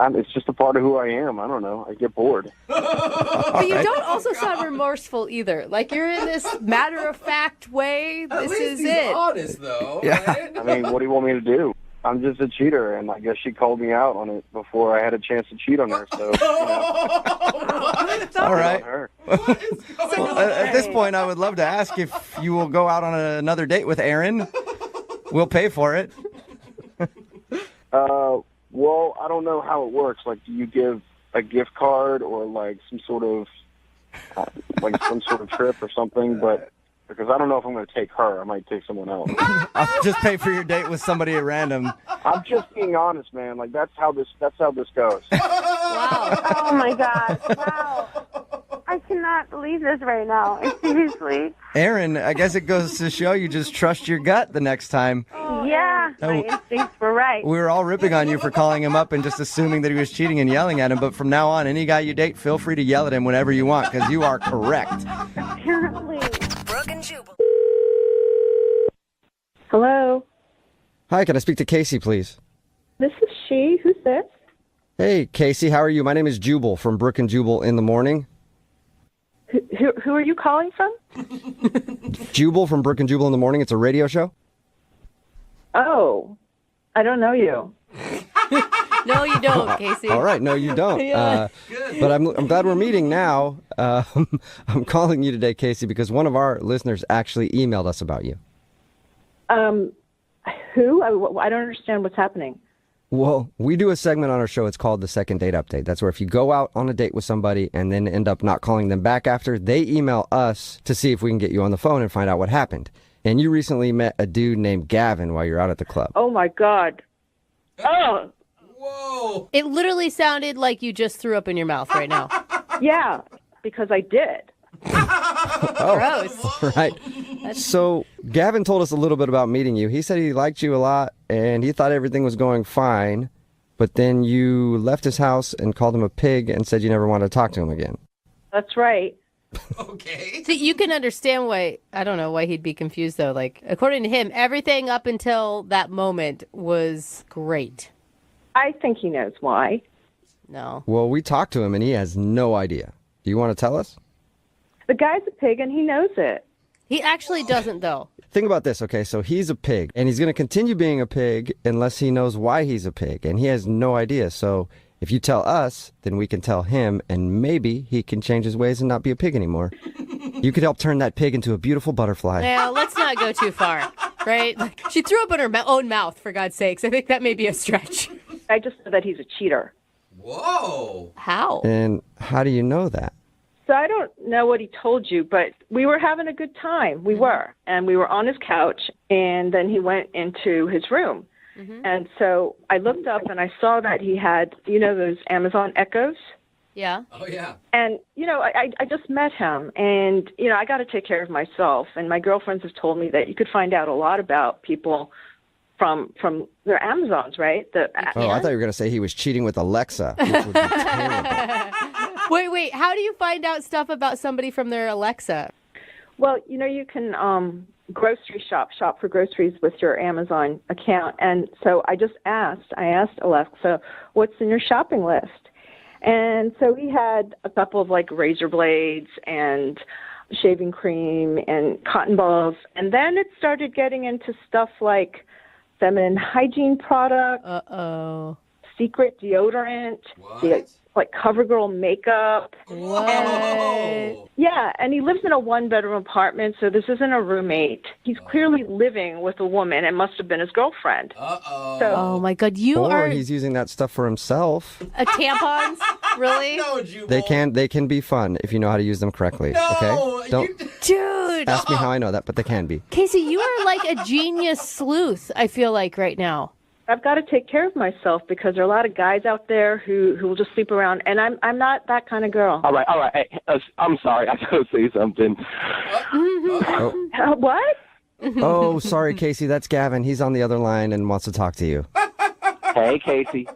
[SPEAKER 10] It's just a part of who I am. I don't know. I get bored.
[SPEAKER 3] But you don't also sound remorseful either. Like you're in this matter-of-fact way.
[SPEAKER 6] At
[SPEAKER 3] This
[SPEAKER 6] least
[SPEAKER 3] is
[SPEAKER 6] he's
[SPEAKER 3] it.
[SPEAKER 6] honest, though.
[SPEAKER 2] Yeah.
[SPEAKER 6] Right?
[SPEAKER 10] I mean, what do you want me to do? I'm just a cheater, and I guess she called me out on it before I had a chance to cheat on her. So,
[SPEAKER 2] All right.
[SPEAKER 10] on her.
[SPEAKER 2] Well, at this point, I would love to ask if you will go out on another date with Aaron. We'll pay for it.
[SPEAKER 10] Well, I don't know how it works. Like, do you give a gift card or like some sort of trip or something? But because I don't know if I'm going to take her, I might take someone else.
[SPEAKER 2] I'll just pay for your date with somebody at random.
[SPEAKER 10] I'm just being honest, man. Like that's how this goes.
[SPEAKER 1] Oh my God! Wow, I cannot believe this right now. Seriously.
[SPEAKER 2] Aaron, I guess it goes to show you just trust your gut the next time.
[SPEAKER 1] Yeah, my instincts were right.
[SPEAKER 2] We were all ripping on you for calling him up and just assuming that he was cheating and yelling at him. But from now on, any guy you date, feel free to yell at him whenever you want because you are correct.
[SPEAKER 1] Apparently.
[SPEAKER 21] Brooke and Jubal. Hello.
[SPEAKER 2] Hi, can I speak to Casey, please?
[SPEAKER 21] This is she. Who's this?
[SPEAKER 2] Hey, Casey, how are you? My name is Jubal from Brooke and Jubal in the morning.
[SPEAKER 21] Who are you calling from?
[SPEAKER 2] Jubal from Brooke and Jubal in the morning. It's a radio show.
[SPEAKER 21] Oh, I don't know you.
[SPEAKER 3] No, you don't, Casey.
[SPEAKER 2] All right, no, you don't.
[SPEAKER 3] Yeah.
[SPEAKER 2] But I'm glad we're meeting now. I'm calling you today, Casey, because one of our listeners actually emailed us about you.
[SPEAKER 21] Who? I don't understand what's happening.
[SPEAKER 2] Well, we do a segment on our show. It's called the Second Date Update. That's where if you go out on a date with somebody and then end up not calling them back after, they email us to see if we can get you on the phone and find out what happened. And you recently met a dude named Gavin while you're out at the club.
[SPEAKER 21] Oh, my God. Oh.
[SPEAKER 6] Whoa.
[SPEAKER 3] It literally sounded like you just threw up in your mouth right now.
[SPEAKER 21] Yeah, because I did.
[SPEAKER 3] Gross.
[SPEAKER 2] Right. So Gavin told us a little bit about meeting you. He said he liked you a lot and he thought everything was going fine. But then you left his house and called him a pig and said you never wanted to talk to him again.
[SPEAKER 21] That's right.
[SPEAKER 6] Okay.
[SPEAKER 3] So you can understand why, I don't know why he'd be confused though. Like, according to him, everything up until that moment was great.
[SPEAKER 21] I think he knows why.
[SPEAKER 3] No.
[SPEAKER 2] Well, we talked to him and he has no idea. Do you want to tell us?
[SPEAKER 21] The guy's a pig and he knows it.
[SPEAKER 3] He actually doesn't though.
[SPEAKER 2] Think about this, okay? So he's a pig, and he's going to continue being a pig unless he knows why he's a pig, and he has no idea. So if you tell us, then we can tell him, and maybe he can change his ways and not be a pig anymore. You could help turn that pig into a beautiful butterfly.
[SPEAKER 3] Now, let's not go too far, right? Like, she threw up in her own mouth, for God's sakes. I think that may be a stretch.
[SPEAKER 21] I just know that he's a cheater.
[SPEAKER 6] Whoa.
[SPEAKER 3] How?
[SPEAKER 2] And how do you know that?
[SPEAKER 21] So I don't know what he told you, but we were having a good time. We were. And we were on his couch, and then he went into his room. And so I looked up, and I saw that he had, you know, those Amazon Echoes?
[SPEAKER 3] Yeah.
[SPEAKER 6] Oh, yeah.
[SPEAKER 21] And, you know, I just met him, and, you know, I got to take care of myself. And my girlfriends have told me that you could find out a lot about people from their Amazons, right?
[SPEAKER 2] Oh, I thought you were going to say he was cheating with Alexa, which would be terrible.
[SPEAKER 3] Wait, how do you find out stuff about somebody from their Alexa?
[SPEAKER 21] Well, you know, you can grocery shop for groceries with your Amazon account. And so I asked Alexa, what's in your shopping list? And so he had a couple of like razor blades and shaving cream and cotton balls. And then it started getting into stuff like feminine hygiene products.
[SPEAKER 3] Uh-oh.
[SPEAKER 21] Secret deodorant.
[SPEAKER 6] What?
[SPEAKER 21] Like CoverGirl makeup.
[SPEAKER 3] What?
[SPEAKER 21] Yeah, and he lives in a one-bedroom apartment, so this isn't a roommate. He's clearly living with a woman and must have been his girlfriend.
[SPEAKER 6] Uh-oh.
[SPEAKER 21] So,
[SPEAKER 3] Oh, my God. You
[SPEAKER 2] Or
[SPEAKER 3] are
[SPEAKER 2] he's using that stuff for himself.
[SPEAKER 3] tampons? Really?
[SPEAKER 6] No, Jubal.
[SPEAKER 2] They can be fun if you know how to use them correctly.
[SPEAKER 6] No,
[SPEAKER 2] okay? Don't
[SPEAKER 3] Dude.
[SPEAKER 2] ask me how I know that, but they can be.
[SPEAKER 3] Casey, you are like a genius sleuth, I feel like, right now.
[SPEAKER 21] I've got to take care of myself because there are a lot of guys out there who will just sleep around, and I'm not that kind of girl.
[SPEAKER 18] All right. Hey, I'm sorry. I gotta say something.
[SPEAKER 21] What?
[SPEAKER 2] Oh, sorry, Casey. That's Gavin. He's on the other line and wants to talk to you.
[SPEAKER 18] Hey, Casey.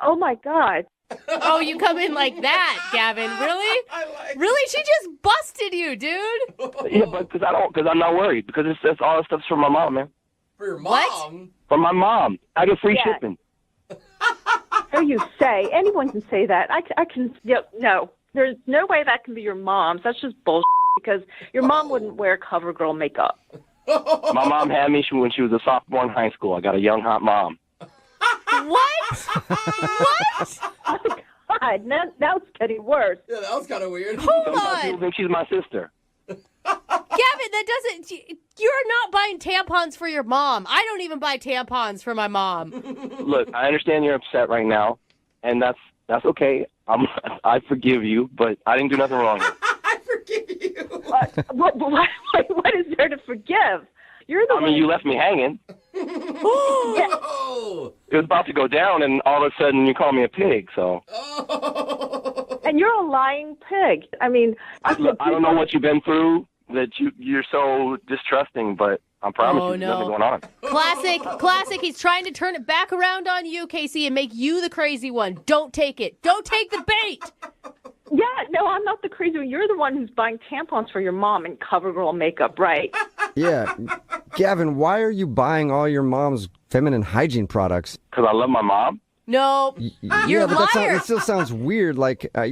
[SPEAKER 21] Oh, my God.
[SPEAKER 3] Oh, you come in like that, Gavin. Really? Really? She just busted you, dude.
[SPEAKER 18] Yeah, but because I'm not worried because it's all the stuff's from my mom, man.
[SPEAKER 6] For your mom?
[SPEAKER 3] What?
[SPEAKER 18] From my mom. I get free shipping.
[SPEAKER 21] So you say. Anyone can say that. I can. No. There's no way that can be your mom's. That's just bullshit because your mom wouldn't wear CoverGirl makeup.
[SPEAKER 18] My mom had me when she was a sophomore in high school. I got a young, hot mom.
[SPEAKER 3] What? What?
[SPEAKER 21] Oh, God. Now it's getting worse.
[SPEAKER 6] Yeah, that was kind of weird.
[SPEAKER 3] Hold
[SPEAKER 18] People
[SPEAKER 3] on.
[SPEAKER 18] think she's my sister.
[SPEAKER 3] Gavin, that doesn't... You're not buying tampons for your mom. I don't even buy tampons for my mom.
[SPEAKER 18] Look, I understand you're upset right now, and that's okay. I forgive you, but I didn't do nothing wrong.
[SPEAKER 6] I forgive you.
[SPEAKER 21] What is there to forgive? You're the one.
[SPEAKER 18] You left me hanging.
[SPEAKER 6] Oh.
[SPEAKER 18] It was about to go down, and all of a sudden you call me a pig, so...
[SPEAKER 21] And you're a lying pig. I mean...
[SPEAKER 18] Look, I don't know what you've been through, that you're so distrusting, but I promise you there's nothing going on.
[SPEAKER 3] Classic. He's trying to turn it back around on you, Casey, and make you the crazy one. Don't take it. Don't take the bait.
[SPEAKER 21] Yeah, no, I'm not the crazy one. You're the one who's buying tampons for your mom and CoverGirl makeup, right?
[SPEAKER 2] Yeah. Gavin, why are you buying all your mom's feminine hygiene products?
[SPEAKER 4] Because I love my mom.
[SPEAKER 3] No, you're a liar.
[SPEAKER 2] It still sounds weird. Like, a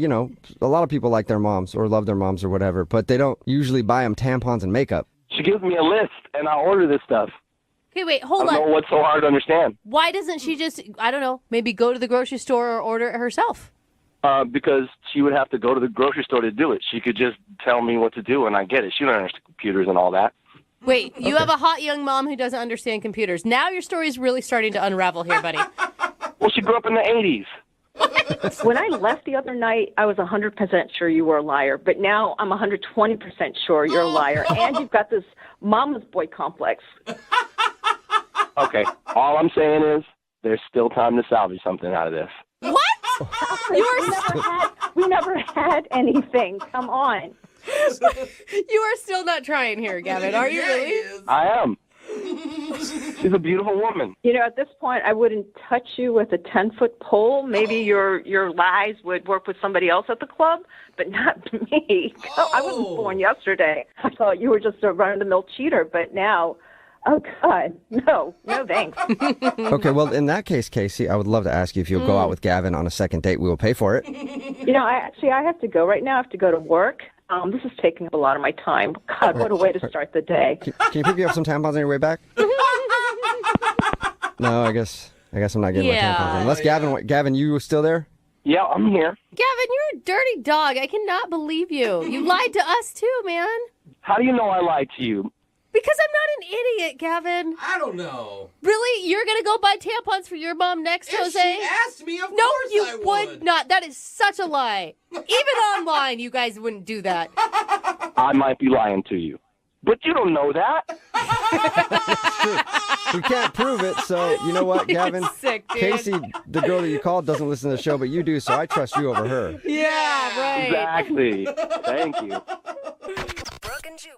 [SPEAKER 2] lot of people like their moms or love their moms or whatever, but they don't usually buy them tampons and makeup.
[SPEAKER 4] She gives me a list, and I order this stuff.
[SPEAKER 3] Okay, wait, hold
[SPEAKER 4] I don't
[SPEAKER 3] on.
[SPEAKER 4] know what's so hard to understand.
[SPEAKER 3] Why doesn't she just, I don't know, maybe go to the grocery store or order it herself?
[SPEAKER 4] Because she would have to go to the grocery store to do it. She could just tell me what to do, and I get it. She don't understand computers and all that.
[SPEAKER 3] Wait, you have a hot young mom who doesn't understand computers. Now your story's really starting to unravel here, buddy.
[SPEAKER 4] Well, she grew up in the 80s.
[SPEAKER 21] When I left the other night, I was 100% sure you were a liar, but now I'm 120% sure you're a liar, and you've got this mama's boy complex.
[SPEAKER 4] Okay, all I'm saying is there's still time to salvage something out of this.
[SPEAKER 3] What?
[SPEAKER 21] We never had anything. Come on.
[SPEAKER 3] You are still not trying here, Gavin. Are you really?
[SPEAKER 4] I am. She's a beautiful woman.
[SPEAKER 21] You know, at this point, I wouldn't touch you with a 10-foot pole. Maybe your lies would work with somebody else at the club, but not me. I wasn't born yesterday. I thought you were just a run-of-the-mill cheater, but now, oh, God, no thanks.
[SPEAKER 2] Okay, well, in that case, Casey, I would love to ask you if you'll go out with Gavin on a second date. We will pay for it.
[SPEAKER 21] You know, I have to go right now. I have to go to work. This is taking up a lot of my time. God, what a way to start the day.
[SPEAKER 2] Can you pick me up some tampons on your way back? No, I guess I'm not getting my tampons. Unless Gavin, you still there?
[SPEAKER 4] Yeah, I'm here.
[SPEAKER 3] Gavin, you're a dirty dog. I cannot believe you. You lied to us too, man.
[SPEAKER 4] How do you know I lied to you?
[SPEAKER 3] Because I'm not an idiot, Gavin.
[SPEAKER 6] I don't know.
[SPEAKER 3] Really? You're going to go buy tampons for your mom next, Jose?
[SPEAKER 6] She asked me, of
[SPEAKER 3] no,
[SPEAKER 6] course
[SPEAKER 3] you
[SPEAKER 6] I
[SPEAKER 3] would not. That is such a lie. Even online, you guys wouldn't do that.
[SPEAKER 4] I might be lying to you. But you don't know that.
[SPEAKER 2] We can't prove it, so you know what, Gavin?
[SPEAKER 3] Sick, dude.
[SPEAKER 2] Casey, the girl that you called, doesn't listen to the show, but you do, so I trust you over her.
[SPEAKER 3] Yeah, right.
[SPEAKER 4] Exactly. Thank you.
[SPEAKER 22] Brooke and Jubal.